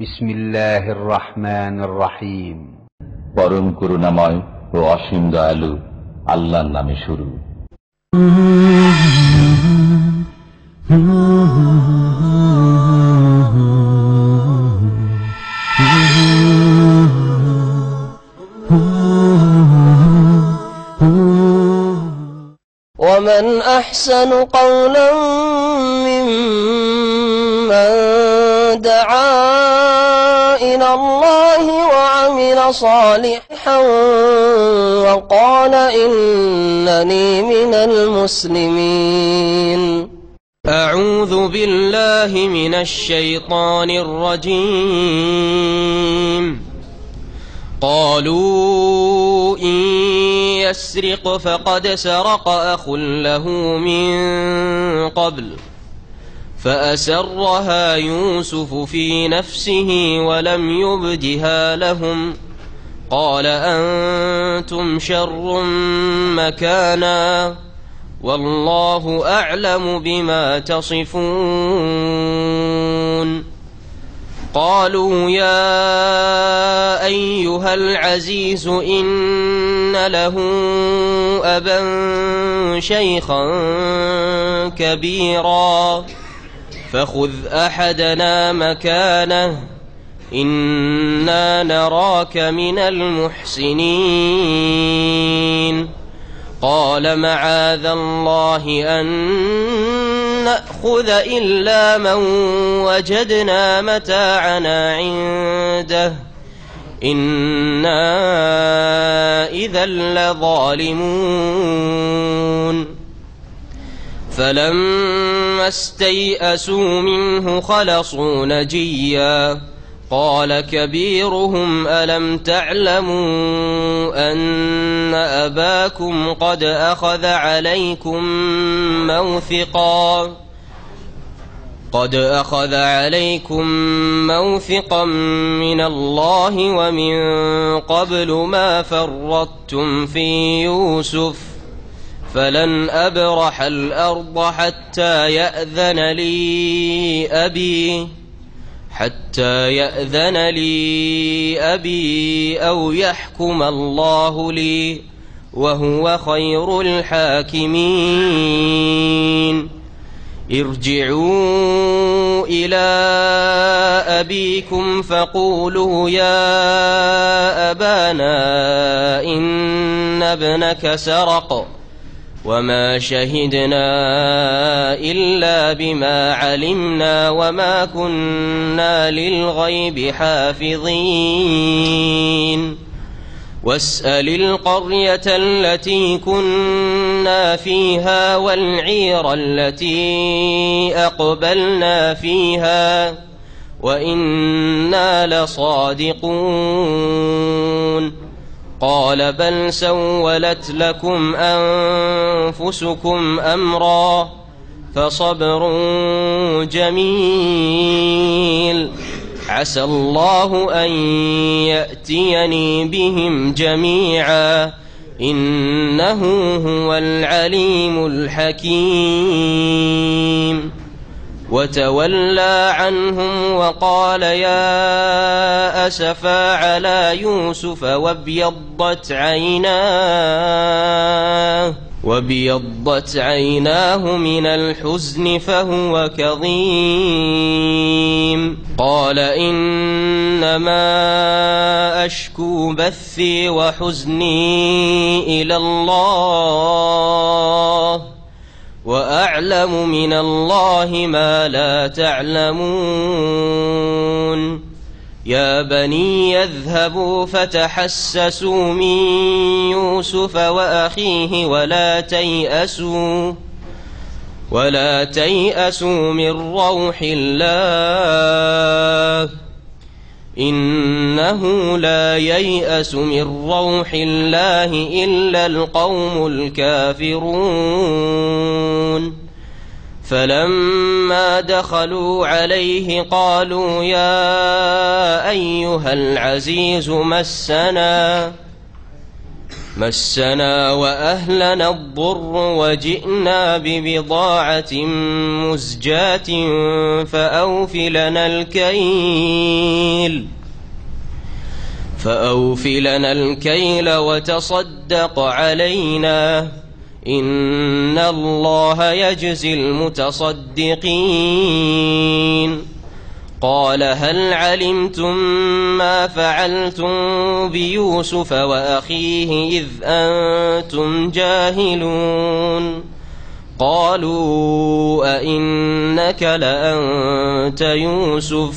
বিসমিল্লাহির রহমানির রহিম। পরম করুণাময় ও অসীম দয়ালু আল্লাহর নামে শুরু। ومن أحسن قولا ممن دعا إلى الله وعمل صالحا وقال إنني من المسلمين. أعوذ بالله من الشيطان الرجيم. قالوا إن يسرق فقد سرق أخ له من قبل فأسرها يوسف في نفسه ولم يبدها لهم قال أنتم شر مكانا والله أعلم بما تصفون. قالوا يا أيها العزيز إن له أبا شيخا كبيرا فخذ أحدنا مكانه إنا نراك من المحسنين. قال معاذ الله أن نأخذ إلا من وجدنا متاعنا عنده إنا إذا لظالمون. فلما استيئسوا منه خلصوا نجيا قال كبيرهم ألم تعلموا أن أباكم قد أخذ عليكم موثقا من الله ومن قبل ما فرطتم في يوسف فلن أبرح الأرض حتى يأذن لي أبي أو يحكم الله لي وهو خير الحاكمين. ارجعوا إلى أبيكم فقولوا يا أبانا إن ابنك سرق وما شهدنا إلا بما علمنا وما كنا للغيب حافظين. واسأل القرية التي كنا فيها والعير التي أقبلنا فيها وإنا لصادقون. قال بل سولت لكم أنفسكم أمرا فصبر جميل عسى الله أن يأتيني بهم جميعا إنه هو العليم الحكيم. وتولى عنهم وقال يا أسفا على يوسف وابيضت عيناه من الحزن فهو كظيم. قال إنما أشكو بثي وحزني إلى الله وأعلم من الله ما لا تعلمون. يا بني يذهبوا فتحسسوا من يوسف وأخيه ولا تيأسوا من روح الله إنه لا ييأس من روح الله إلا القوم الكافرون. فلما دخلوا عليه قالوا يا أيها العزيز مسنا وأهلنا الضر وجئنا ببضاعة مزجاة فأوف لنا الكيل وتصدق علينا إن الله يجزي المتصدقين قال هل علمتم ما فعلتم بيوسف وأخيه إذ أنتم جاهلون قالوا أئنك لأنت يوسف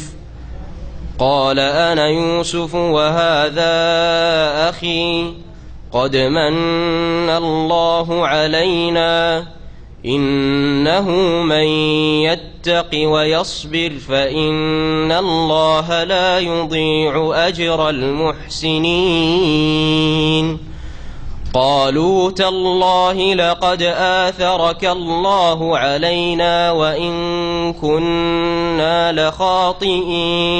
قال أنا يوسف وهذا أخي قد من الله علينا إنه من يتق ويصبر فإن الله لا يضيع أجر المحسنين قالوا تالله لقد آثرك الله علينا وإن كنا لخاطئين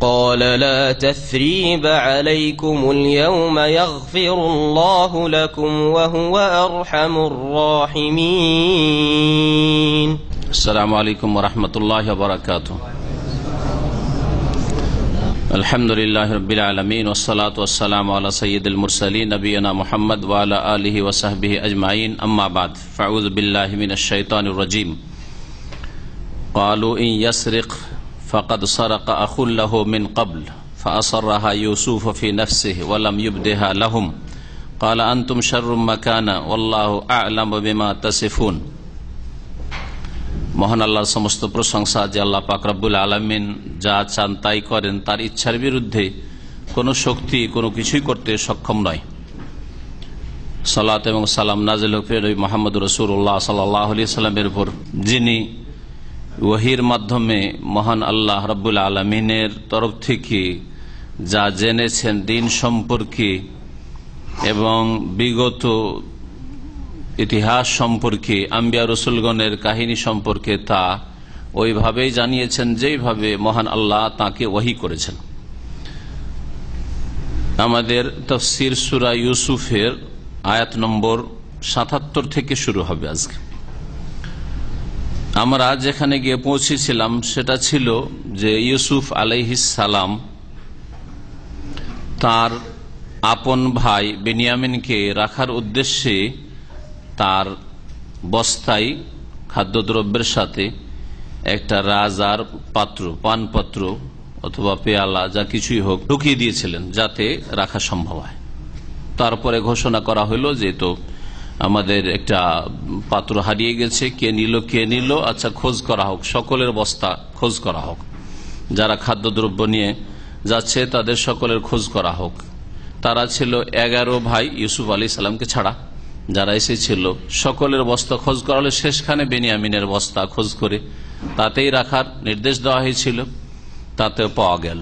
قال لا تثريب عليكم اليوم يغفر الله لكم وهو أرحم الراحمين السلام عليكم ورحمة الله وبركاته الحمد لله رب العالمين والصلاة والسلام على سيد المرسلين نبينا محمد وعلى آله وصحبه أجمعين أما بعد فأعوذ بالله من الشيطان الرجيم قالوا إن يسرق فقد سرق أخ له من قبل فأصرها يوسف في نفسه ولم يبدها لهم قال أنتم شر مكانا والله أعلم بما تصفون মহান আল্লাহর সমস্ত প্রশংসা যে আল্লাহ পাক রব্বুল আলামিন যা চান তাই করেন, তার ইচ্ছার বিরুদ্ধে কোনো শক্তি কোনো কিছুই করতে সক্ষম নয়। সালাত এবং সালাম নাজিল হোক নবী মুহাম্মদ রাসূলুল্লাহ সাল্লাল্লাহু আলাইহি সাল্লামের উপর, যিনি ওহীর মাধ্যমে মহান আল্লাহ রব্বুল আলামিনের তরফ থেকে যা জেনেছেন দিন সম্পর্কে এবং বিগত ইতিহাস সম্পর্কে, আম্বিয়া রসুলগণের কাহিনী সম্পর্কে তা ওইভাবেই জানিয়েছেন যেইভাবে মহান আল্লাহ তাকে ওহী করেছেন। আমাদের তাফসীর সূরা ইউসুফের আয়াত নম্বর ৭৭ থেকে শুরু হবে আজকে। আমরা যেখানে গিয়ে পৌঁছেছিলাম সেটা ছিল যে ইউসুফ আলাইহিস সালাম তার আপন ভাই বেনিয়ামিনকে রাখার উদ্দেশ্যে তার বস্তায় খাদ্যদ্রব্যের সাথে একটা রাজার পাত্র, পানপাত্র অথবা পেয়ালা যা কিছুই হোক ঢুকিয়ে দিয়েছিলেন যাতে রাখা সম্ভব হয়। তারপরে ঘোষণা করা হলো যে তো আমাদের একটা পাত্র হারিয়ে গেছে, কে নিল, আচ্ছা খোঁজ করা হোক, সকলের বস্তা খোঁজ করা হোক, যারা খাদ্যদ্রব্য নিয়ে যাচ্ছে তাদের সকলের খোঁজ করা হোক। তারা ছিল 11 ভাই ইউসুফ আলাইহিস সালামকে ছাড়া, যারা এসেছিল সকলের বস্তা খোঁজ করা হলে শেষখানে বেনিয়ামিনের বস্তা খোঁজ করে তাতেই রাখার নির্দেশ দেওয়া হয়েছিল, তাতেও পাওয়া গেল।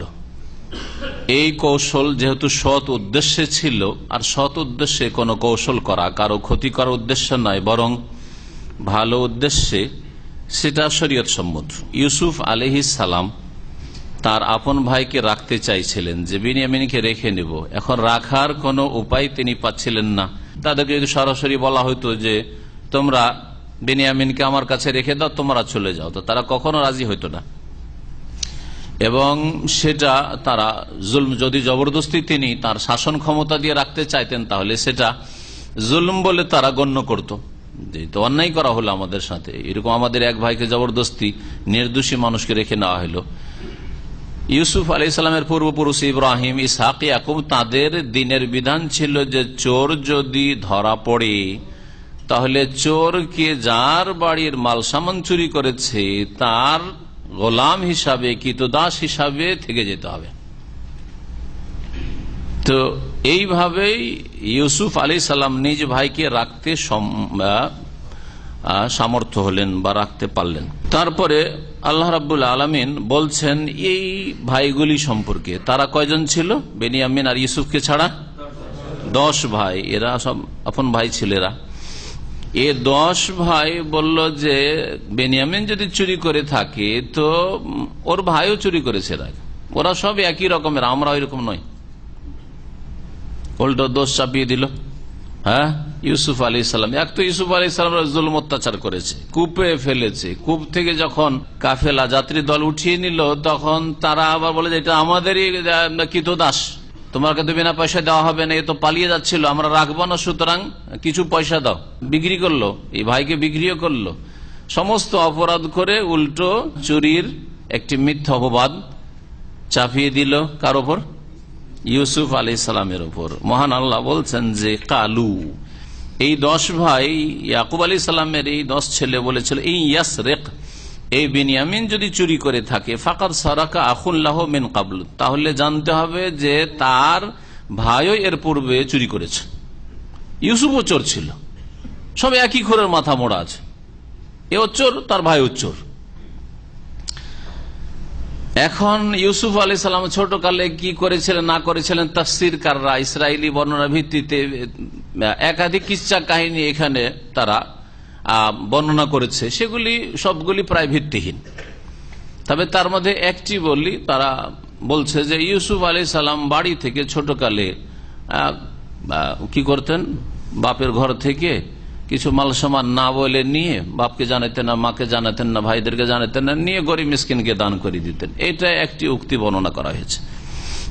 এই কৌশল যেহেতু সৎ উদ্দেশ্যে ছিল, আর সৎ উদ্দেশ্যে কোনো কৌশল করা কারো ক্ষতি করার উদ্দেশ্য নয় বরং ভালো উদ্দেশ্যে, সেটা শরীয়ত সম্মত। ইউসুফ আলাইহিস সালাম তার আপন ভাইকে রাখতে চাইছিলেন যে বেনিয়ামিনকে রেখে নেব, এখন রাখার কোনো উপায় তিনি পাচ্ছিলেন না। তাদেরকে যদি সরাসরি বলা হইতো যে তোমরা বেনিয়ামিনকে আমার কাছে রেখে দাও, তোমরা চলে যাও, তো তারা কখনো রাজি হইতো না। এবং সেটা তারা জুলম, যদি জবরদস্তি তিনি তার শাসন ক্ষমতা দিয়ে রাখতে চাইতেন তাহলে সেটা জুলম বলে তারা গণ্য করত, যে তো অন্যায় করা হলো আমাদের সাথে, এরকম আমাদের এক ভাইকে জবরদস্তি নির্দোষী মানুষকে রেখে নেওয়া হলো। ইউসুফ আলাইহিস সালামের পূর্বপুরুষ ইব্রাহিম, ইসহাক, ইয়াকুব, তাদের দিনের বিধান ছিল যে চোর যদি ধরা পড়ে তাহলে চোরকে যার বাড়ির মাল সামান চুরি করেছে তার গোলাম হিসাবে, কৃতদাস হিসাবে থেকে যেতে হবে। তো এইভাবেই ইউসুফ আলাইহিস সালাম নিজ ভাইকে রাখতে সামর্থ্য হলেন বা রাখতে পারলেন। তারপরে আল্লাহ রাব্বুল আলামিন বলছেন এই ভাইগুলি সম্পর্কে, তারা কয়জন ছিল বেনিয়ামিন আর ইউসুফকে ছাড়া? 10 ভাই, এরা সব আপন ভাই ছিল। এরা 10 ভাই বলল যে বেনিয়ামিন যদি চুরি করে থাকে তো ওর ভাইও চুরি করেছে, ওরা সব একই রকমের, আমরা এরকম নয়। উল্টো দোষ চাপিয়ে দিল। হ্যাঁ, ইউসুফ আলাইহিস সালাম, এক তো ইউসুফ আলাইহিস সালাম জুলুম অত্যাচার করেছে, কূপে ফেলেছে, কূপ থেকে যখন কাফেলা যাত্রী দল উঠিয়ে নিল তখন তারা আবার বলে যে এটা আমাদেরই কৃতদাস, তোমাকে তো বিনা পয়সা দেওয়া হবে না, এ তো পালিয়ে যাচ্ছিল, আমরা রাখবো না, সুতরাং কিছু পয়সা দাও। বিক্রি করলো, এই ভাইকে বিক্রিও করলো, সমস্ত অপরাধ করে উল্টো চুরির একটি মিথ্যা অপবাদ চাপিয়ে দিল কার ওপর? ইউসুফ আলাইহিস সালামের উপর। মহান আল্লাহ বলছেন যে কালু, এই 10 ভাই ইয়াকুব আলাইহিস সালামের এই 10 ছেলে বলেছিল, এই ইয়াসরিক, এই বিনিয়ামিন যদি চুরি করে থাকে, ফাকাদ সারাকা আখুন লাহু মিন ক্বাবল, তাহলে জানতে হবে যে তার ভাইও এর পূর্বে চুরি করেছে। ইউসুফও চোর ছিল, সব একই খোরের মাথা মোড়া আছে, এও চোর, তার ভাইও চোর। এখন ইউসুফ আলাইহিস সালাম ছোটকালে কি করেছিলেন না করেছিলেন, তাফসীরকাররা ইসরায়েলি বর্ণনা ভিত্তিতে একাধিক কিচ্ছা কাহিনী এখানে তারা বর্ণনা করেছে, সেগুলি সবগুলি প্রায় ভিত্তিহীন। তবে তার মধ্যে একটি বলি, তারা বলছে যে ইউসুফ আলাইহিস সালাম বাড়ি থেকে ছোটকালে কি করতেন, বাপের ঘর থেকে কিছু মাল সামান না বলে নিয়ে, বাপকে জানাতেন না, মাকে জানাতেন না, ভাইদেরকে জানাতেন না, নিয়ে গরিব মিসকিনকে দান করে দিতেন। এটা একটি উক্তি বর্ণনা করা হয়েছে।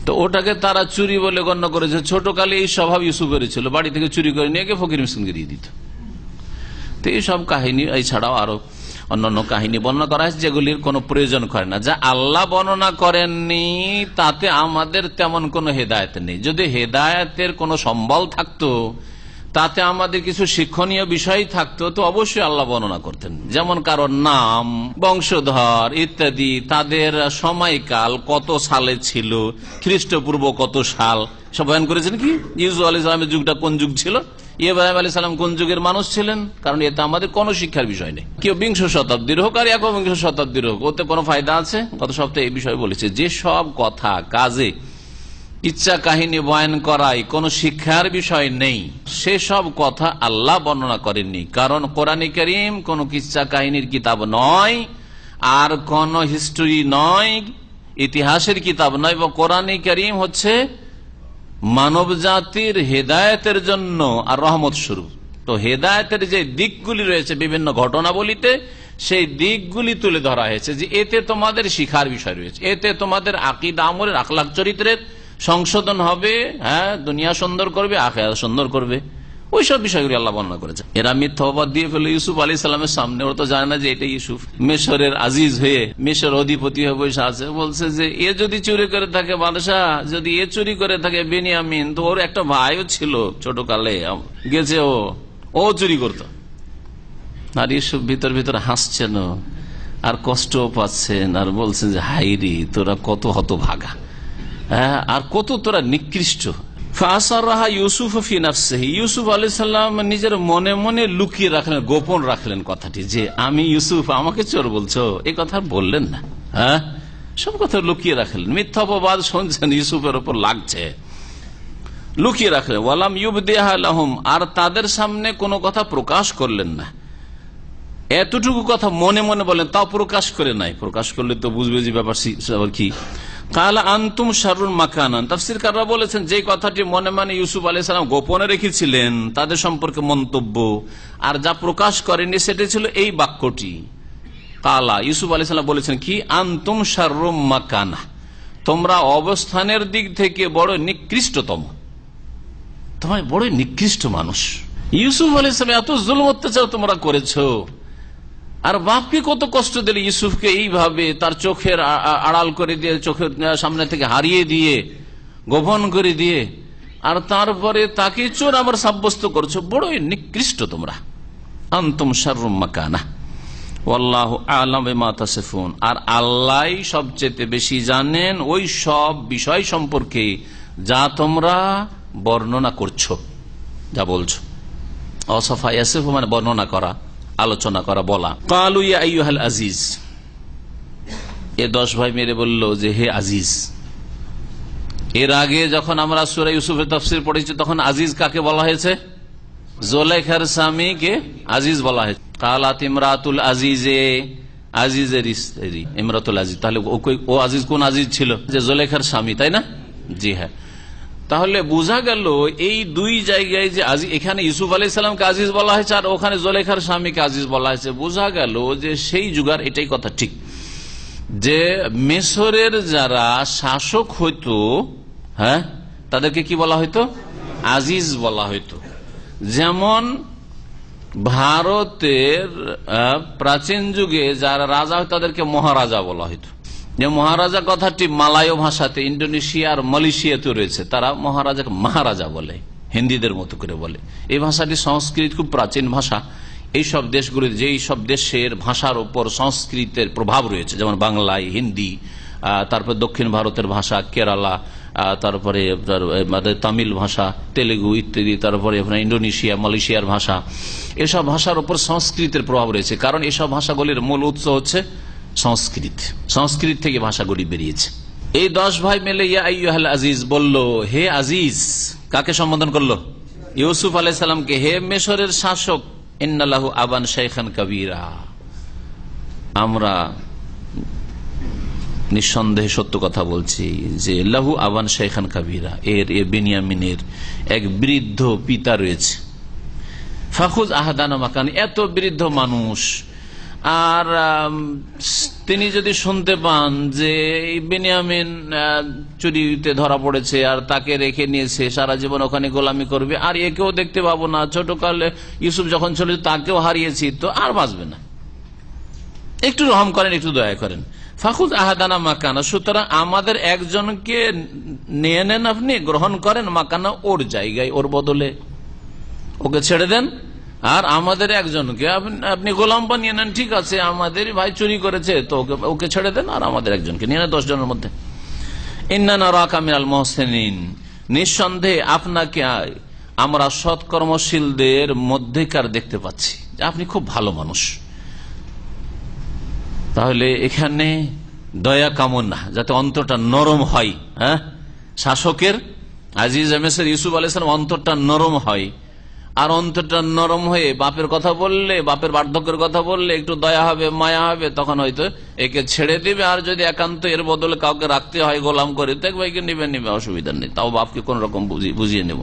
তো ওটাকে তারা চুরি বলে গণ্য করেছে। ছোটকালে এই স্বভাব ইউসুফের ছিল, বাড়ি থেকে চুরি করে নিয়ে গিয়ে ফকির মিসকিনকে দিয়ে দিত। তো এইসব কাহিনী, এছাড়াও আরো অন্যান্য কাহিনী বর্ণনা করা হয়েছে যেগুলির কোনো প্রয়োজন করে না। যা আল্লাহ বর্ণনা করেননি তাতে আমাদের তেমন কোনো হেদায়েত নেই। যদি হেদায়েতের কোনো সম্বল থাকতো, তাতে আমাদের কিছু শিক্ষণীয় বিষয় থাকতো, তো অবশ্যই আল্লাহ বর্ণনা করতেন। যেমন কারোর নাম, বংশধর ইত্যাদি, তাদের সময়কাল কত সালে ছিল, খ্রিস্টপূর্ব কত সাল, সব বয়ান করেছেন। কি ইউসুফ আলাইহিস সালামের যুগটা কোন যুগ ছিল, ইব্রাহিম আলাইহিস সালাম কোন যুগের মানুষ ছিলেন, কারণ এতে আমাদের কোনো শিক্ষার বিষয় নেই। কেউ 20 শতাব্দীর হোক আর 21 শতাব্দীর হোক, ওতে কোনো ফায়দা আছে? গত সপ্তাহে এই বিষয়ে বলেছে যে সব কথা কাজে ইচ্ছা কাহিনী বয়ান করাই কোনো শিক্ষার বিষয় নেই, সেসব কথা আল্লাহ বর্ণনা করেননি। কারণ কোরআনে কারীম কোন কিচ্ছা কাহিনীর কিতাব নয়, আর কোন হিস্টোরি নয়, ইতিহাসের কিতাব নয়। কোরআনে কারীম হচ্ছে মানব জাতির হেদায়েতের জন্য আর রহমত স্বরূপ। তো হেদায়েতের যে দিকগুলি রয়েছে বিভিন্ন ঘটনাবলিতে, সেই দিকগুলি তুলে ধরা হয়েছে যে এতে তোমাদের শিখার বিষয় রয়েছে, এতে তোমাদের আকীদা আমলের, আখলাক চরিত্রের সংশোধন হবে, হ্যাঁ, দুনিয়া সুন্দর করবে, আখিরাত সুন্দর করবে, ওইসব বিষয়গুলি আল্লাহ বর্ণনা করেছে। এরা মিথ্যা অপবাদ দিয়ে ফেলে ইউসুফ আলাইহিস সালামের সামনে, ওরা তো জানে না যে এটা ইউসুফ মিশরের আজিজ হয়ে, মিশর অধিপতি হয়ে বসে আছে। বলছে যে এ যদি চুরি করে থাকে, বাদশাহ যদি এ চুরি করে থাকে বেনিয়ামিন, তো ওর একটা ভাইও ছিল ছোটকালে গেছে, ও চুরি করতো। আর ইউসুফ ভিতর ভিতর হাসছেন আর কষ্টও পাচ্ছেন, আর বলছেন যে হাইরি তোরা কত হতভাগা, আর কত তোরা নিকৃষ্ট। ইউসুফ ফি নাফসিহি, ইউসুফ আলাইহিস সালাম নিজের মনে মনে লুকিয়ে রাখলেন, গোপন রাখলেন কথাটি, যে আমি ইউসুফ, আমাকে চোর বলছো, এই কথা বললেন না। হ্যাঁ, সব কথা লুকিয়ে রাখলেন। মিথ্যা অপবাদ শুনছেন, ইউসুফের উপর লাগছে, লুকিয়ে রাখলেন। ওয়ালাম ইউবদিহা লাহুম, আর তাদের সামনে কোনো কথা প্রকাশ করলেন না। এতটুকু কথা মনে মনে বলেন, তাও প্রকাশ করে নাই। প্রকাশ করলে তো বুঝবে যে ব্যাপার কি। কালা আনতুম শাররুন মাকানান, তাফসীরকাররা বলেছেন যে কথাটি মনে মনে ইউসুফ আলাইহিস সালাম গোপনে রেখেছিলেন তাদের সম্পর্কে মন্তব্য, আর যা প্রকাশ করেনি সেটা ছিল এই বাক্যটি। কালা, ইউসুফ আলাইহিস সালাম বলেছেন কি, আনতুম শাররুম মাকানা, তোমরা অবস্থানের দিক থেকে বড় নিকৃষ্টতম, তোমরা বড় নিকৃষ্ট মানুষ। ইউসুফ আলাইহিস সালাম এত জুলুম অত্যাচার তোমরা করেছো, আর বাপকে কত কষ্ট দিলে, ইউসুফকে এইভাবে তার চোখের আড়াল করে দিয়ে, চোখের সামনে থেকে হারিয়ে দিয়ে, গোপন করে দিয়ে, আর তারপরে তাকে চোর আবার সাব্যস্ত করছো, বড়ই নিকৃষ্ট তোমরা। আনতুম শাররুম মাকানা ওয়াল্লাহু আ'লাম বিমা তাসিফুন, আর আল্লাহ সবচেয়ে বেশি জানেন ওই সব বিষয় সম্পর্কে যা তোমরা বর্ণনা করছো, যা বলছো। অসফা ইয়াসিফু মানে বর্ণনা করা, আলোচনা করা, বলা। কালু ইয়া আইয়ুহাল আজিজ, এ 10 ভাই মেরে বলল যে হে আজিজ। এর আগে যখন আমরা সূরা ইউসুফের তাফসীর পড়েছি তখন আজিজ কাকে বলা হয়েছে? জুলাইখার স্বামীকে আজিজ বলা হয়েছে। কালাত ইমরাতুল আজিজে, আজিজের স্ত্রী ইমরাতুল আজিজ। তাহলে ও আজিজ কোন আজিজ ছিল? যে জুলাইখার স্বামী, তাই না? জি হ্যাঁ। তাহলে বোঝা গেল এই দুই জায়গায় যে এখানে ইউসুফ আলাইহিস সালামকে আজিজ বলা হয়েছে আর ওখানে জুলেখার স্বামীকে আজিজ বলা হয়েছে, বোঝা গেল যে সেই যুগার এটাই কথা ঠিক যে মিশরের যারা শাসক হইতো, হ্যাঁ, তাদেরকে কি বলা হইতো? আজিজ বলা হইতো। যেমন ভারতের প্রাচীন যুগে যারা রাজা হইতো তাদেরকে মহারাজা বলা হইতো। যে মহারাজা কথাটি মালয় ভাষাতে, ইন্দোনেশিয়া আর মালয়েশিয়াতে রয়েছে, তারা মহারাজাকে মহারাজা বলে, হিন্দিদের মতো করে বলে। এই ভাষাটি সংস্কৃত খুব প্রাচীন ভাষা। এইসব দেশগুলি, যেই সব দেশের ভাষার উপর সংস্কৃতের প্রভাব রয়েছে, যেমন বাংলায়, হিন্দি, তারপর দক্ষিণ ভারতের ভাষা কেরালা, তারপরে তামিল ভাষা, তেলেগু ইত্যাদি, তারপরে ইন্দোনেশিয়া, মালয়েশিয়ার ভাষা, এসব ভাষার উপর সংস্কৃতের প্রভাব রয়েছে। কারণ এসব ভাষাগুলির মূল উৎস হচ্ছে সংস্কৃত, সংস্কৃত থেকে ভাষাগুলি বেরিয়েছে। এই 10 ভাই মিলে ইয়া আইয়ুহাল আজিজ বলল, হে আজিজ। কাকে সম্বোধন করলো? ইউসুফ আলাইহিস সালামকে। হে মিশরের শাসক, ইন্না লাহু আবান শাইখান কাবীরা, আমরা নিঃসন্দেহে সত্য কথা বলছি যে লাহু আবান শাইখান কাবীরা, এর বেনিয়ামিনের এক বৃদ্ধ পিতা রয়েছে। ফাখুজ আহাদানা মাকান, এত বৃদ্ধ মানুষ, আর তিনি যদি শুনতে পান যে বেনিয়ামিন চুরিতে ধরা পড়েছে আর তাকে রেখে নিয়েছে, সারা জীবন ওখানে গোলামি করবে, আর একেও দেখতে পাবো না, ছোটকালে ইউসুফ যখন চলে তাকেও হারিয়েছি, তো আর বাঁচবে না, একটু রহম করেন, একটু দয়া করেন। ফাখুজ আহাদানা মাকানা, সুতরাং আমাদের একজনকে নিয়ে নেন, আপনি গ্রহণ করেন, মাকানা ওর জায়গায়, ওর বদলে ওকে ছেড়ে দেন, আর আমাদের একজনকে আপনি গোলাম বানিয়ে নেন। ঠিক আছে, আমাদের ভাই চুরি করেছে তো ওকে ছেড়ে দেন, আর আমাদের একজনকে নিয়ে নেন 10 জনের মধ্যে। ইন্না নারাকা মিনাল মুহসিনিন, নিঃসন্দেহে আপনাকে আমরা সৎকর্মশীলদের মধ্যেকার দেখতে পাচ্ছি, আপনি খুব ভালো মানুষ। তাহলে এখানে দয়া কামনা, যাতে অন্তরটা নরম হয়। হ্যাঁ, শাসকের আজিজ মিসর ইউসুফ আলাইহিস সালাম অন্তরটা নরম হয়, আর অন্তরটা নরম হয়ে বাপের কথা বললে, বাপের বার্ধক্যের কথা বললে একটু দয়া হবে, মায়া হবে, তখন হয়তো একে ছেড়ে দিবে। আর যদি একান্ত এর বদলে কাউকে রাখতে হয় গোলাম করে, দেখবে একে নিবে, অসুবিধা নেই, তাও বাপকে কোন রকম বুঝিয়ে নেব।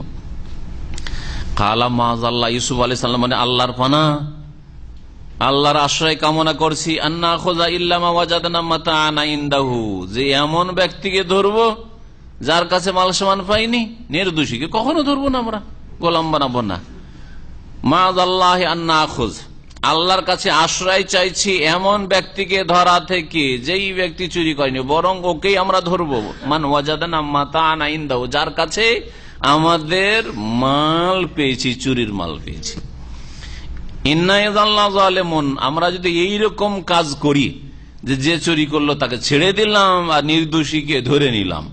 কালা মাযাল্লাহ, ইউসুফ আলাইহিস সালাম মানে আল্লাহর পানা, আল্লাহর আশ্রয় কামনা করছি। আন্না খোজা ইল্লামা ওয়াজাদনা মাতাআনা ইনদাহু, যে এমন ব্যক্তিকে ধরবো যার কাছে মাল সামান পাইনি, নির্দোষীকে কখনো ধরবো না, আমরা গোলাম বানাবো না। মাযাল্লাহি আন্না খোজ, আল্লাহর কাছে আশ্রয় চাইছি এমন ব্যক্তিকে ধরা থেকে যেই ব্যক্তি চুরি করেনি, বরং ওকেই আমরা ধরবো। মান ওয়াজাদনা মাতাআনা ইনদাহু, যার কাছে আমাদের মাল পেয়েছি, চুরির মাল পেয়েছি। ইন্না ইয়াযাল্লাহ যালিমুন, আমরা যদি এইরকম কাজ করি যে চুরি করলো তাকে ছেড়ে দিলাম আর নির্দোষীকে ধরে নিলাম,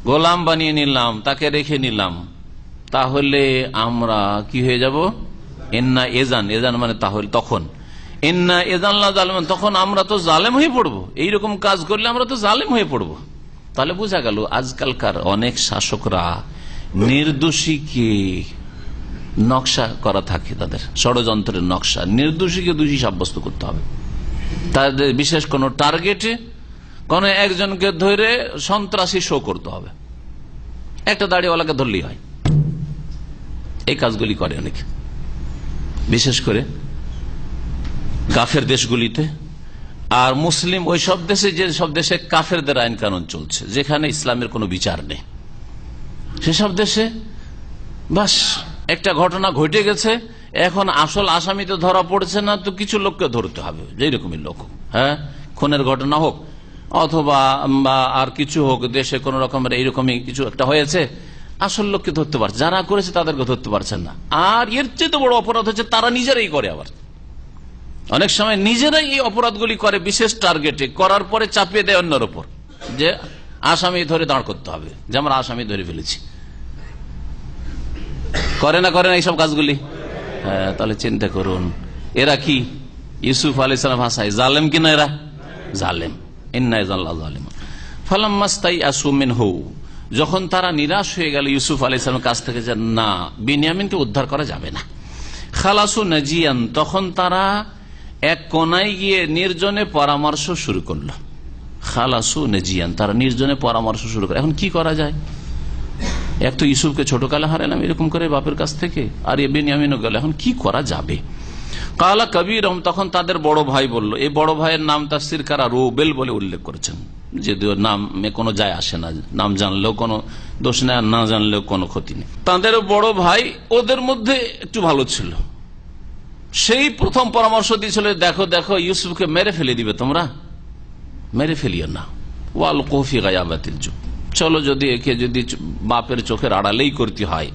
গোলাম বানিয়ে নিলাম, তাকে রেখে নিলাম, তাহলে আমরা কি হয়ে যাব? ইন্না এজান মানে তাহলে, তখন ইন্না ইয়াযাল্লাহ যালিমুন, তখন আমরা তো জালেম হয়ে পড়বো। এইরকম কাজ করলে আমরা তো জালেম হয়ে পড়বো। তাহলে বোঝা গেল আজকালকার অনেক শাসকরা নির্দোষীকে নকশা করা থাকে, তাদের ষড়যন্ত্রের নকশা, নির্দোষীকে দোষী সাব্যস্ত করতে হবে। তাদের বিশেষ কোন টার্গেটে কোন একজনকে ধরে সন্ত্রাসী শো করতে হবে, একটা দাড়িওয়ালাকে ধরলেই হয়। এই কাজগুলি করে অনেকে, বিশেষ করে কাফের দেশগুলিতে। আর মুসলিম ওই সব দেশে, যে সব দেশে কাফেরদের আইন কানুন চলছে, যেখানে ইসলামের কোনো বিচার নেই, সেসব দেশে বাস একটা ঘটনা ঘটে গেছে, এখন আসল আসামি তো ধরা পড়ছে না, তো কিছু লোককে ধরতে হবে, যেই রকমের লোক, হ্যাঁ, খুনের ঘটনা হোক অথবা আর কিছু হোক, দেশে কোন রকমের এইরকমই কিছু একটা হয়েছে, আসল লোককে ধরতে পারছে, যারা করেছে তাদেরকে ধরতে পারছেন না। আর এর চেয়ে তো বড় অপরাধ হচ্ছে তারা নিজেরাই করে, আবার অনেক সময় নিজেরাই এই অপরাধগুলি করে বিশেষ টার্গেটে, করার পরে চাপিয়ে দেয় অন্যের উপর, যে আসামি ধরে দাঁড় করতে হবে, যে আমরা আসামি ধরে ফেলেছি। করে না এইসব কাজগুলি? হ্যাঁ, তাহলে চিন্তা করুন, এরা কি ইউসুফ আলাইহিস সালাম ভাষায় জালেম কিনা? এরা জালেম। ইন্না ইয়াযাল্লাহ যালিমুন। ফালাম্মাস্তাইআসু মিনহু, যখন তারা নিরাশ হয়ে গেল ইউসুফ আলাইহিস সালামের কাছ থেকে যে না, বিনিয়ামিনকে উদ্ধার করা যাবে না, খালাসু নাজিয়ান, তখন তারা এক কোনায় গিয়ে নির্জনে পরামর্শ শুরু করলো। খালাসু নাজিয়ান, তারা নির্জনে পরামর্শ শুরু করে, এখন কি করা যায়? এক তো ইউসুফকে ছোটকালে হারালাম এরকম করে বাপের কাছ থেকে, আর এ বেনিয়ামিনও গেল, এখন কি করা যাবে। কালা কবিরহম, তখন তাদের বড় ভাই বলল, এই বড় ভাইয়ের নাম তাফসীরকাররা রুবেল বলে উল্লেখ করেছেন, যদিও নামে কোনো যায় আসে না, নাম জানলেও কোনো দোষ নেই, না জানলেও কোনো ক্ষতি নেই। তাদের বড় ভাই ওদের মধ্যে একটু ভালো ছিল, সেই প্রথম পরামর্শ দিয়েছিল, দেখো দেখো ইউসুফকে মেরে ফেলে দিবে, তোমরা মেরে ফেলিও না, ওয়াল কফি গায়াবাতিল জুব, চলো যদি একে যদি বাপের চোখের আড়ালেই করতে হয়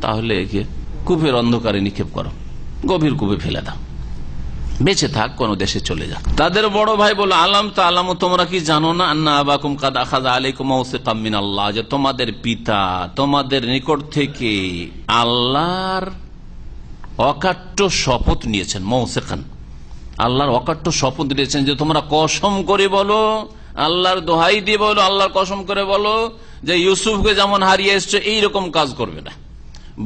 তাহলে একে কূপের অন্ধকারে নিক্ষেপ করো, গভীর কূপে ফেলে দাও, বেঁচে থাক, কোন দেশে চলে যাক। তাদের বড় ভাই বলল, আলাম তা আলাম, তোমরা কি জানো না, আন্না আবাকুম কাদ আখাযা আলাইকুম মাওসিকাম মিনাল্লাহ, যে তোমাদের পিতা তোমাদের নিকট থেকে আল্লাহর অকাট্য শপথ নিয়েছেন। মৌসিকান, আল্লাহর অকাট্য শপথ নিয়েছেন, যে তোমরা কসম করে বলো, আল্লাহর দোহাই দিয়ে বলো, আল্লাহর কসম করে বলো যে ইউসুফকে যেমন হারিয়ে এসছো এইরকম কাজ করবে না,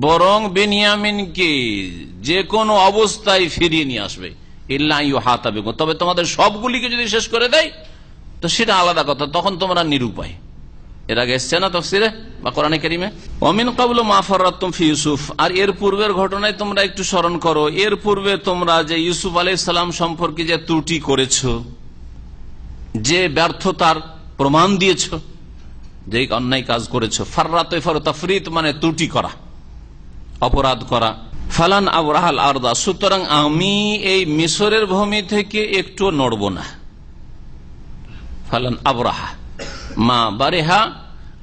বরং বেনিয়ামিনকে যে কোনো অবস্থায় ফিরিয়ে নিয়ে আসবে, ইল্লা ইউহাতা বিকুম, তবে তোমাদের সবগুলিকে যদি শেষ করে দেয় তো সেটা আলাদা কথা, তখন তোমরা নিরুপায়। এর আগে এসছে না তাফসীরে বা কোরআনে কারিমে, ওয়ামিন ক্বাবলু মা ফাররাতুম ফি ইউসুফ, আর এর পূর্বের ঘটনায় তোমরা একটু স্মরণ করো, এর পূর্বে তোমরা যে ইউসুফ আলাইহিস সালাম সম্পর্কে যে ত্রুটি করেছো, যে ব্যর্থতার প্রমাণ দিয়েছো, যে অন্যায় কাজ করেছো, ফাররাত তাফরিত মানে ত্রুটি করা, অপরাধ করা। ফালান আবরাহাল আরদা, সুতরাং আমি এই মিশরের ভূমি থেকে একটু নড়ব না। ফালান আবরাহা, মা বারেহা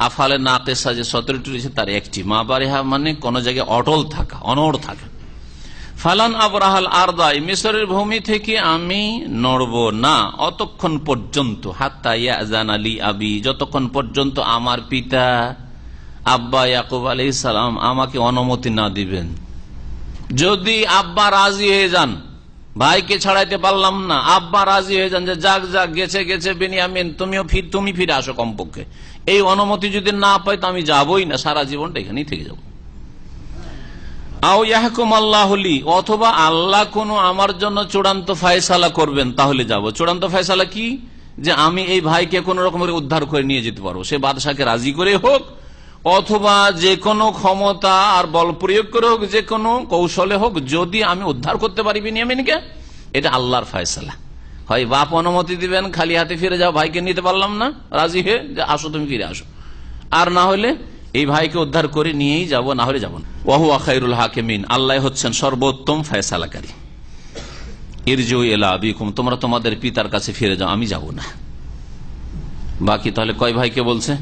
আফালে নাকেসা যে 17টি রয়েছে তার একটি, মা বারেহা মানে কোন জায়গায় অটল থাকা, অনড় থাকা। ফালান আবরাহাল আরদা, মিশরের ভূমি থেকে আমি নড়ব না অতক্ষণ পর্যন্ত, হাত্তা ইয়াজান আলী আবি, যতক্ষণ পর্যন্ত আমার পিতা আব্বা ইয়াকুব আলাইহিস সালাম আমাকে অনুমতি না দিবেন। যদি আব্বা রাজি হয়ে যান, ভাইকে ছাড়াইতে পারলাম না, আব্বা রাজি হয়ে যান যে যাক যাক গেছে গেছে বেনিয়ামিন, তুমি ফিরে আসো কমপক্ষে, এই অনুমতি যদি না পাই তো আমি যাবই না, সারা জীবনটা এখানেই থেকে যাব। আও ইয়াহকুম আল্লাহু লি, অথবা আল্লাহ কোন আমার জন্য চূড়ান্ত ফয়সালা করবেন, তাহলে যাব। চূড়ান্ত ফয়সালা কি, যে আমি এই ভাইকে কোন রকমের উদ্ধার করে নিয়ে যেতে পারবো, সে বাদশাকে রাজি করে হোক, অথবা যে কোনো ক্ষমতা আর বল প্রয়োগ করে হোক, যে কোনো কৌশলে হোক, যদি আমি উদ্ধার করতে পারি বিনিয়ামিনকে, এটা আল্লাহর ফয়সালা। হয় বাপ অনুমতি দিবেন, খালি হাতে ফিরে যাও, ভাইকে নিতে পারলাম না, রাজি হয়ে যে আসো তুমি ফিরে আসো, আর না হলে এই ভাইকে উদ্ধার করে নিয়েই যাব, না হলে যাব না। ওয়াহুয়া খায়রুল হাকিমিন, আল্লাহ হচ্ছেন সর্বোত্তম ফয়সালাকারী। ইরজিউ ইলা আবিকুম, তোমরা তোমাদের পিতার কাছে ফিরে যাও, আমি যাব না। বাকি তাহলে কয় ভাইকে বলছে?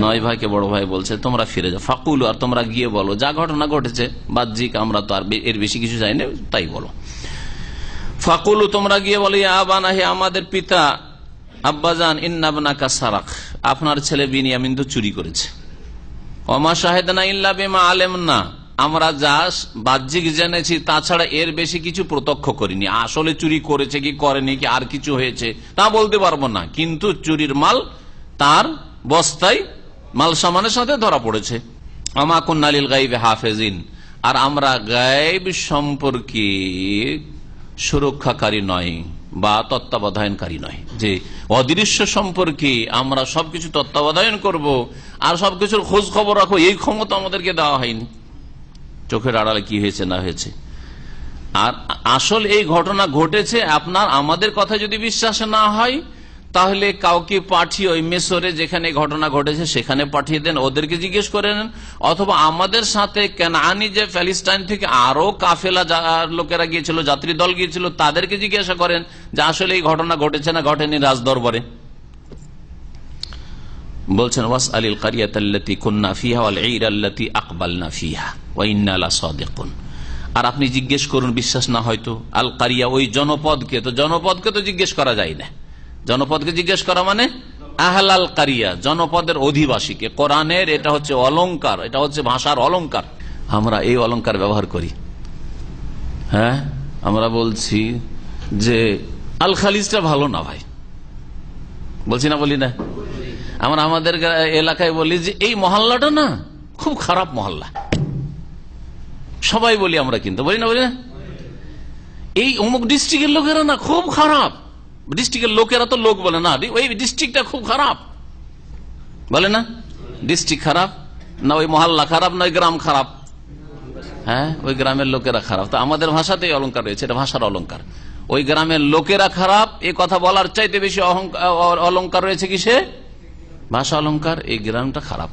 9 ভাইকে বড় ভাই বলছে তোমরা ফিরে যাও। ফাকুল, আর তোমরা গিয়ে বলো যা ঘটনা ঘটেছে বাহ্যিক, আমরা তো আর এর বেশি কিছু জানি না, তাই বলো। ফাকুল, তোমরা গিয়ে বলো, ইয়া আবানা, হে আমাদের পিতা, আব্বাজান, ইন্না ইবনাকা সারাক, আপনার ছেলে বিনিয়ামিন তো চুরি করেছে। ওমা শাহিদনা ইল্লা বিমা আলামনা, আমরা যা বাহ্যিক জেনেছি তাছাড়া এর বেশি কিছু প্রত্যক্ষ করিনি। আসলে চুরি করেছে কি করেনি, কি আর কিছু হয়েছে তা বলতে পারবো না, কিন্তু চুরির মাল তার বস্তায় মাল সামানের সাথে ধরা পড়েছে। আমা কুন্না লিল গায়বি হাফিজিন, আর আমরা গায়ব সম্পর্কে সুরক্ষাকারী নয় বা তত্ত্বাবধায়নকারী নয়, যে অদৃশ্য সম্পর্কে আমরা সবকিছু তত্ত্বাবধায়ন করব আর সবকিছুর খোঁজ খবর রাখো, এই ক্ষমতা আমাদেরকে দেওয়া হয়নি, চোখের আড়ালে কি হয়েছে না হয়েছে। আর আসল এই ঘটনা ঘটেছে, আপনার আমাদের কথা যদি বিশ্বাস না হয় তাহলে কাউকে পাঠিয়ে ওই মিশরে যেখানে ঘটনা ঘটেছে সেখানে পাঠিয়ে দেন, ওদেরকে জিজ্ঞেস করে নেন, অথবা আমাদের সাথে কেনানি যে প্যালেস্টাইন থেকে আরো কাফেলা লোকেরা গিয়েছিল, যাত্রী দল গিয়েছিল, তাদেরকে জিজ্ঞাসা করেন যে আসলে এই ঘটনা ঘটেছে না ঘটেনি রাজ দরবারে। বলছেন ওয়াস আলিল কারিয়াতাল্লাতী কুন্না ফিহা ওয়াল ঈরাল্লাতী আকবালনা ফিহা ওয়া ইন্না লাসাদিকুন, আর আপনি জিজ্ঞেস করুন, বিশ্বাস না হয়তো, আল কারিয়া ওই জনপদকে, তো জনপদকে তো জিজ্ঞেস করা যায় না, জনপদকে জিজ্ঞেস করা মানে আহলাল কারিয়া, জনপদের অধিবাসীকে। কোরআনের এটা হচ্ছে অলংকার, এটা হচ্ছে ভাষার অলংকার, আমরা এই অলংকার ব্যবহার করি। হ্যাঁ, আমরা বলছি যে আল খালিজটা ভালো না ভাই, বলছি না, বলি না, আমরা আমাদের এলাকায় বলি যে এই মহল্লাটা না খুব খারাপ মহল্লা, সবাই বলি আমরা, কিন্তু বলি না, বলি না, এই অমুক ডিস্ট্রিক্টের লোকেরা না খুব খারাপ, ডিস্ট্রিক্টের লোকেরা তো লোক বলে না, ওই ডিস্ট্রিক্টটা খুব খারাপ বলে না, ডিস্ট্রিক্ট খারাপ, না ওই মহল্লা খারাপ, না ওই গ্রাম খারাপ? হ্যাঁ, ওই গ্রামের লোকেরা খারাপ। তো আমাদের ভাষাতেই অলংকার রয়েছে, এটা ভাষার অলংকার। ওই গ্রামের লোকেরা খারাপ এ কথা বলার চাইতে বেশি অলংকার রয়েছে কিসে? ভাষা অলংকার। এই গ্রামটা খারাপ,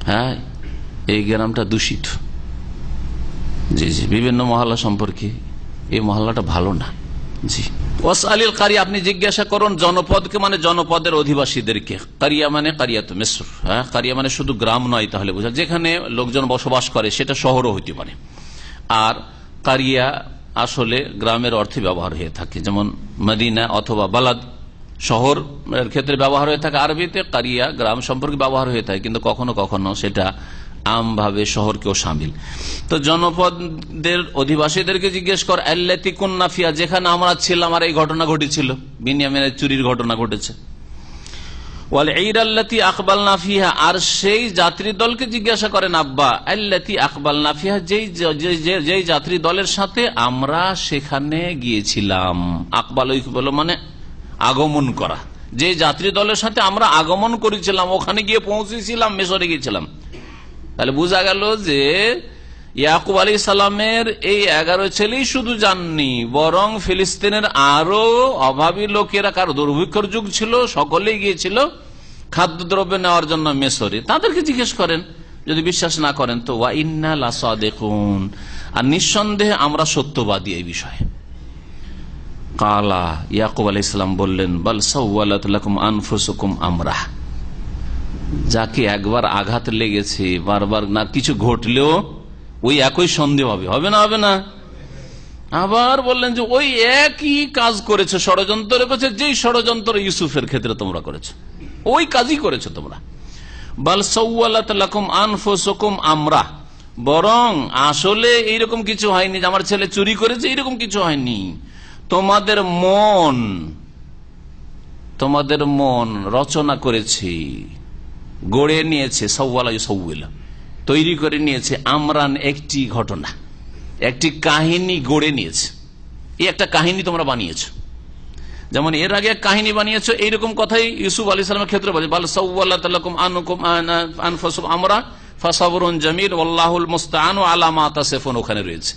হ্যাঁ এই গ্রামটা দূষিত, জি জি, বিভিন্ন মহল্লা সম্পর্কে এই মহল্লাটা ভালো না, জি। ওয়াসআলিল কারিয়া, আপনি জিজ্ঞাসা করুন জনপদকে, মানে জনপদের অধিবাসীদেরকে। কারিয়া মানে কারিয়াতুল মিসর, হ্যাঁ কারিয়া মানে শুধু গ্রাম নয়, তাহলে বোঝা যেখানে লোকজন বসবাস করে, সেটা শহরও হইতে পারে। আর কারিয়া আসলে গ্রামের অর্থে ব্যবহার হয়ে থাকে, যেমন মদিনা অথবা বালাদ শহরের ক্ষেত্রে ব্যবহার হয়ে থাকে আরবিতে, কারিয়া গ্রাম সম্পর্কে ব্যবহার হয়ে থাকে, কিন্তু কখনো কখনো সেটা আমভাবে শহরকেও শামিল। তো জনপদের অধিবাসীদেরকে জিজ্ঞেস কর আল্লাতী কুন্না ফিহা, যেখানে আমরা ছিলাম আর এই ঘটনা ঘটেছিল, বিনিয়ামিনের চুরির ঘটনা ঘটেছে। ওয়াল ঈর আল্লাতী আকবালনা ফিহা, আর সেই যাত্রী দলকে জিজ্ঞাসা করেন আব্বা, আল্লাতী আকবালনা ফিহা, যেই যাত্রী দলের সাথে আমরা সেখানে গিয়েছিলাম। আকবাল মানে আগমন করা, যে যাত্রী দলের সাথে আমরা আগমন করেছিলাম, ওখানে গিয়ে পৌঁছেছিলাম, মিশরে গিয়েছিলাম। তাহলে বোঝা গেল যে ইয়াকুব আলাইহিস সালামের এই 11 ছেলেই শুধু যাননি, বরং ফিলিস্তিনের আরো অভাবী লোকেরা, কারো দুর্ভিক্ষর যুগ ছিল, সকলেই গিয়েছিল খাদ্যদ্রব্য নেওয়ার জন্য মিশরে। তাদেরকে জিজ্ঞেস করেন, যদি বিশ্বাস না করেন তো ওয়া ইন্না লাসাদিকুন, আর নিঃসন্দেহে আমরা সত্যবাদী এই বিষয়ে। কালা, ইয়াকুব আলাইহিস সালাম বললেন, বাল সাওয়ালাত লাকুম আনফুসুকুম আমরা, যাকে একবার আঘাত লেগেছে, বারবার না কিছু ঘটলেও ওই একই সন্দেহ হবে, হবে না? হবে না? আবার বললেন যে ওই একই কাজ করেছে, ষড়যন্ত্র করেছে, যেই ষড়যন্ত্র ইউসুফের ক্ষেত্রে তোমরা করেছো, ওই কাজই করেছো তোমরা। বাল সাওয়ালাত লাকুম আনফুসুকুম আমরা, বরং আসলে এইরকম কিছু হয়নি যে আমার ছেলে চুরি করেছে, এইরকম কিছু হয়নি। তোমাদের মন রচনা করেছে, গড়ে নিয়েছে, তৈরি করে নিয়েছে আমরান, একটি ঘটনা, একটি কাহিনী গড়ে নিয়েছে। এই একটা কাহিনী তোমরা বানিয়েছ, যেমন এর আগে এক কাহিনী বানিয়েছো, এইরকম কথাই ইউসুফ আলাইহিস সালামের ক্ষেত্রে বলে, বাল সাওয়ালাত লাকুম আনফুসুকুম আমরা ফাসাবরুন জামিল ওয়াল্লাহুল মুস্তাআনু আলা মা তাসিফুন, ওখানে রয়েছে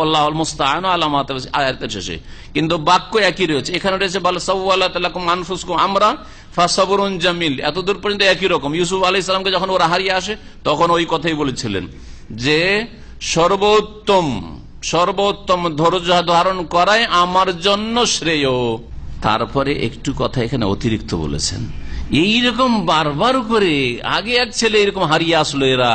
আল্লাহুল মুস্তাআনু আলা মা তাসিফুন আয়াতের শেষে, কিন্তু বাক্য একই রয়েছে। এখানে রয়েছে বাল সাওয়ালাত লাকুম আনফুসুকুম আমরা ফাসাবরুন জামিল, এতদূর পর্যন্ত একই রকম। ইউসুফ আলাইহিস সালামকে যখন ওরা হারিয়ে আসে, তখন ওই কথাই বলেছিলেন যে সর্বোত্তম ধৈর্য ধারণ করাই আমার জন্য শ্রেয়। তারপরে একটু কথা এখানে অতিরিক্ত বলেছেন, এইরকম বারবার করে আগে এক ছেলে এরকম হারিয়ে আসলো, এরা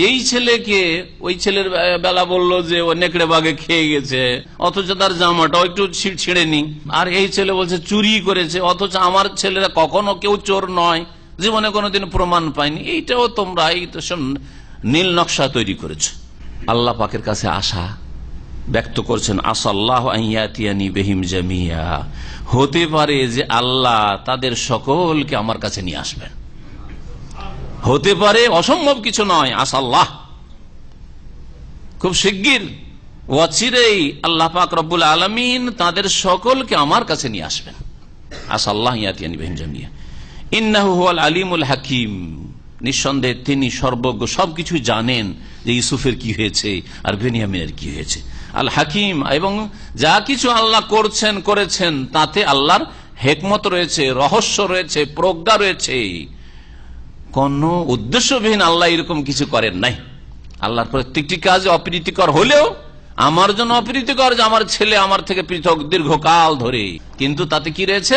এই ছেলেকে, ওই ছেলের বেলা বললো যে ও নেকড়ে বাগে খেয়ে গেছে, অথচ তার জামাটাও একটু ছিঁড়েনি। আর এই ছেলে বলছে চুরি করেছে, অথচ আমার ছেলেরা কখনো কেউ চোর নয়, জীবনে কোনোদিন প্রমাণ পায়নি। এইটাও তোমরা এই নীল নকশা তৈরি করেছ। আল্লাহ পাকের কাছে আশা ব্যক্ত করছেন, আসাল্লাহু আন ইয়াতিয়ানি বিহিম জামিয়া, হতে পারে যে আল্লাহ তাদের সকলকে আমার কাছে নিয়ে আসবেন, হতে পারে, অসম্ভব কিছু নয়। আসাল্লাহ, খুব শিগগির, অচিরেই আল্লাহ পাক রব্বুল আলামিন তাদের সকলকে আমার কাছে নিয়ে আসবেন। আসাল্লাহু ইয়াতিয়ানি বিহিম জামিয়া ইন্নাহু হুয়াল আলিমুল হাকিম, নিঃসন্দেহে তিনি সর্বজ্ঞ, সবকিছু জানেন যে ইউসুফের কি হয়েছে আর বেনিয়ামিনের কি হয়েছে। আল হাকিম, এবং যা কিছু আল্লাহ করেছেন তাতে আল্লাহর হিকমত রয়েছে, রহস্য রয়েছে, প্রজ্ঞা রয়েছে। কোন উদ্দেশ্যবিহীন আল্লাহ এরকম কিছু করেন নাই। আল্লাহর প্রত্যেকটি কাজ অপ্রীতিকর হলেও আমার জন্য অপ্রীতিকর যে আমার ছেলে আমার থেকে পৃথক দীর্ঘকাল ধরে, কিন্তু তাতে কি রয়েছে?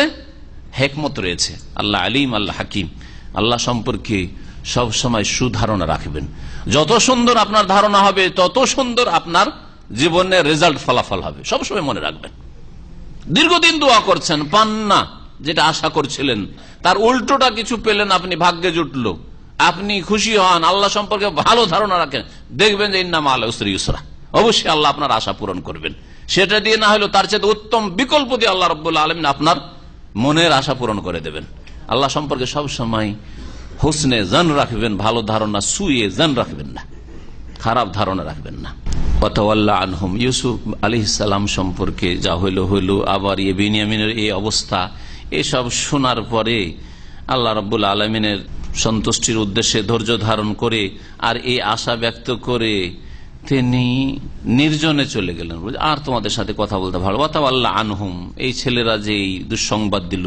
হিকমত রয়েছে। আল্লাহ আলিম, আল্লাহ হাকিম। আল্লাহ সম্পর্কে সব সময় সুধারণা রাখবেন। যত সুন্দর আপনার ধারণা হবে, তত সুন্দর আপনার জীবনের রেজাল্ট, ফলাফল হবে। সবসময় মনে রাখবেন। দীর্ঘদিন দোয়া করছেন, পান না যেটা আশা করছিলেন, তার উল্টোটা কিছু পেলেন, আপনি ভাগ্যে জুটলো, আপনি খুশি হন, আল্লাহ সম্পর্কে ভালো ধারণা রাখেন, দেখবেন যে ইন্না মা'আল উসরি ইউসরা, অবশ্যই আল্লাহ আপনার আশা পূরণ করবেন। সেটা দিয়ে না হলেও তার চেয়ে উত্তম বিকল্প দিয়ে আল্লাহ রাব্বুল আলামিন আপনার মনের আশা পূরণ করে দেবেন। আল্লাহ সম্পর্কে সব সময় হুসনে জান রাখবেন, ভালো ধারণা, সুয়ে জান রাখবেন না, খারাপ ধারণা রাখবেন না। ওয়াতাওয়াল্লা আনহুম, ইউসুফ আলাইহিস সালাম সম্পর্কে যা হইল, আবার বেনিয়ামিনের এই অবস্থা, এসব শোনার পরে আল্লাহ রাব্বুল আলামিনের সন্তুষ্টির উদ্দেশ্যে ধৈর্য ধারণ করে আর এই আশা ব্যক্ত করে তিনি নির্জনে চলে গেলেন। আর তোমাদের সাথে কথা বলতে ভালো ওয়াতাওয়াল্লা আনহুম, এই ছেলেরা যে দুঃসংবাদ দিল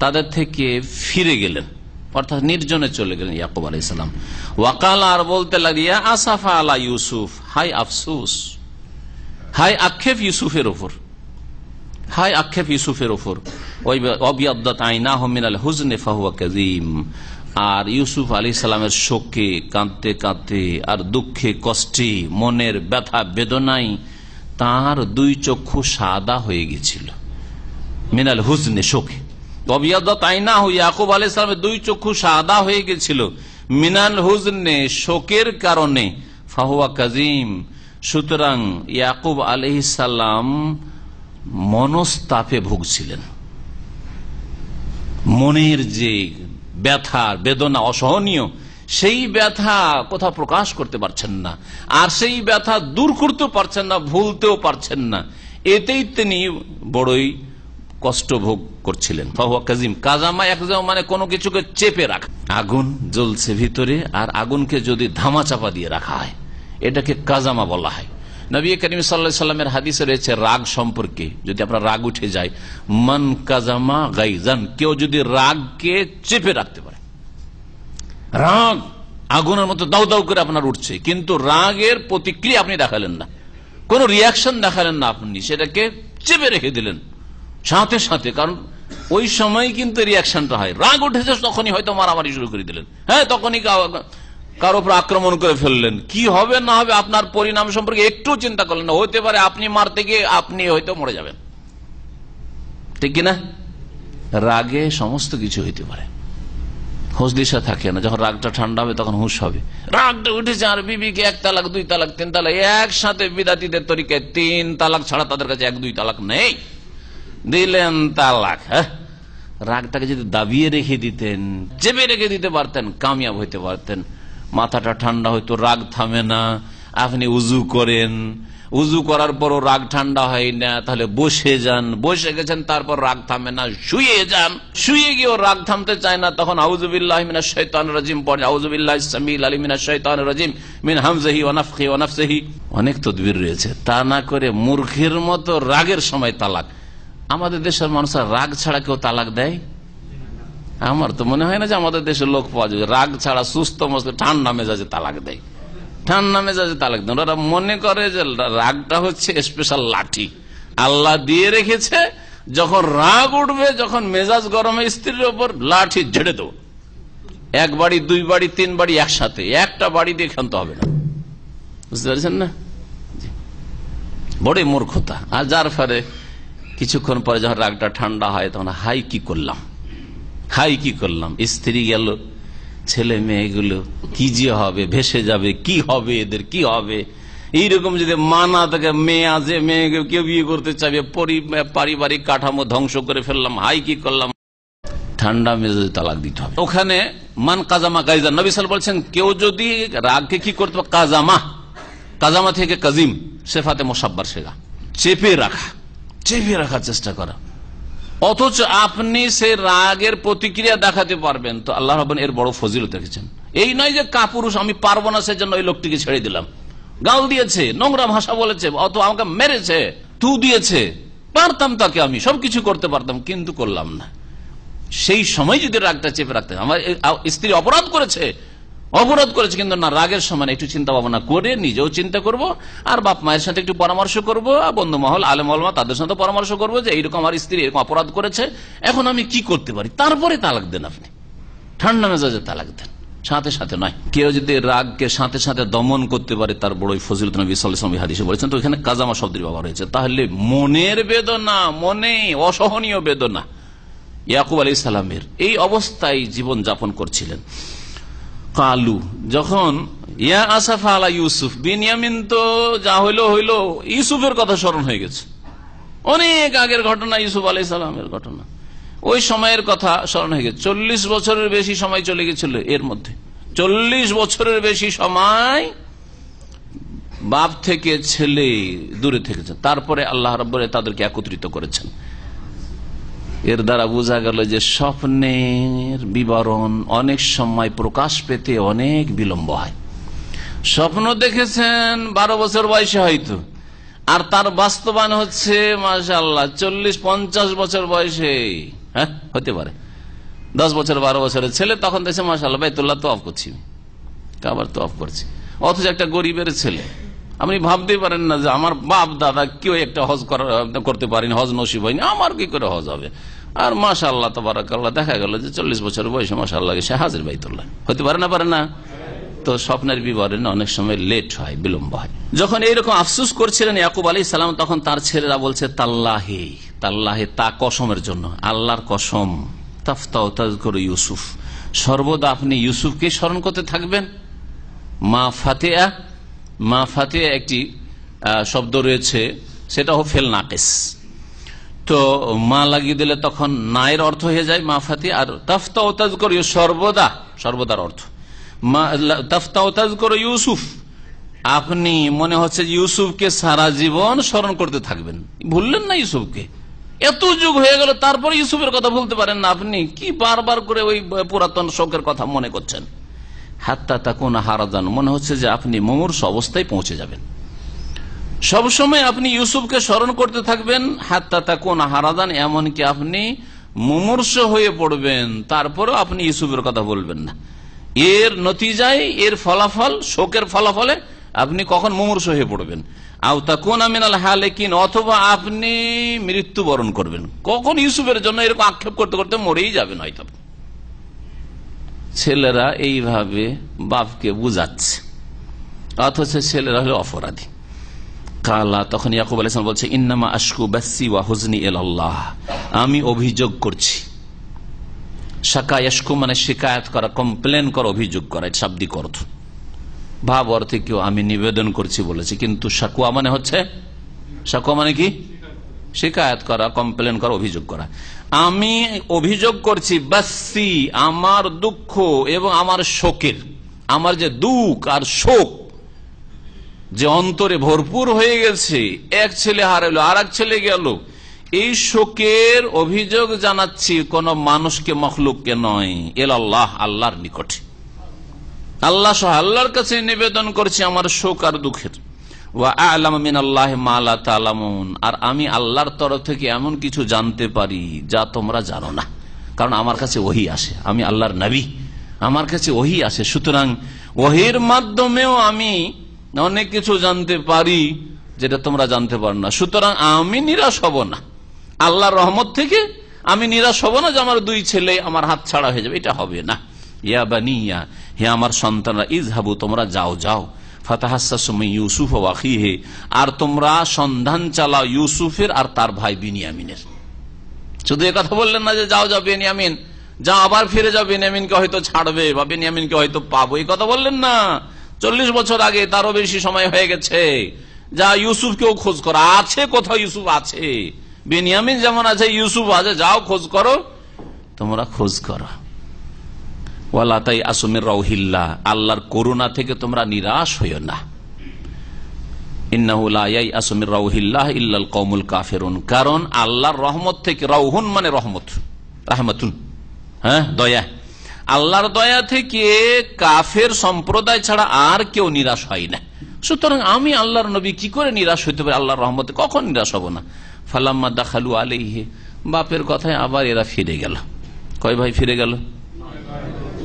তাদের থেকে ফিরে গেলেন, অর্থাৎ নির্জনে চলে গেলেন ইয়াকুব আলাইহিস সালাম। ওয়াকাল, আর বলতে লাগিয়া আসাফা আলা ইউসুফ, হাই আফসোস, হাই আক্ষেপ ইউসুফের ওপর, হাই আক্ষেপ ইউসুফের ওপর। ওয়াবিয়াদ্দাত আইনাহু মিনাল হুজনি ফাহুয়া কাযীম, আর ইউসুফ আলাইহিস সালামের শোকে কাঁদতে কাঁদতে আর দুঃখে কষ্টে মনের ব্যথা বেদনায় তার দুই চক্ষু সাদা হয়ে গেছিল। মিনাল হুজনে, শোকে। ওয়াবিয়াদ্দাত আইনাহু, ইয়াকুব আলাইহিস সালামের দুই চক্ষু সাদা হয়ে গেছিল মিনাল হুজনে, শোকের কারণে। ফাহুয়া কাযীম, সুতরাং ইয়াকুব আলাইহিস সালাম মনস্তাপে ভুগছিলেন। মনের যে ব্যথা বেদনা অসহনীয়, সেই ব্যথা কোথাও প্রকাশ করতে পারছেন না, আর সেই ব্যথা দূর করতে পারছেন না, ভুলতেও পারছেন না। এতেই তিনি বড়ই কষ্ট ভোগ করছিলেন। ফাহুয়া কাযীম, কাজামা একজাম মানে কোনো কিছুকে চেপে রাখা। আগুন জ্বলছে ভিতরে, আর আগুনকে যদি ধামাচাপা দিয়ে রাখা হয় এটাকে কাজামা বলা হয়। নবী করিম সাল্লাল্লাহু আলাইহি সাল্লামের হাদিসে রয়েছে রাগ সম্পর্কে, যদি আপনার রাগ উঠে যায়, মান কাজামা গাইজান, কেউ যদি রাগকে চেপে রাখতে পারে, রাগ আগুনের মতো দাউ দাউ করে আপনার উঠছে, কিন্তু রাগের প্রতিক্রিয়া আপনি দেখালেন না, কোন রিয়াকশন দেখালেন না, আপনি সেটাকে চেপে রেখে দিলেন সাথে সাথে, কারণ ওই সময় কিন্তু রিয়াকশনটা হয়। রাগ উঠেছে তখনই হয়তো মারামারি শুরু করে দিলেন, হ্যাঁ তখনই কারো উপর আক্রমণ করে ফেললেন। কি হবে না হবে আপনার পরিণাম সম্পর্কে একটু চিন্তা করলেন না, হতে পারে আপনি মারতে গিয়ে আপনি হয়তো মরে যাবেন, ঠিক কিনা? রাগে সমস্ত কিছু হইতে পারে, হুঁশ দিশা থাকে না। যখন রাগটা ঠান্ডা হবে তখন হুঁশ হবে। রাগটা উঠেছে আর বিবিকে 1 তালাক 2 তালাক 3 তালাক, একসাথে বিদাতিদের তরিকায় 3 তালাক ছাড়া তাদের কাছে 1-2 তালাক নেই, দিলেন তালাক। হ্যাঁ, রাগটাকে যদি দাবিয়ে রেখে দিতেন, চেপে রেখে দিতে পারতেন, কামিয়াব হইতে পারতেন। মাথাটা ঠান্ডা হয়তো, রাগ থামে না। আপনি উজু করেন, উজু করার পরও রাগ ঠান্ডা হয় না, তাহলে বসে যান, বসে গেছেন তারপর রাগ থামে না, শুয়ে যান, শুয়ে গিয়েও রাগ থামতে চায় না, তখন আউযুবিল্লাহি মিনাশ শাইতানির রাজিম পড়ে, আউযুবিল্লাহিস সামিউল আলিম মিনাশ শাইতানির রাজিম মিন হামজিহি ওয়া নাফখিহি ওয়া নাফসিহি। অনেক তদবির রয়েছে। তা না করে মূর্খের মতো রাগের সময় তালাক। আমাদের দেশের মানুষরা রাগ ছাড়া কেউ তালাক দেয়? আমার তো মনে হয় না যে আমাদের দেশের লোক পাওয়া যায় রাগ ছাড়া সুস্থ মস্ত ঠান্ডা মেজাজে তালাক দেয়। ঠান্ডা মেজাজে তালাক দেয়, ওরা মনে করে যে রাগটা হচ্ছে স্পেশাল লাঠি আল্লাহ দিয়ে রেখেছে, যখন রাগ উঠবে, যখন মেজাজ গরমে স্ত্রীর ওপর লাঠি ঝেড়ে দেবো। 1 বাড়ি 2 বাড়ি 3 বাড়ি একসাথে, একটা বাড়ি দিয়ে ক্ষান্ত হবে না, বুঝতে পারছেন না? বড় মূর্খতা। আর যার ফলে কিছুক্ষণ পরে যখন রাগটা ঠান্ডা হয় তখন হাই কি করলাম, হাই কি করলাম, স্ত্রী গেল, ছেলে মেয়েগুলো কি যে হবে, ভেসে যাবে, কি হবে, এদের কি হবে। এইরকম যদি মানা থাকে, মেয়ে আছে, মেয়েকে কেউ বিয়ে করতে চাইবে, পারিবারিক কাঠামো ধ্বংস করে ফেললাম, হাই কি করলাম। ঠান্ডা মেজাজে তালাক দিতে হবে। ওখানে মান কাজামা গাইজান, নবী সাল্লাল্লাহু আলাইহি ওয়াসাল্লাম কেউ যদি রাগকে কি করতে পারে, কাজামা, কাজামা থেকে কাজিম, সেফাতে মুসাব্বার শেখা, চেপে রাখা, চেপে রাখার চেষ্টা করা, অথচ আপনি সে রাগের প্রতিক্রিয়া দেখাতে পারবেন, তো আল্লাহ রাব্বুল এর বড় ফজিলত রেখেছেন। এই নয় যে কাপুরুষ, আমি পারবো না সেজন্য ওই লোকটিকে ছেড়ে দিলাম, গাল দিয়েছে, নোংরা ভাষা বলেছে, অথবা আমাকে মেরেছে, তু দিয়েছে, পারতাম তাকে, আমি সবকিছু করতে পারতাম, কিন্তু করলাম না। সেই সময় যদি রাগটা চেপে রাখতে, আমার স্ত্রী অপরাধ করেছে কিন্তু না, রাগের সময় একটু চিন্তা ভাবনা করে নিজেও চিন্তা করব, আর বাপ মায়ের সাথে একটু পরামর্শ করব, বন্ধু মহল আলেম ওলামা তাদের সাথে পরামর্শ করব যে এইরকম আমার স্ত্রী এরকম অপরাধ করেছে, এখন আমি কি করতে পারি, তারপরে তালাক দেন। আপনি ঠান্ডা মেজাজে তালাক দেন, সাথে সাথে নয়। কেউ যদি রাগকে সাথে সাথে দমন করতে পারে তার বড়ই ফজিলত নবী সাল্লাল্লাহু আলাইহি ওয়াসাল্লাম হাদিসে বলেছেন। তো এখানে কাজামা শব্দের ব্যবহার হয়েছে। তাহলে মনের বেদনা, মনে অসহনীয় বেদনা ইয়াকুব আলাইহিস সালামের এই অবস্থায় জীবন যাপন করছিলেন। কালু, যখন ইয়া আসাফা আলা ইউসুফ, বিনিয়ামিন তো যা হইলো হইলো, ইউসুফের কথা স্মরণ হয়ে গেছে, অনেক আগের ঘটনা, ইউসুফ আলাইহিস সালামের ঘটনা, ওই সময়ের কথা স্মরণ হয়ে গেছে। 40 বছরের বেশি সময় চলে গেছিল এর মধ্যে, 40 বছরের বেশি সময় বাপ থেকে ছেলে দূরে থেকেছে, তারপরে আল্লাহ রাব্বুল তাদেরকে একত্রিত করেছেন। এর দ্বারা বোঝা গেল যে স্বপ্নের বিবরণ অনেক সময় প্রকাশ পেতে অনেক বিলম্ব হয়। স্বপ্ন দেখেছেন 12 বছর বয়সে হয়তো, আর তার বাস্তবায়ন হচ্ছে মাশাআল্লাহ 40-50 বছর বয়সে। হ্যাঁ, হতে পারে 10 বছর 12 বছরের ছেলে তখন দেখছে মাশাআল্লাহ বাইতুল্লাহ তওয়াফ করছি, কাবার তওয়াফ করছি, অথচ একটা গরিবের ছেলে। আপনি ভাবতেই পারেন না যে আমার বাপ দাদা কেউ একটা হজ করতে পারেনি, হজ নসিব হয়নি, আমার কি করে হজ হবে। আর মাশাআল্লাহ তাবারাকাল্লাহ দেখা গেল যে 40 বছর বয়সে মাশাআল্লাহ সে হাজির বাইতুল্লাহ। হতে পারে না? তো স্বপ্নের বিবরণ অনেক সময় লেট হয়, বিলম্ব হয়। যখন এইরকম আফসোস করছিলেন ইয়াকুব আলাইহিস সালাম, তখন তার ছেলেরা বলছে তাল্লাহি, তাল্লাহি তা কসমের জন্য, আল্লাহর কসম, তাফতাউ তাযকুরু ইউসুফ, সর্বদা আপনি ইউসুফকে স্মরণ করতে থাকবেন। মা ফাতিহা একটি শব্দ রয়েছে, সেটা ফেল নাকিস, তো মা লাগিয়ে দিলে তখন নায়ের অর্থ হয়ে যায় মা ফাতিহা। আর তাফতাউ তাযকুরু সর্বদা, সর্বদার অর্থ তাফতাউ তাযকুরু ইউসুফ, আপনি মনে হচ্ছে ইউসুফকে সারা জীবন স্মরণ করতে থাকবেন। ভুললেন না ইউসুফকে, এত যুগ হয়ে গেল তারপর ইউসুফের কথা ভুলতে পারেন না আপনি? কি বারবার করে ওই পুরাতন শোকের কথা মনে করছেন? হাত্তা তাকুনা হারাদান, মনে হচ্ছে যে আপনি মুমূর্ষু অবস্থায় পৌঁছে যাবেন। সবসময় আপনি ইউসুফকে স্মরণ করতে থাকবেন, হাত্তা তাকুনা হারাদান, এমনকি আপনি মুমূর্ষু হয়ে পড়বেন, তারপরেও আপনি ইউসুফের কথা বলবেন না। এর নতিজায়, এর ফলাফল, শোকের ফলাফলে আপনি কখন মুমূর্ষু হয়ে পড়বেন। আও তাকুনা মিনাল হালিকিন, অথবা আপনি মৃত্যুবরণ করবেন। কখন ইউসুফের জন্য এরকম আক্ষেপ করতে করতে মরেই যাবেন হয়তো। ছেলেরা এইভাবে বাপকে বুঝাচ্ছে, অথচ ছেলেরা হলো অপরাধী। কালা, তখন ইয়াকুব আলাইহিস সালাম বলছে ইন্নামা আশকু বাসি ওয়া হুজনি ইলাল্লাহ, আমি অভিযোগ করছি। শাকা ইয়াশকু মানে শিকায়ত করা, কমপ্লেন করা, অভিযোগ করা, এটা শাব্দিক অর্থ। ভাব অর্থে কেউ আমি নিবেদন করছি বলেছে, কিন্তু শাকুয়া মানে হচ্ছে, শাকুয়া মানে কি? শিকায়ত করা, কমপ্লেন করা, অভিযোগ করা। আমি অভিযোগ করছি বাসি, আমার দুঃখ এবং আমার শোকের, আমার যে দুঃখ আর শোক যে অন্তরে ভরপুর হয়ে গেছে, এক ছেলে হারালো আর এক ছেলে গেল, এই শোকের অভিযোগ জানাচ্ছি কোন মানুষকে, মখলুককে নয়, ইলাল্লাহ, আল্লাহর নিকটে। আল্লাহ সহ আল্লাহর কাছে নিবেদন করছি আমার শোক আর দুঃখের। ওয়া আ'লামু মিনাল্লাহি মা লা তা'লামুন, আর আমি আল্লাহর তরফ থেকে এমন কিছু জানতে পারি যা তোমরা জানো না, কারণ আমার কাছে ওহী আসে, আমি আল্লাহর নবী, আমার কাছে ওহী আসে। সুতরাং ওহীর মাধ্যমেও আমি অনেক কিছু জানতে পারি যেটা তোমরা জানতে পারো না। সুতরাং আমি নিরাশ হব না, আল্লাহর রহমত থেকে আমি নিরাশ হব না যে আমার 2 ছেলে আমার হাত ছাড়া হয়ে যাবে, এটা হবে না। ইয়া বানিয়া, হে আমার সন্তানরা, ইযহাবু, তোমরা যাও যাও, ফাতাহাসসাসু মিন ইউসুফ ওয়া আখিহি, আর তোমরা সন্ধান চালাও ইউসুফের আর তার ভাই বিনিয়ামিনের। শুধু এই কথা বললেন না যে যাও যাও বেনিয়ামিন, যা আবার ফিরে যাও, বেনিয়ামিনকে হয়তো ছাড়বে বা বেনিয়ামিনকে হয়তো পাবো, এই কথা বললেন না। 40 বছর আগে, তারও বেশি সময় হয়ে গেছে, যা ইউসুফকেও খোঁজ করা আছে, কোথাও ইউসুফ আছে, বেনিয়ামিন যেমন আছে ইউসুফ আছে, যাও খোঁজ করো, তোমরা খোঁজ করো। ওয়ালা তাইআসু মির রাউহিল্লাহ, আল্লাহর করুণা থেকে তোমরা নিরাশ হইও না। ইন্নাহু লা ইয়াইআসু মির রাউহিল্লাহ ইল্লাল কওমুল কাফিরুন, কারণ আল্লাহর রহমত থেকে, রাউহুন মানে রহমত, রাহমাতুন, হ্যাঁ, দয়া, আল্লাহর দয়া থেকে কাফের সম্প্রদায় ছাড়া আর কেউ নিরাশ হয় না। সুতরাং আমি আল্লাহর নবী কি করে নিরাশ হইতে পারি আল্লাহর রহমতে? কখন নিরাশ হব না। ফালাম্মা দাখালু আলাইহি, বাপের কথায় আবার এরা ফিরে গেল। কয় ভাই ফিরে গেল?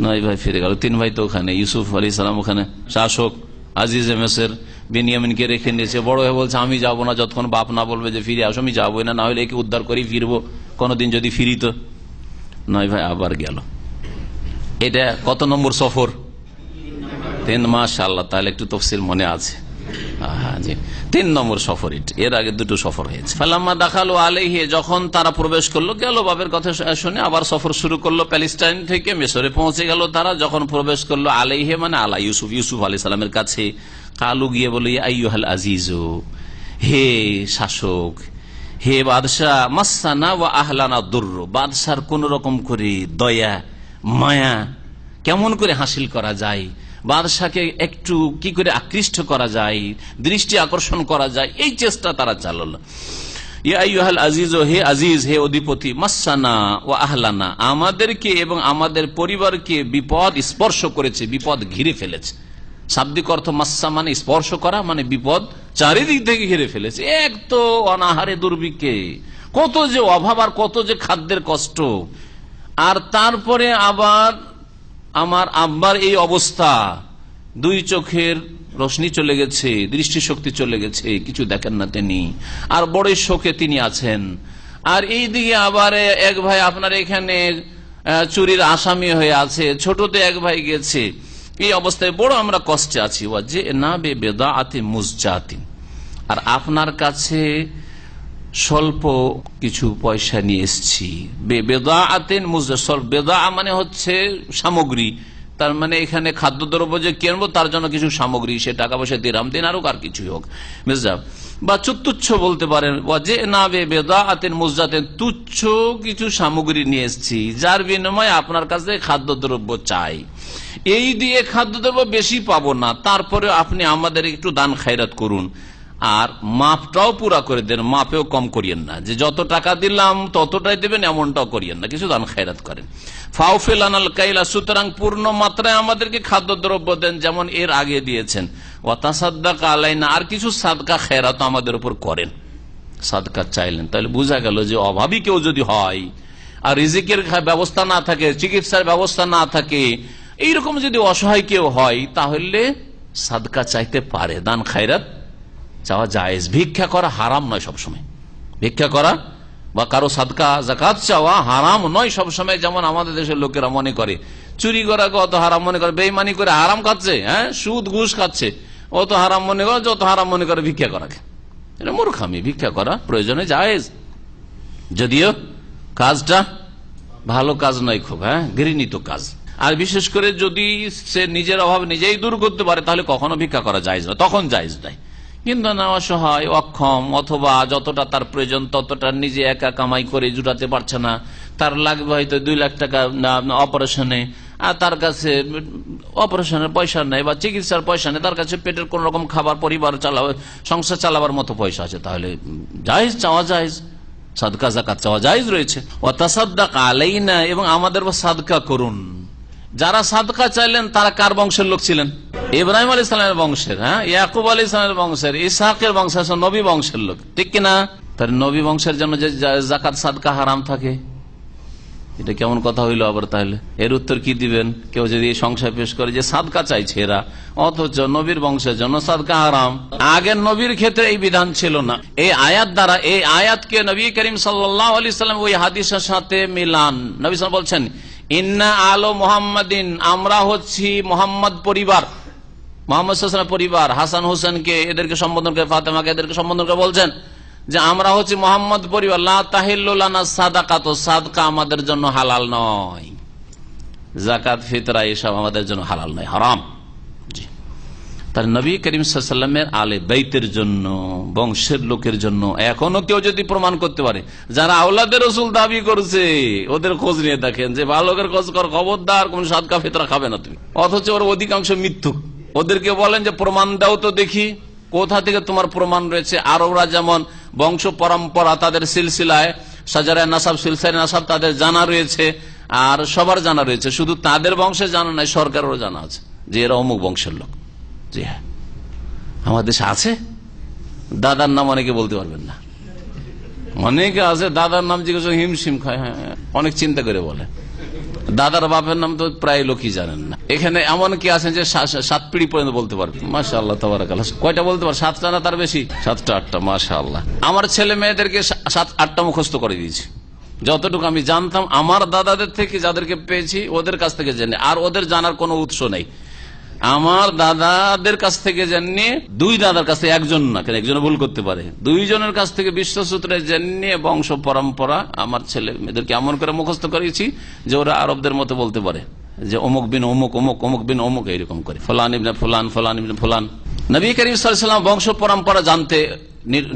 9 ভাই ফিরে গেল। 3 ভাই তো ওখানে, ইউসুফ আলাইহিস সালাম ওখানে শাসক, আজিজে মিসর, বেনিয়ামিনকে রেখে নিয়েছে। বড় হয়ে বলছে আমি যাবো না যতক্ষণ বাপ না বলবে যে ফিরে আসো, আমি যাবোই না, না হলে একে উদ্ধার করি ফিরবো কোনদিন যদি ফিরি তো। 9 ভাই আবার গেল। এটা কত নম্বর সফর? 3। মাশাআল্লাহ, তাহলে একটু তফসিল মনে আছে। হ্যাঁ জি, 3 নম্বর সফর। এর আগে 2টো সফর হয়েছে। ফালাম্মা দাখালু আলাইহি, যখন তারা প্রবেশ করলো, গেল বাবের কথা শুনে, আবার সফর শুরু করলো। প্যালেস্টাইন থেকে মিশরে পৌঁছে গেল তারা। যখন প্রবেশ করলো আলাইহি মানে আলা ইউসুফ, ইউসুফ আলাইহিস সালামের কাছে, কালু গিয়ে বলে আইয়ুহাল আজিজু, হে শাসক, হে বাদশাহ, মাসানা ওয়া আহলানা দুরর, বাদশার কোন রকম করে দয়া মায়া কেমন করে হাসিল করা যায়, বাদশাকে একটু কি করে আকৃষ্ট করা যায়, দৃষ্টি আকর্ষণ করা যায়, এই চেষ্টা তারা চালালো। ইয়া আইয়ুহাল আজিজ, হে আজিজ, হে অধিপতি, মাসসানা ওয়া আহলানা, আমাদেরকে এবং আমাদের পরিবারকে বিপদ স্পর্শ করেছে, বিপদ ঘিরে ফেলেছে। শাব্দিক অর্থ মাসসা মানে স্পর্শ করা, মানে বিপদ চারিদিক থেকে ঘিরে ফেলেছে। এক তো অনাহারে দুর্ভিক্ষে, কত যে অভাব আর কত যে খাদ্যের কষ্ট, আর তারপরে আবার আমার আব্বার এই অবস্থা, দুই চোখের রোশনি চলে গেছে, দৃষ্টিশক্তি চলে গেছে, কিছু দেখেন না তিনি, আর বড় শোকে তিনি আছেন। আর এই দিকে আবার এক ভাই আপনার এখানে চুরির আসামি হয়ে আছে, ছোটতে এক ভাই গেছে, এই অবস্থায় বড় আমরা কষ্টে আছি। ওয়াজে না বে বেদাআতি মুজজাতিন, আর আপনার কাছে স্বল্প কিছু পয়সা নিয়ে এসছি। বেদাআতিন মুজজা, বেদা মানে হচ্ছে সামগ্রী, তার মানে এখানে খাদ্যদ্রব্য যে কিনবো তার জন্য কিছু সামগ্রী, সে টাকা পয়সা দিরাম দিন আরো আর কিছুই হোক, বুঝলাম, বা তুচ্ছ বলতে পারেন। ওয়াজে না বে বেদাআতিন মুজজাতিন, তুচ্ছ কিছু সামগ্রী নিয়ে এসছি, যার বিনিময়ে আপনার কাছে খাদ্যদ্রব্য চাই। এই দিয়ে খাদ্যদ্রব্য বেশি পাবো না, তারপরে আপনি আমাদের একটু দান খায়রাত করুন, আর মাপটাও পুরা করে দেন, মাপেও কম করিয়েন না, যে যত টাকা দিলাম ততটাই দেবেন এমনটাও করিয়েন না, কিছু দান খায়রাত করেন। ফাউফিল আনাল কাইলা, সুতরাং পূর্ণ মাত্রায় আমাদেরকে খাদ্যদ্রব্য দেন যেমন এর আগে দিয়েছেন। ওয়া তাসাদ্দাক আলাইনা, আর কিছু সাদকা খায়রাত আমাদের উপর করেন। সাদকা চাইলেন, তাহলে বোঝা গেল যে অভাবী কেউ যদি হয়, আর রিজিকের ব্যবস্থা না থাকে, চিকিৎসার ব্যবস্থা না থাকে, এইরকম যদি অসহায় কেউ হয়, তাহলে সাদকা চাইতে পারে, দান খায়রাত চাওয়া জায়েজ। ভিক্ষা করা হারাম নয় সবসময়, ভিক্ষা করা বা কারো সাদকা যাকাত চাওয়া হারাম নয় সবসময়। যেমন আমাদের দেশের লোকেরা মনে করে চুরি করা অত হারাম মনে করে, বেইমানি করে হারাম খাচ্ছে, হ্যাঁ, সুদ ঘুষ খাচ্ছে, অত হারাম মনে করে, যত হারাম মনে করে ভিক্ষা করাকে। এটা মূর্খামি। ভিক্ষা করা প্রয়োজনে জায়েজ, যদিও কাজটা ভালো কাজ নয় খুব, হ্যাঁ, ঘৃণিত কাজ। আর বিশেষ করে যদি সে নিজের অভাব নিজেই দূর করতে পারে, তাহলে কখনো ভিক্ষা করা জায়েজ না, তখন জায়েজ নাই। কিন্তু না, অসহায়, অক্ষম, অথবা যতটা তার প্রয়োজন ততটা নিজে একা কামাই করে জুটাতে পারছে না, তার লাগবে হয়তো 2 লাখ টাকা অপারেশনে, আর তার কাছে অপারেশনের পয়সা নেই বা চিকিৎসার পয়সা নেই, তার কাছে পেটের কোন রকম খাবার, পরিবার সংসার চালাবার মতো পয়সা আছে, তাহলে জায়েজ, চাওয়া জায়েজ, সাদকা যাকাত চাওয়া জায়েজ রয়েছে। ওয়া তাসাদ্দাক আলাইনা, এবং আমাদের সাদকা করুন। যারা সাদকা চাইলেন তারা কার বংশের লোক ছিলেন? ইব্রাহিম আলাইহিস সালামের বংশের, হ্যাঁ, ইয়াকুব আলাইহিস সালামের বংশের, ইসহাকের বংশের, নবী বংশের লোক, ঠিক কিনা? তার নবী বংশের জন্য যে যাকাত সাদকা হারাম থাকে, এটা কেমন কথা হইল আবার? তাহলে এর উত্তর কি দিবেন? কেউ যদি সংশয় পেশ করে যে সাদকা চাইছে এরা, অথচ নবীর বংশের জন্য সাদকা হারাম। আগের নবীর ক্ষেত্রে এই বিধান ছিল না। এই আয়াত দ্বারা, এই আয়াতকে নবী করিম সাল্লাল্লাহু আলাইহি সাল্লাম ওই হাদিসের সাথে মিলান। নবী সাল্লাল্লাহু বলছেন, ইন্না আলো মুহাম্মাদিন, আমরা হচ্ছি মোহাম্মদ পরিবার, মোহাম্মদ সাল্লাল্লাহু আলাইহি পরিবার। হাসান হোসেনকে এদেরকে সম্বোধন করে, ফাতেমাকে এদেরকে সম্বোধন করে বলছেন যে আমরা হচ্ছে মোহাম্মদ পরিবার। লা তাহিল্লু লানা সাদাকাতু, সাদকা আমাদের জন্য হালাল নয়, যাকাত ফিতরা এসব আমাদের জন্য হালাল নয়, হারাম। জি, তার নবী করিম সাল্লাল্লাহু আলাইহি ওয়াসাল্লামের আলে বাইতের জন্য, বংশের লোকের জন্য এখনো কেউ যদি প্রমাণ করতে পারে, যারা আওলাদের রাসূল দাবি করছে, ওদের খোঁজ নিয়ে দেখেন যে ভালো লোকের খোঁজ কর, খবরদার কোন সাদকা ফিতরা খাবে না তুমি। অথচ ওর অধিকাংশ মিথ্যুক। ওদেরকে বলেন যে প্রমাণ দাও তো দেখি, কোথা থেকে তোমার প্রমাণ রয়েছে? আরবরা যেমন বংশ পরম্পরা, তাদের সিলসিলায় সাজারায় নাসাব, সিলসিলায় নাসাব তাদের জানা রয়েছে, আর সবার জানা রয়েছে, শুধু তাদের বংশে জানা নাই, সরকারেরও জানা আছে যে এরা অমুক বংশের লোক। জি হ্যাঁ, আমাদের দেশে আছে। দাদার নাম অনেকে বলতে পারবেন না, অনেকে আছে দাদার নাম জিজ্ঞেস হিমশিম খায়, হ্যাঁ, অনেক চিন্তা করে বলে। দাদার বাপের নাম তো প্রায় লোকই জানেন না। এখানে এমন কি আছেন যে 7 পিঢ়ি পর্যন্ত বলতে পারবে? মাশাআল্লাহ, তাবারাকাল্লাহ। কয়টা বলতে পারে? 7টা না তার বেশি? 7টা 8টা, মাশাআল্লাহ। আমার ছেলে মেয়েদেরকে 7-8টা মুখস্থ করে দিয়েছি। যতটুকু আমি জানতাম আমার দাদাদের থেকে, যাদেরকে পেয়েছি ওদের কাছ থেকে জেনে, আর ওদের জানার কোনো উৎস নেই। আমার দাদাদের কাছ থেকে জেনে, 2 দাদার কাছ থেকে, একজন না, কেন একজন ভুল করতে পারে, 2 জনের কাছ থেকে বিশ্বসূত্রে জেনে বংশ পরম্পরা আমার ছেলে মেয়েদেরকে এমন করে মুখস্থ করেছি যে ওরা আরবদের মতো বলতে পারে যে অমুক বিন অমুক, অমুক অমুক বিন অমুক, এইরকম করে ফলান ইবনে ফুলান, ফলান ইবনে ফুলান। নবী করিম সাল্লাল্লাহু আলাইহি ওয়াসাল্লাম বংশ পরম্পরা জানতে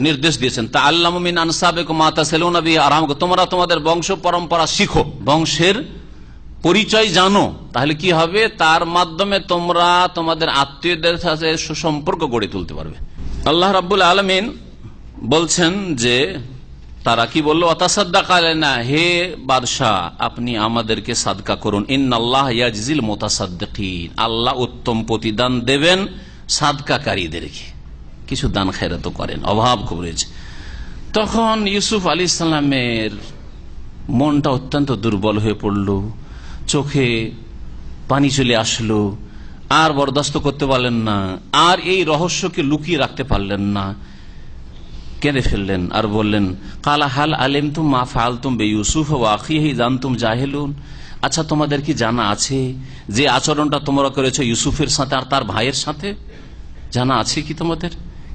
নির্দেশ দিয়েছেন। তাআল্লামু মিন আনসাবিকুম মা তাসিলুনা বিহি আরহামাকুম, তোমরা তোমাদের বংশ পরম্পরা শিখো, বংশের পরিচয় জানো, তাহলে কি হবে? তার মাধ্যমে তোমরা তোমাদের আত্মীয়দের সাথে সুসম্পর্ক গড়ে তুলতে পারবে। আল্লাহ রাব্বুল আলামিন বলছেন যে তারা কি বললো, ওয়াতাসাদ্দাক আলাইনা, হে বাদশাহ আপনি আমাদেরকে সাদকা করুন, ইন্নাল্লাহ ইয়াজজিল মুতাসাদ্দিকিন, আল্লাহ উত্তম প্রতিদান দেবেন সাদকাকারীদেরকে। কিছু দান খায়রাত করেন, অভাব খুব রয়েছে। তখন ইউসুফ আলাইহিস সালামের মনটা অত্যন্ত দুর্বল হয়ে পড়ল, চোখে পানি চলে আসলো, আর বরদাস্ত করতে পারলেন না, আর এই রহস্যকে লুকিয়ে রাখতে পারলেন না, কেঁদে ফেললেন আর বললেন, কালা হাল আলিমতুম মা ফাআলতুম বিইউসুফ ওয়া আখিহি ইয আনতুম জাহিলুন, আচ্ছা তোমাদের কি জানা আছে যে আচরণটা তোমরা করেছো ইউসুফের সাথে আর তার ভাইয়ের সাথে? জানা আছে কি তোমাদের?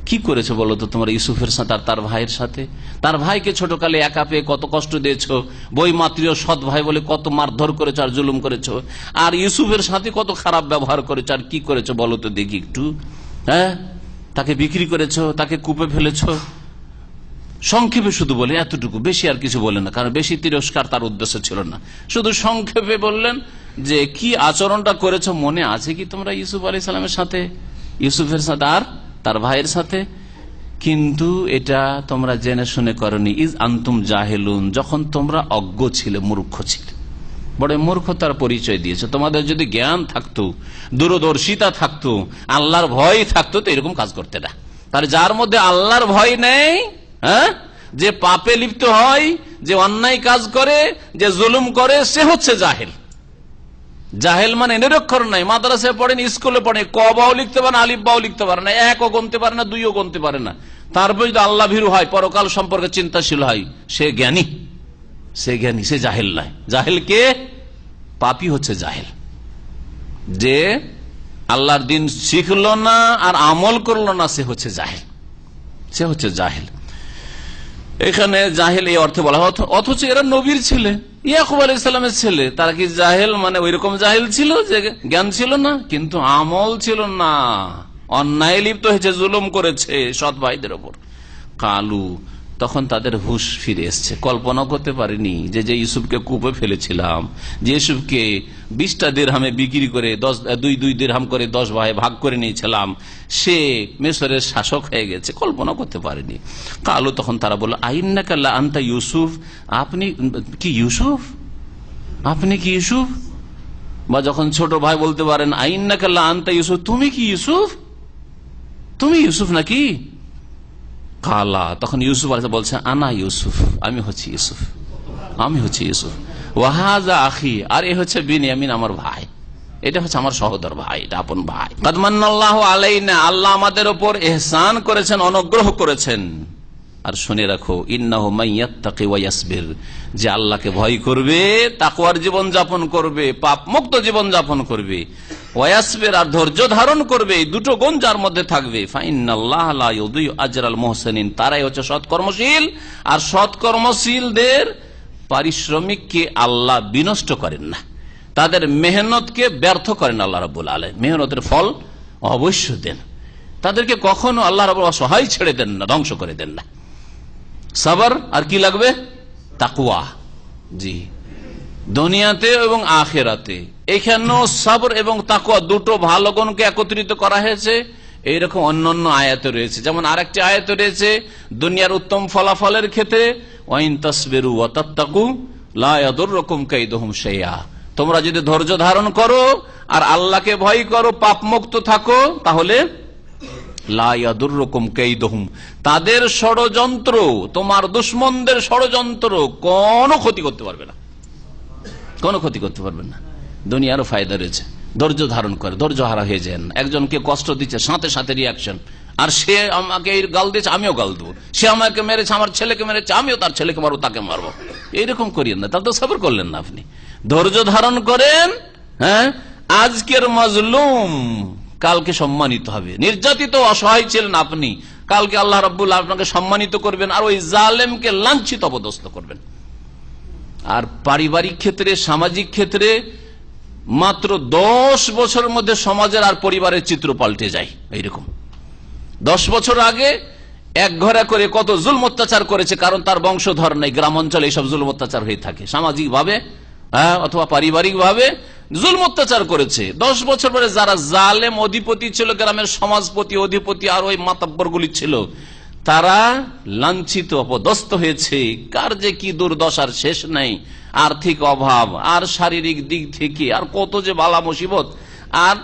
কি করেছো বলো তো তোমরা ইউসুফের সাথে আর তার ভাইয়ের সাথে? তার ভাইকে ছোটকালে একা পেয়ে কত কষ্ট দিয়েছো, বইমাতৃয় সৎ ভাই বলে কত মারধর করেছো আর জুলুম করেছো, আর ইউসুফের সাথে কত খারাপ ব্যবহার করেছো, আর কি করেছো বলো তো দেখি একটু। হ্যাঁ, তাকে বিক্রি করেছো, তাকে কূপে ফেলেছো। সংক্ষেপে শুধু বলে এতটুকু, বেশি আর কিছু বলে না, কারণ বেশি তিরস্কার তার উদ্দেশ্য ছিল না। শুধু সংক্ষেপে বললেন যে কি আচরণটা করেছো মনে আছে কি তোমরা ইউসুফ আলাইহিস সালামের সাথে, ইউসুফের সাথে আর তার ভাইয়ের সাথে? কিন্তু এটা তোমরা জেনে শুনে করনি, ইজ আনতুম জাহেলুন, যখন তোমরা অজ্ঞ ছিলে, মূর্খ ছিলে, বড় মূর্খতার পরিচয় দিয়েছে। তোমাদের যদি জ্ঞান থাকতো, দূরদর্শিতা থাকতো, আল্লাহর ভয় থাকতো, তো এরকম কাজ করতে না। তার যার মধ্যে আল্লাহর ভয় নেই, হ্যাঁ, যে পাপে লিপ্ত হয়, যে অন্যায় কাজ করে, যে জুলুম করে, সে হচ্ছে জাহেল। জাহেল মানে নিরক্ষর নাই, মাদ্রাসায় পড়েন, স্কুলে পড়েন, ক বাও লিখতে পারে না, আলিফ বাও লিখতে পারে না, একও গুনতে পারে না, দুইও গুনতে পারে না, তারপর যদি আল্লাহ ভীরু হয়, পরকাল সম্পর্কে চিন্তাশীল হয়, সে জ্ঞানী, সে জ্ঞানী, সে জাহেল নয়। জাহেল কে? পাপী হচ্ছে জাহেল, যে আল্লাহর দিন শিখলো না আর আমল করলো না, সে হচ্ছে জাহেল, সে হচ্ছে জাহেল। এখানে জাহেল এই অর্থে বলা হয়। অথচ এরা নবীর ছেলে, ইয়াকুব আলাইহিস সালামের ছেলে, তারা কি জাহেল মানে ওই রকম জাহেল ছিল যে জ্ঞান ছিল না, কিন্তু আমল ছিল না, অন্যায় লিপ্ত হয়েছে, জুলুম করেছে সৎ ভাইদের ওপর। কালু, তখন তাদের হুঁশ ফিরে এসছে, কল্পনা করতে পারেনি যে ইউসুফকে কূপে ফেলেছিলাম, যে ইউসুফকে 20টা দিরহামে বিক্রি করে 2 দিরহাম করে 10 ভাই ভাগ করে নিয়েছিলাম, সে মিশরের শাসক হয়ে গেছে, কল্পনা করতে পারেনি। কালু, তখন তারা বলল, আইন্নাকা লা আনতা ইউসুফ, আপনি কি ইউসুফ? আপনি কি ইউসুফ? বা যখন ছোট ভাই বলতে পারেন, আইন্নাকা লা আনতা ইউসুফ, তুমি কি ইউসুফ? তুমি ইউসুফ নাকি? কালা, তখন ইউসুফ বলছে, আনা ইউসুফ, আমি হচ্ছি ইউসুফ, আমি হচ্ছি ইউসুফ, ওয়াহাজা আখি, আর এ হচ্ছে বিনিয়ামিন, আমার ভাই, এটা হচ্ছে আমার সহোদর ভাই, এটা আপন ভাই। কাদ মান্নাল্লাহু আলাইনা, আল্লাহ আমাদের উপর ইহসান করেছেন, অনুগ্রহ করেছেন। আর শুনে রাখো, ইন্নাহু মাইয়াত্তাকি ওয়া ইয়াসবির, যে আল্লাহকে ভয় করবে, তাকওয়ার জীবন যাপন করবে, পাপ মুক্ত জীবন যাপন করবে, ওয়া ইয়াসবির, আর ধৈর্য ধারণ করবে, এই দুটো গুণ যার মধ্যে থাকবে, ফাইন্নাল্লাহা লা ইউযিউ আজরাল মুহসিনিন, তারাই হচ্ছে সৎকর্মশীল। আর সৎকর্মশীলদের পারিশ্রমিককে আল্লাহ বিনষ্ট করেন না, তাদের মেহনতকে ব্যর্থ করেন আল্লাহ রাব্বুল আলামিন, মেহনতের ফল অবশ্য দেন, তাদেরকে কখনো আল্লাহ রাব্বুল অসহায় ছেড়ে দেন না, ধ্বংস করে দেন না। সবর আর কি লাগবে? তাকওয়া। জি, দুনিয়াতে এবং আখিরাতে, এখানেও সবর এবং তাকওয়া দুটো ভালো গুণকে একত্রিত করা হয়েছে। এইরকম অন্যান্য আয়াতে রয়েছে, যেমন আরেকটি আয়াতে রয়েছে দুনিয়ার উত্তম ফলাফলের ক্ষেত্রে, ওয়াইন তাসবিরু ওয়া তাত্তাকু লা ইয়াদুররুকুম কাইদুহুম শাইআ, তোমরা যদি ধৈর্য ধারণ করো আর আল্লাহকে ভয় করো, পাপ মুক্ত থাকো, তাহলে লা ইয়াদুররুকুম কাইদুহুম, তাদের ষড়যন্ত্র, তোমার দুশমনদের ষড়যন্ত্র কোনো ক্ষতি করতে পারবে না, কোনো ক্ষতি করতে পারবে না। দুনিয়ারও ফায়দা রয়েছে, ধৈর্য ধারণ করে, ধৈর্য হারা হয়ে যান। একজনকে কষ্ট দিচ্ছে, সাথে সাথে রিয়াকশন, আর সে আমাকে গাল দিয়েছে, আমিও গাল দেবো, সে আমাকে মেরেছে, আমার ছেলেকে মেরেছে, আমিও তার ছেলেকে মারবো, তাকে মারবো, এইরকম করিয়েন না, তাহলে তো সবর করলেন না আপনি। ধৈর্য ধারণ করেন, হ্যাঁ, আজকের মাজলুম কালকে সম্মানিত হবে, নির্যাতিত অসহায় ছিলেন আপনি, কালকে আল্লাহ রাব্বুল আলামিন আপনাকে সম্মানিত করবেন, আর ওই জালেমকে লাঞ্ছিত অপদস্থ করবেন। আর পারিবারিক ক্ষেত্রে, সামাজিক ক্ষেত্রে মাত্র 10 বছরের মধ্যে সমাজের আর পরিবারের চিত্র পাল্টে যায়। এইরকম 10 বছর আগে এক ঘরে করে কত জুলম অত্যাচার করেছে, কারণ তার বংশধর নেই, গ্রাম অঞ্চলে এইসব জুলম অত্যাচার হয়ে থাকে, সামাজিক ভাবে অথবা পারিবারিক ভাবে জুলম অত্যাচার করেছে। 10 বছর পরে যারা জালেম অধিপতি ছিল, গ্রামের সমাজপতি, অধিপতি আর ওই মাতাব্বরগুলি ছিল, তারা লাঞ্ছিত অপদস্থ হয়েছে। কার যে কি দুর্দশার শেষ নেই, আর্থিক অভাব আর শারীরিক দিক থেকে আর কত যে বালা মুসিবত। আর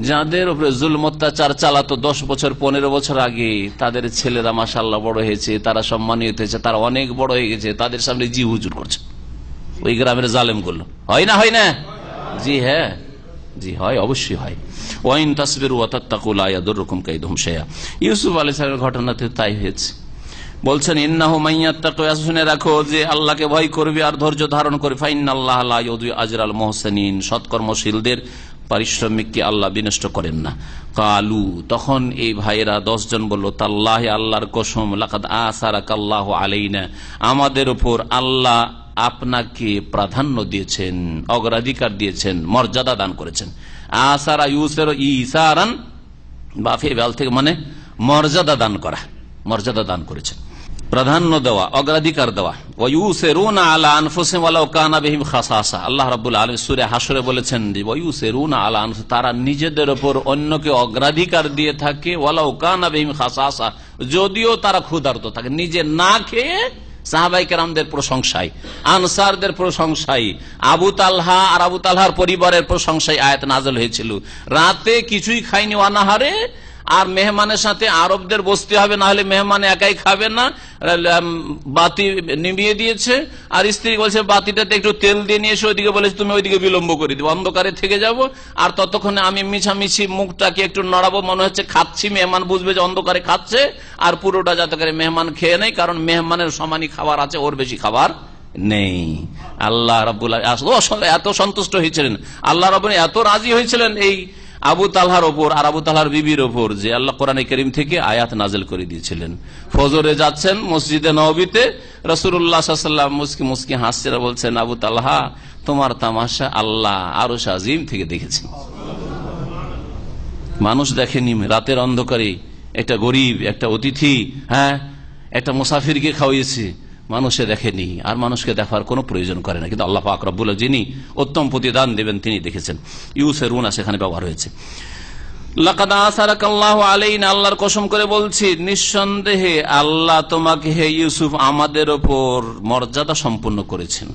যাদের উপরে জুলম অত্যাচার চালাতো 10 বছর 15 বছর আগে, তাদের ছেলেরা মাশাআল্লাহ বড় হয়েছে, তারা সম্মানিত হয়েছে, তারা অনেক বড় হয়ে গেছে, তাদের সামনে জি হুজুর করছে ওই গ্রামের জালেম গুলো। হয় না? হয় না? জি হ্যাঁ, জি হয়, অবশ্যই হয়। ওয়াইন তাসবিরু ওয়া তাত্তাকু লা ইয়াদুররুকুম কাইদুহুম শাইআ। ইউসুফ আলাইহিস সালামের ঘটনাতে তাই হয়েছে। বলছেন ইন্নাহু মাইয়াত্তাকু, শুনে রাখো যে আল্লাহকে ভয় করবে আর ধৈর্য ধারণ করবে, ফাইন্নাল্লাহা লা ইউযিউ আজরাল মুহসিনিন, সৎকর্মশীলদের পারিশ্রমিককে আল্লাহ বিনষ্ট করেন না। কালু, তখন এই ভাইয়েরা 10 জন বলল, তাল্লাহি, আল্লাহর কসম, লাকাদ আসারাকাল্লাহু আলাইনা, আমাদের উপর আল্লাহ আপনাকে প্রাধান্য দিয়েছেন, অগ্রাধিকার দিয়েছেন, মর্যাদা দান করেছেন। আসারা ইউসের ইসারান বা ফেল থেকে মানে মর্যাদা দান করা, মর্যাদা দান করেছেন, প্রাধান্য দেওয়া, অগ্রাধিকার দেওয়া। ওয়ায়ুসিরুনা আলা আনফুসিহিম ওয়ালাউ কানা বিহিম খাসাসা, আল্লাহ রাব্বুল আলামিন সূরা হাশরে বলেছেন যে ওয়ায়ুসিরুনা আলা আনফুসিহিম, তারা নিজেদের উপর অন্যকে অগ্রাধিকার দিয়ে থাকে, ওয়ালাউ কানা বিহিম খাসাসা, যদিও তারা ক্ষুধার্ত থাকে। নিজে না খেয়ে সাহাবায়ে কেরামদের প্রশংসায়, আনসারদের প্রশংসায়, আবু তালহা আর আবু তালহার পরিবারের প্রশংসায় আয়াত নাযিল হয়েছিল। রাতে কিছুই খায়নি অনাহারে, আর মেহমানের সাথে আরবদের বসতে হবে, না হলে মেহমান একাই খাবে না। বাতি নিভিয়ে দিয়েছে, আর স্ত্রী বলছে বাতিটাতে একটু তেল দিয়ে নিয়ে এসে ওইদিকে বলেছে তুমি ওইদিকে বিলম্ব করে দিবে, অন্ধকারে থেকে যাব, আর ততক্ষণে আমি মিছামিছি মুখটাকে একটু নড়াবো, মনে হচ্ছে খাচ্ছি, মেহমান বুঝবে যে অন্ধকারে খাচ্ছে, আর পুরোটা যাতে করে মেহমান খেয়ে নেই, কারণ মেহমানের সমানই খাবার আছে, ওর বেশি খাবার নেই। আল্লাহ রাব্বুল আলামিন এত সন্তুষ্ট হয়েছিলেন, আল্লাহ রাব্বুল এত রাজি হয়েছিলেন এই আবু তালহার ওপর আর আবু তালহার বিবির ওপর, যে আল্লাহ কোরআনে কারীম থেকে আয়াত নাযিল করে দিয়েছিলেন। ফজরে যাচ্ছেন মসজিদে নববীতে, রাসূলুল্লাহ সাল্লাল্লাহু আলাইহি ওয়াসাল্লাম মুস্কি মুস্কি হাসছেন, বলছেন আবু তালহা তোমার তামাশা আল্লাহ আরশ আজিম থেকে দেখেছেন। মানুষ দেখেনি, রাতের অন্ধকারে একটা গরিব, একটা অতিথি, একটা মুসাফিরকে খাওয়িয়েছে, মানুষে দেখেনি, আর মানুষকে দেখার কোনো প্রয়োজন করে না, কিন্তু আল্লাহ পাক রব্বুল যিনি উত্তম প্রতিদান দেবেন তিনি দেখেছেন। ইউসিরুনা সেখানে ব্যবহার হয়েছে। লাকাদ আসারাকাল্লাহু আলাইনা, আল্লাহর কসম করে বলছি, নিঃসন্দেহে আল্লাহ তোমাকে হে ইউসুফ আমাদের উপর মর্যাদা সম্পন্ন করেছেন।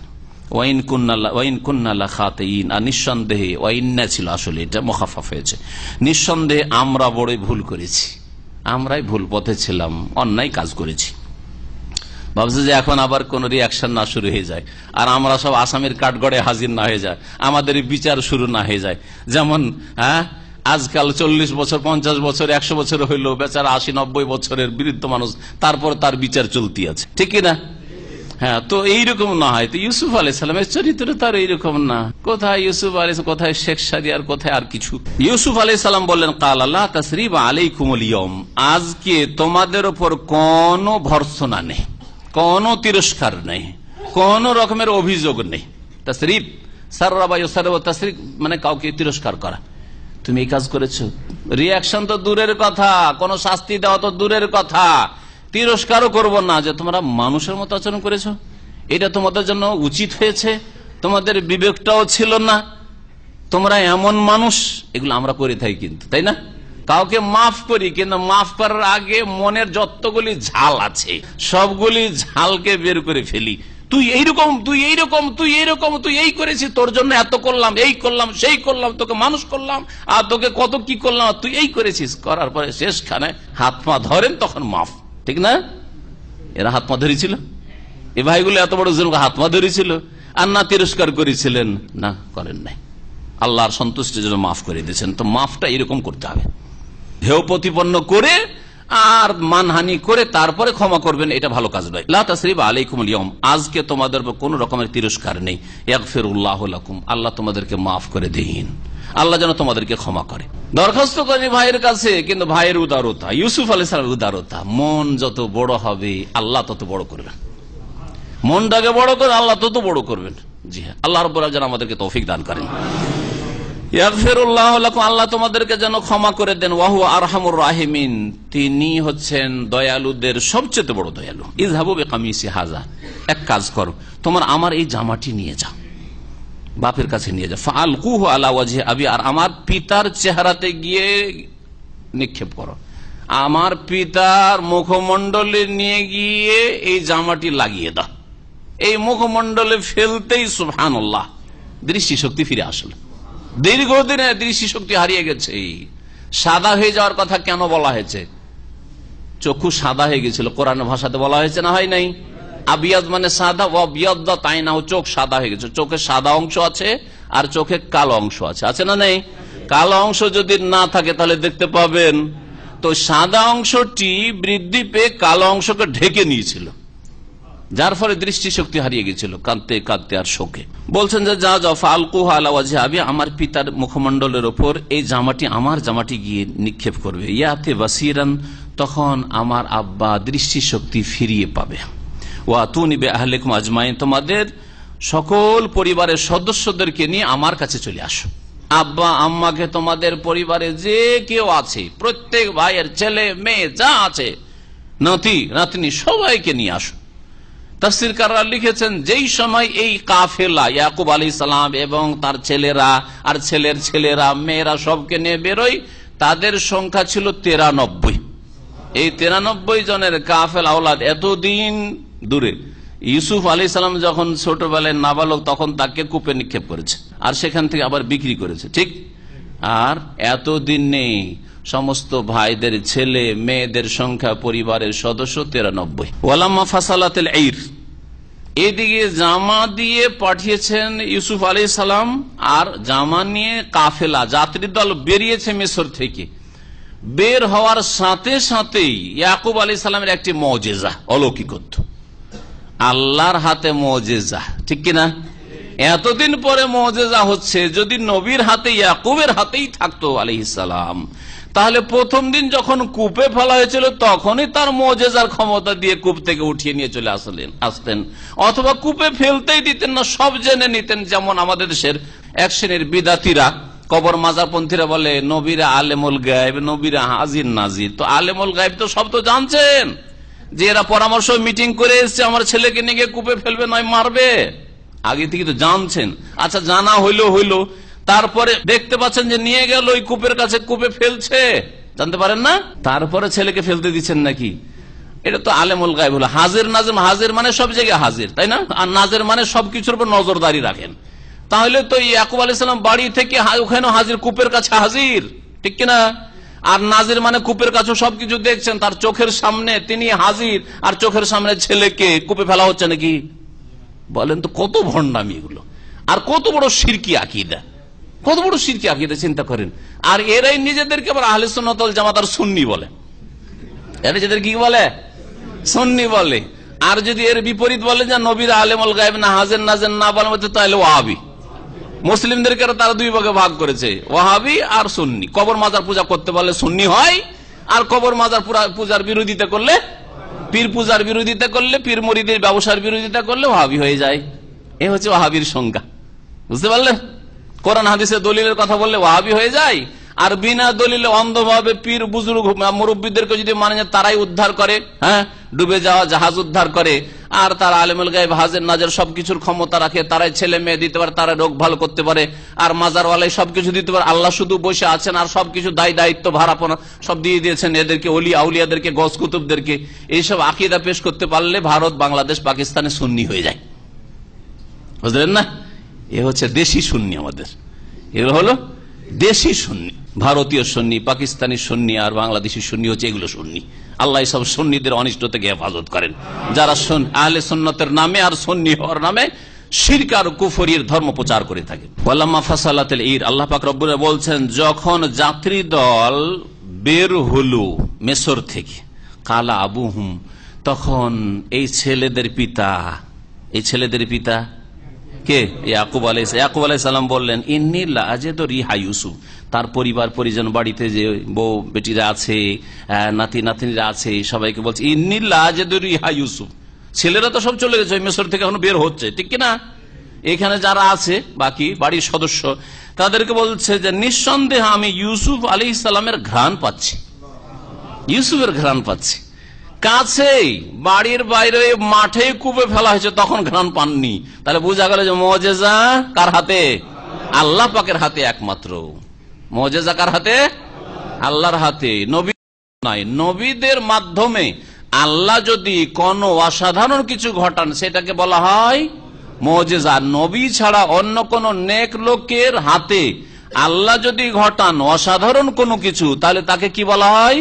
ওয়াইন কুন্না লাখাতিন, আর নিঃসন্দেহে, ওয়াইন্না ছিল আসলে, এটা মুখাফফাফ হয়েছে, নিঃসন্দেহে আমরা বড়ই ভুল করেছি, আমরাই ভুল পথে ছিলাম, অন্যায় কাজ করেছি। ভাবছে যে এখন আবার কোন রিয়াকশন না শুরু হয়ে যায়, আর আমরা সব আসামির কাঠগড়ে হাজির না হয়ে যায়, আমাদের বিচার শুরু না হয়ে যায়। যেমন আজকাল 40 বছর 50 বছর 100 বছর হইল, বেচারা 80-90 বছরের বৃদ্ধ মানুষ, তারপর তার বিচার চলতি আছে, ঠিক না? তো এইরকম না হয়। তো ইউসুফ আলাইহিস সালামের চরিত্র তার এইরকম না। কোথায় ইউসুফ আলাইহিস, কোথায় শেখ সাদিয়ার, কোথায় আর কিছু। ইউসুফ আলাইহিস সালাম বললেন কাল লা তাসরিবা আলাইকুমুল ইয়াউম, আজকে তোমাদের উপর কোনো ভর্ৎসনা নেই, কোন তিরস্কার নেই, কোন রকমের অভিযোগ নেই। তাসরিব সাররাবা ইউসাররাবু তাসরিব মানে কাউকে তিরস্কার করা, তুমি এই কাজ করেছো, রিয়াকশন তো দূরের কথা, কোন শাস্তি দেওয়া তো দূরের কথা, তিরস্কারও করব না, যে তোমরা মানুষের মতো আচরণ করেছো, এটা তোমাদের জন্য উচিত হয়েছে, তোমাদের বিবেকটাও ছিল না, তোমরা এমন মানুষ, এগুলো আমরা করে থাকি কিন্তু, তাই না? কাউকে মাফ করি, কিন্তু মাফ করার আগে মনের যতগুলি ঝাল আছে সবগুলি ঝালকে বের করে ফেলি। তুই এইরকম, তুই এইরকম, তুই এইরকম, তুই এই করেছিস, তোর জন্য এত করলাম, এই করলাম, সেই করলাম, তোকে মানুষ করলাম, আর তোকে কত কি করলাম, তুই এই করেছিস, করার পরে শেষখানে হাত পা ধরেন, তখন মাফ, ঠিক না? এরা হাত পা ধরেছিল, এ ভাইগুলো এত বড় জুলুম, হাত পা ধরেছিল, আর না তিরস্কার করেছিলেন, না করেন নাই, আল্লাহর সন্তুষ্টির জন্য মাফ করে দিয়েছেন। তো মাফটা এরকম করতে হবে, হেয় প্রতিপন্ন করে আর মানহানি করে তারপরে ক্ষমা করবেন, এটা ভালো কাজ নয়। লা তাসরিবা আলাইকুমুল ইয়াউম, আজকে তোমাদের কোন রকমের তিরস্কার নেই। ইয়াগফিরুল্লাহু লাকুম, আল্লাহ তোমাদেরকে মাফ করে দিন, আল্লাহ যেন তোমাদেরকে ক্ষমা করে। দরখাস্ত করি ভাইয়ের কাছে, কিন্তু ভাইয়ের উদারতা, ইউসুফ আলাইহিস সালামের উদারতা, মন যত বড় হবে আল্লাহ তত বড় করবেন, মনটাকে বড় করে আল্লাহ তত বড় করবেন। জি হ্যাঁ, আল্লাহ রাব্বুল আলামিন যেন আমাদেরকে তৌফিক দান করেন। ইয়াগফিরুল্লাহু লাকুম, আল্লাহ তোমাদেরকে যেন ক্ষমা করে দেন। ওয়া হুয়া আরহামুর রাহিমিন, তিনি হচ্ছেন দয়ালুদের সবচেয়ে বড় দয়ালু। ইযহাবু বিকামিসি হাযা, এক কাজ করো, তোমার আমার এই জামাটি নিয়ে যাও, বাপের কাছে নিয়ে যাও, ফাআলকুহু আলা ওয়াজহি আবি, আর আমার পিতার চেহারাতে গিয়ে নিক্ষেপ করো, আমার পিতার মুখমণ্ডলে নিয়ে গিয়ে এই জামাটি লাগিয়ে দাও। এই মুখমণ্ডলে ফেলতেই সুবহানাল্লাহ দৃষ্টিশক্তি ফিরে আসলো। দীর্ঘদিনে দৃষ্টিশক্তি হারিয়ে গেছে। সাদা হয়ে যাওয়ার কথা কেন বলা হয়েছে? চক্ষু সাদা হয়ে গেছিল, কোরআন ভাষাতে বলা হয়েছে না, হয় নাই? আবিয়াদ মানে সাদা, অবিয়াদ তাই না, চোখ সাদা হয়ে গেছে। চোখে সাদা অংশ আছে আর চোখে কালো অংশ আছে, আছে না নেই? কালো অংশ যদি না থাকে তাহলে দেখতে পাবেন। তো সাদা অংশটি বৃদ্ধি পেয়ে কালো অংশকে ঢেকে নিয়েছিল, যার ফলে দৃষ্টিশক্তি হারিয়ে গেছিল কাঁদতে কাঁদতে আর শোকে। বলছেন যে যা যা ফালকুহা আলা ওয়াজহি, আমার পিতার মুখমণ্ডলের ওপর এই জামাটি, আমার জামাটি গিয়ে নিক্ষেপ করবে। ইয়াতে বাসিরান, তখন আমার আব্বা দৃষ্টিশক্তি ফিরিয়ে পাবে। ওয়াতুনি বিআহলিকুম আজমাইন, তোমাদের সকল পরিবারের সদস্যদেরকে নিয়ে আমার কাছে চলে আসো। আব্বা আম্মাকে, তোমাদের পরিবারে যে কেউ আছে, প্রত্যেক ভাইয়ের ছেলে মেয়ে যা আছে, নাতি নাতনি, সবাইকে নিয়ে আসো। তাফসীরকাররা লিখেছেন যেই সময় এই কাফেলা ইয়াকুব আলাইহিস সালাম এবং তার ছেলেরা আর ছেলের ছেলেরা মেয়েরা সবকে নিয়ে বেরোয়, তাদের সংখ্যা ছিল 93। এই 93 জনের কাফেলা আওলাদ এতদিন দূরে। ইউসুফ আলাইহিস সালাম যখন ছোটবেলায় নাবালক, তখন তাকে কূপে নিক্ষেপ করেছে আর সেখান থেকে আবার বিক্রি করেছে, ঠিক? আর এতদিন নেই, সমস্ত ভাইদের ছেলে মেয়েদের সংখ্যা পরিবারের সদস্য 93। ওয়ালাম্মা ফাসালাতিল ঈর, এদিকে জামা দিয়ে পাঠিয়েছেন ইউসুফ আলাইহিস সালাম, আর জামা নিয়ে কাফেলা যাত্রী দল বেরিয়েছে মিশর থেকে। বের হওয়ার সাথে সাথেই ইয়াকুব আলাইহিস সালামের একটি মুজিজা, অলৌকিকত্ব, আল্লাহর হাতে মুজিজা, ঠিক কিনা? এতদিন পরে মুজিজা হচ্ছে। যদি নবীর হাতে, ইয়াকুবের হাতেই থাকতো আলাইহিস সালাম, তাহলে প্রথম দিন যখন কূপে ফেলা হয়েছিল তখনই তার মুজিজার ক্ষমতা দিয়ে কূপ থেকে উঠিয়ে নিয়ে চলে আসতেন, অথবা কূপে ফেলতেই দিতেন না, সব জেনে নিতেন। যেমন আমাদের দেশের এক শ্রেণীর বিদাতিরা, কবর মাজারপন্থীরা বলে নবীরা আলেমুল গায়েব, নবীরা হাজির নাজির। তো আলেমুল গায়েব তো সব তো জানছেন, যে এরা পরামর্শ মিটিং করে এসছে আমার ছেলেকে নিয়ে গিয়ে কূপে ফেলবে নয় মারবে, আগে থেকে তো জানছেন। আচ্ছা, জানা হইলো, তারপরে দেখতে পাচ্ছেন যে নিয়ে গেল ওই কূপের কাছে, কূপে ফেলছে, জানতে পারেন না, তারপরে ছেলেকে ফেলতে দিচ্ছেন নাকি? এটা তো আলেমুল গায়েব হলো। হাজির নাজির, হাজির মানে সব জায়গায় হাজির, তাই না? আর নাজির মানে সবকিছুর উপর নজরদারি রাখেন। তাহলে তো ইয়াকুব আলাইহিস সালাম বাড়ি থেকে ওখানে হাজির, কূপের কাছে হাজির, ঠিক কিনা? আর নাজির মানে কূপের কাছে সবকিছু দেখছেন, তার চোখের সামনে তিনি হাজির, আর চোখের সামনে ছেলেকে কূপে ফেলা হচ্ছে নাকি? বলেন তো কত ভণ্ডামি এগুলো, আর কত বড় শিরকি আকীদা, কত বড় শিরকি আকীদা, চিন্তা করেন। আর এরাই নিজেদেরকে আবার আহলে সুন্নাত ওয়াল জামাত আর সুন্নি বলে। এরা নিজেদের কি বলে? সুন্নি বলে। আর যদি এর বিপরীত বলে যে নবীর আলেমুল গায়েব না, হাজির নাজির না বলে, তাহলে ওয়াহাবি। মুসলিমদেরকে তারা দুই ভাগে ভাগ করেছে, ওয়াহাবি আর সুন্নি। কবর মাজার পূজা করতে বললে সুন্নি হয়, আর কবর মাজার পূজার বিরোধিতা করলে, পীর পূজার বিরোধিতা করলে, পীর মুরিদের ব্যবসার বিরোধিতা করলে ওয়াহাবি হয়ে যায়। এ হচ্ছে ওয়াহাবির সংজ্ঞা, বুঝতে পারলেন? কোরআন হাদিসের দলিলের কথা বললে ওয়াহাবি হয়ে যায়, আর বিনা দলিলে অন্ধভাবে পীর বুজুর্গ মুরব্বীদেরকে যদি মানে তারাই উদ্ধার করে, হ্যাঁ, ডুবে যাওয়া জাহাজ উদ্ধার করে, আর তারা আলেমুল গায়েব হাজির নাজির সবকিছুর ক্ষমতা রাখে, তারাই ছেলে মেয়ে দিতে পারে, তারা রোগ ভালো করতে পারে, আর মাজারওয়ালাই সবকিছু দিতে পারে, আল্লাহ শুধু বসে আছেন আর সবকিছু দায়িত্ব ভাড়াপনা সব দিয়ে দিয়েছেন এদেরকে, ওলি আউলিয়াদেরকে, গস কুতুবদেরকে। এইসব আকীদা পেশ করতে পারলে ভারত, বাংলাদেশ, পাকিস্তানে সুন্নি হয়ে যায়, বুঝলেন না? এ হচ্ছে দেশি সুন্নি আমাদের, এগুলো হলো দেশি সুন্নি। ভারতীয় সুন্নি, পাকিস্তানি সুন্নি আর বাংলাদেশি সুন্নি হচ্ছে এগুলো সুন্নি। আল্লাহ সব সুন্নিদের অনিষ্ট থেকে হেফাজত করেন, যারা আহলে সুন্নতের নামে আর সুন্নি হওয়ার নামে শিরক আর কুফরির ধর্ম প্রচার করে থাকে। ওয়ালাম্মা ফাসালাতিল ঈর, আল্লাহ পাক রব্বুল বলছেন যখন যাত্রী দল বের হলো মিশর থেকে, কালা আবুহুম, তখন এই ছেলেদের পিতা কে? ইয়াকুব আলাইহিস সালাম বললেন ইন্নী লা আজিদু রিহা ইউসুফ, তার পরিবার পরিজন, বাড়িতে যে বউ বেটিরা আছে, নাতি নাতনিরা আছে, সবাইকে বলছে ইন্নী লা আজিদু রিহা ইউসুফ। ছেলেরা তো সব চলে গেছে মিশর থেকে, এখন বের হচ্ছে, ঠিক কিনা? এখানে যারা আছে বাকি বাড়ির সদস্য, তাদেরকে বলছে যে নিঃসন্দেহে আমি ইউসুফ আলাইহিস সালামের ঘ্রাণ পাচ্ছি, ইউসুফের ঘ্রাণ পাচ্ছি। কাছেই, বাড়ির বাইরে, মাঠে কূপে ফেলা হয়েছে, তখন ঘ্রাণ পাননি। তাহলে বোঝা গেল যে মুজিজা কার হাতে? আল্লাহ পাকের হাতে একমাত্র। মুজিজা কার হাতে? আল্লাহর হাতে। নবী নয়, নবীদের মাধ্যমে আল্লাহ যদি কোনো অসাধারণ কিছু ঘটান সেটাকে বলা হয় মুজিজা। নবী ছাড়া অন্য কোন নেক লোকের হাতে আল্লাহ যদি ঘটান অসাধারণ কোনো কিছু, তাহলে তাকে কি বলা হয়?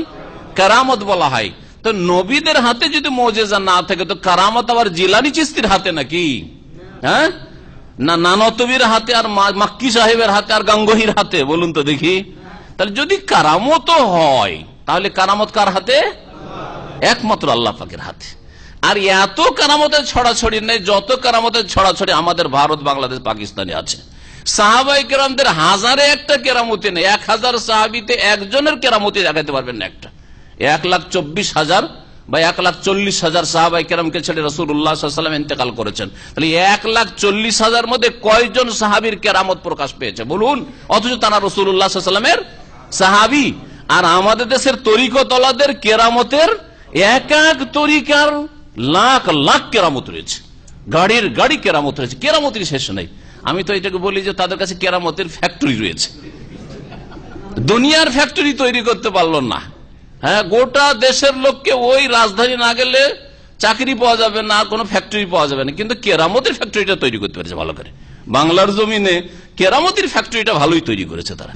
কারামত বলা হয়। তো নবীদের হাতে যদি মুজিজা না থাকে তো কারামত আবার জিলানী চিশতির হাতে নাকি? হ্যাঁ, না নানতবীর হাতে আর মাক্কি সাহেবের হাতে আর গাঙ্গোহির হাতে? বলুন তো দেখি। তাহলে যদি কারামত হয় তাহলে কারামত কার হাতে? একমাত্র আল্লাহ পাকের হাতে। আর এত কারামতের ছড়াছড়ি নেই যত কারামতের ছড়াছড়ি আমাদের ভারত, বাংলাদেশ, পাকিস্তানে আছে। সাহাবায়ে কেরামদের হাজারে একটা কেরামতি নেই। 1000 সাহাবিতে একজনের কেরামতি দেখাতে পারবেন না একটা। 1,24,000 বা 1,40,000 সাহাবায়ে কেরামকে ছেড়ে রাসূলুল্লাহ সাল্লাল্লাহু আলাইহি ওয়াসাল্লাম ইন্তেকাল করেছেন। তাহলে 1,40,000 মধ্যে কয়জন সাহাবীর কেরামত প্রকাশ পেয়েছে বলুন? অথচ তারা রাসূলুল্লাহ সাল্লাল্লাহু আলাইহি ওয়াসাল্লামের সাহাবী। আর আমাদের দেশের তরিকতওয়ালাদের কেরামতের এক এক তরিকার লাখ লাখ কেরামত রয়েছে, গাড়ির গাড়ি কেরামত রয়েছে, কেরামতের শেষ নেই। আমি তো এটাকে বলি যে তাদের কাছে কেরামতের ফ্যাক্টরি রয়েছে, দুনিয়ার ফ্যাক্টরি তৈরি করতে পারলো না। হ্যাঁ, গোটা দেশের লোককে ওই রাজধানী না গেলে চাকরি পাওয়া যাবে না, কোনো ফ্যাক্টরি পাওয়া যাবে না, কিন্তু কেরামতের ফ্যাক্টরিটা তৈরি করতে পেরেছে ভালো করে। বাংলার জমিনে কেরামতের ফ্যাক্টরিটা ভালোই তৈরি করেছে তারা।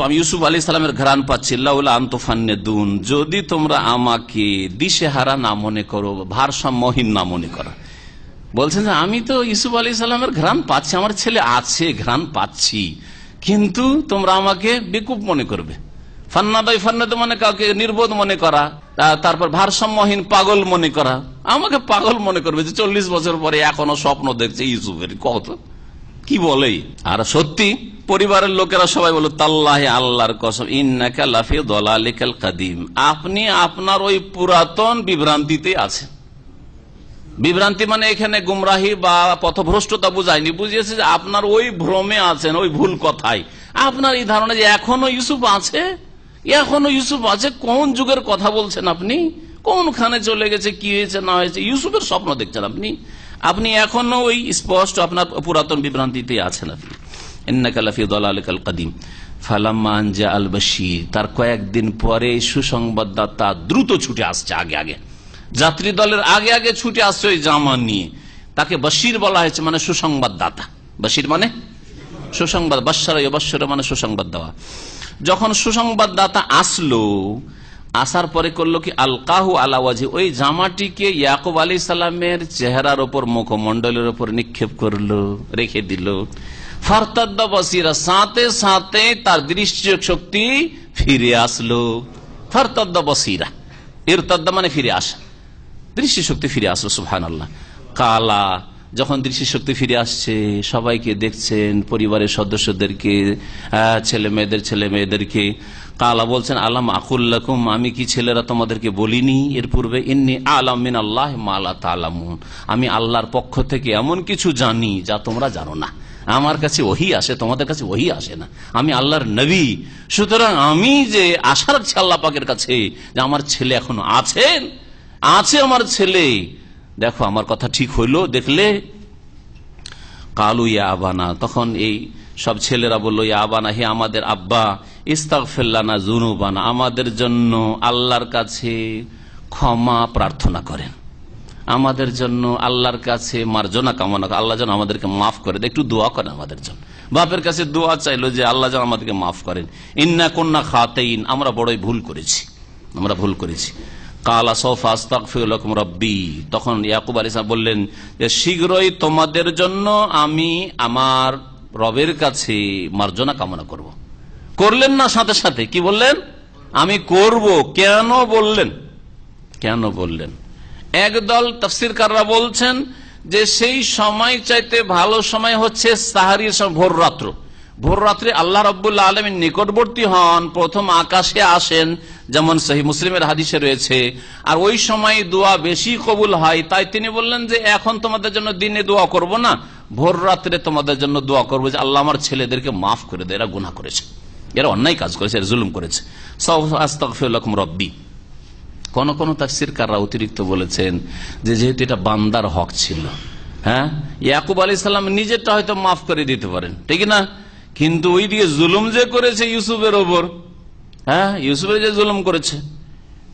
আমি ইউসুফ আলাইহিস সালামের ঘ্রাণ পাচ্ছি, যদি তোমরা আমাকে দিশেহারা না মনে করো, ভারসাম্যহীন না মনে করো। বলছেন যে আমি তো ইউসুফ আলাইহিস সালামের ঘ্রাণ পাচ্ছি, আমার ছেলে আছে, ঘ্রাণ পাচ্ছি, কিন্তু তোমরা আমাকে বেকুব মনে করবে। ফান্নাদাই ফান্নাদ মানে কাউকে নির্বোধ মনে করা, তারপর ভারসাম্যহীন পাগল মনে করা। আমাকে পাগল মনে করবে যে 40 বছর পরে এখনো স্বপ্ন দেখছে ইউসুফের, কত কি বলে। আর সত্যি পরিবারের লোকেরা সবাই বলো তাল্লাহি, আল্লাহর কসম, ইন্নাকা লাফি দালালিকাল কাদিম, আপনি আপনার ওই পুরাতন বিভ্রান্তিতে আছেন। বিভ্রান্তি মানে এখানে গুমরাহি বা পথভ্রষ্টতা বুঝায়নি, বুঝিয়েছে যে আপনার ওই ভ্রমে আছেন, ওই ভুল কথায় আপনার এই ধারণা যে এখনো ইউসুফ আছে, এখনো ইউসুফ আছে। কোন যুগের কথা বলছেন আপনি? কোনখানে চলে গেছে, কি হয়েছে না হয়েছে, ইউসুফের স্বপ্ন দেখছেন আপনি। আপনি এখনো ওই স্পষ্ট আপনার পুরাতন বিভ্রান্তিতে আছেন আপনি। ইন্নাকা লাফি দালালিকাল কাদিম ফালাম্মা আনজা আল বাশীর, তার কয়েকদিন পরে সুসংবাদদাতা দ্রুত ছুটে আসছে, আগে আগে যাত্রী দলের আগে আগে ছুটে আসছে ওই জামান নিয়ে। তাকে বাশীর বলা হয়েছে, মানে সুসংবাদদাতা। বাশীর মানে সুসংবাদ, বাশশারা ইয়াবাশশিরু মানে সুসংবাদ দেওয়া। যখন সুসংবাদদাতা আসলো, আসার পরে করলো কি, আলকাহু আলা ওয়াজহি, ওই জামাটিকে ইয়াকুব আলাইহিস সালামের চেহারার উপর, মুখমণ্ডলের উপর নিক্ষেপ করলো, রেখে দিল। ফারতাদ্দা বাসীরা, সাথে সাথে তার দৃষ্টি শক্তি ফিরে আসলো। ফারতাদ্দা বাসীরা, ইরতাদ্দা মানে ফিরে আসা, দৃষ্টি শক্তি ফিরে আসলো। সুবহানাল্লাহ। কালা, যখন দৃষ্টিশক্তি ফিরে আসছে, সবাইকে দেখছেন, পরিবারের সদস্যদেরকে, ছেলে মেয়েদেরকে। কালা বলছেন, আলাম আকুল্লাকুম, আমি কি ছেলেরা তোমাদেরকে বলিনি এর পূর্বে, ইন্নী আ'লামু মিনাল্লাহি মা লা তা'লামুন, আমি আল্লাহর পক্ষ থেকে এমন কিছু জানি যা তোমরা জানো না। আমার কাছে ওহী আসে, তোমাদের কাছে ওহী আসে না। আমি আল্লাহর নবী, সুতরাং আমি যে আশা রাখছি আল্লাহ পাকের কাছে যে আমার ছেলে এখনো আছেন, আছে আমার ছেলে, দেখো আমার কথা ঠিক হইলো দেখলে। কালু ইয়া আবানা, তখন এই সব ছেলেরা বললো, ইয়া আবানা, হে আমাদের আব্বা, ইস্তাগফির লানা যুনুবানা, আমাদের জন্য আল্লাহর কাছে ক্ষমা প্রার্থনা করেন, আমাদের জন্য আল্লাহর কাছে মার্জনা কামনা, আল্লাহ যেন আমাদেরকে মাফ করে দেয়, একটু দোয়া করেন আমাদের জন্য। বাপের কাছে দোয়া চাইলো যে আল্লাহ যেন আমাদেরকে মাফ করেন। ইন্না কুন্না খাতাইন, আমরা বড়ই ভুল করেছি। কালা সৌফা আস্তাগফিরু লাকুম রব্বি, তখন ইয়াকুব আলাইহিস সালাম বললেন যে শীঘ্রই তোমাদের জন্য আমি আমার রবের কাছে মার্জনা কামনা করব। করলেন না, সাথে সাথে কি বললেন? আমি করব। কেন বললেন? একদল তাফসীরকাররা বলছেন যে সেই সময় চাইতে ভালো সময় হচ্ছে সাহারির সময়, ভোর রাত্রে আল্লাহ রাব্বুল আলামিন নিকটবর্তী হন, প্রথম আকাশে আসেন, যেমন সহিহ মুসলিমের হাদিসে রয়েছে। আর ওই সময় দোয়া বেশি কবুল হয়, তাই তিনি বললেন যে এখন তোমাদের জন্য দিনে দোয়া করব না, ভোর রাত্রে তোমাদের জন্য দোয়া করবো যে আল্লাহ আমার ছেলেদেরকে মাফ করে দেয়, এরা গুনাহ করেছে, এরা অন্যায় কাজ করেছে, এরা জুলুম করেছে। আস্তাগফিরু লাকুম রব্বি। কোন কোন তাফসীরকাররা অতিরিক্ত বলেছেন যে যেহেতু এটা বান্দার হক ছিল, হ্যাঁ, ইয়াকুব আলাইহিস সালাম নিজেরটা হয়তো মাফ করে দিতে পারেন, ঠিক না, কিন্তু ওই দিকে জুলুম যে করেছে ইউসুফের ওপর, হ্যাঁ, ইউসুফের যে জুলুম করেছে,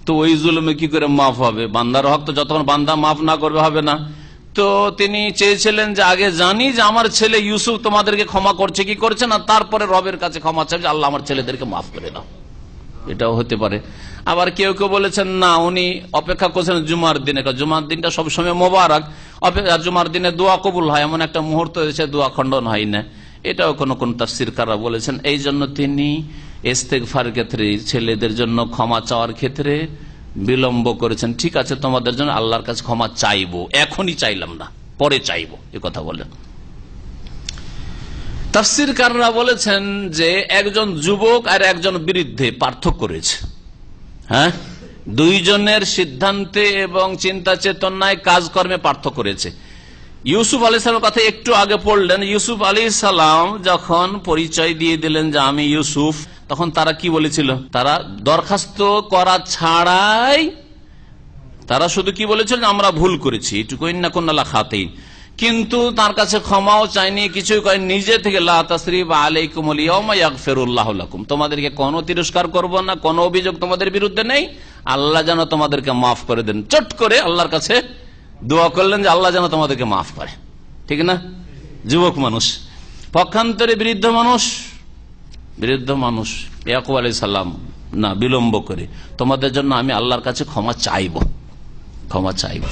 তো ওই জুলুমে কি করে মাফ হবে? বান্দার হক তো যতক্ষণ বান্দা মাফ না করবে হবে না। তো তিনি চেয়েছিলেন যে আগে জানি যে আমার ছেলে ইউসুফ তোমাদেরকে ক্ষমা করছে কি করছে না, তারপরে রবের কাছে ক্ষমা চাইবে, আল্লাহ আমার ছেলেদেরকে মাফ করে দাও। এটাও হতে পারে। আবার কেউ কেউ বলেছেন না, উনি অপেক্ষা করছেন জুমার দিনে, জুমার দিনটা সবসময় মোবারক, জুমার দিনে দোয়া কবুল হয়, এমন একটা মুহূর্ত এসে দোয়া খণ্ডন হয় না। এটাও কোনো কোন তাফসীরকাররা বলেছেন। এই জন্য তিনি ইস্তেগফার ক্ষেত্রে, ছেলেদের জন্য ক্ষমা চাওয়ার ক্ষেত্রে বিলম্ব করেছেন। ঠিক আছে, তোমাদের জন্য আল্লাহর কাছে ক্ষমা চাইবো, এখনই চাইলাম না, পরে চাইবো, এ কথা বলেন। তাফসীরকাররা বলেছেন যে একজন যুবক আর একজন বৃদ্ধে পার্থক্য রয়েছে। হ্যাঁ, দুইজনের সিদ্ধান্তে এবং চিন্তা চেতনায় কাজকর্মে পার্থক্য রয়েছে। ইউসুফ আলাইহিস সালামের কথা একটু আগে পড়লেন। ইউসুফ আলাইহিস সালাম যখন পরিচয় দিয়ে দিলেন যে আমি ইউসুফ, তখন তারা কি বলেছিল? তারা দরখাস্ত করা ছাড়াই তারা শুধু কি বলেছিল, আমরা ভুল করেছি, এটুকু ইন্না কুন্না লাখাতিন, কিন্তু তার কাছে ক্ষমাও চাইনি, কিছুই করেনি, নিজে থেকে লা তাসরিবা আলাইকুমুল ইয়াওমা ইয়াগফিরুল্লাহু লাকুম, তোমাদেরকে কোনো তিরস্কার করব না, কোনো অভিযোগ তোমাদের বিরুদ্ধে নেই, আল্লাহ যেন তোমাদেরকে মাফ করে দেন। চট করে আল্লাহর কাছে দোয়া করলেন যে আল্লাহ যেন তোমাদেরকে মাফ করে। ঠিক না? যুবক মানুষ। পক্ষান্তরে বৃদ্ধ মানুষ ইয়াকুব আলাইহিস সালাম না, বিলম্ব করে তোমাদের জন্য আমি আল্লাহর কাছে ক্ষমা চাইব।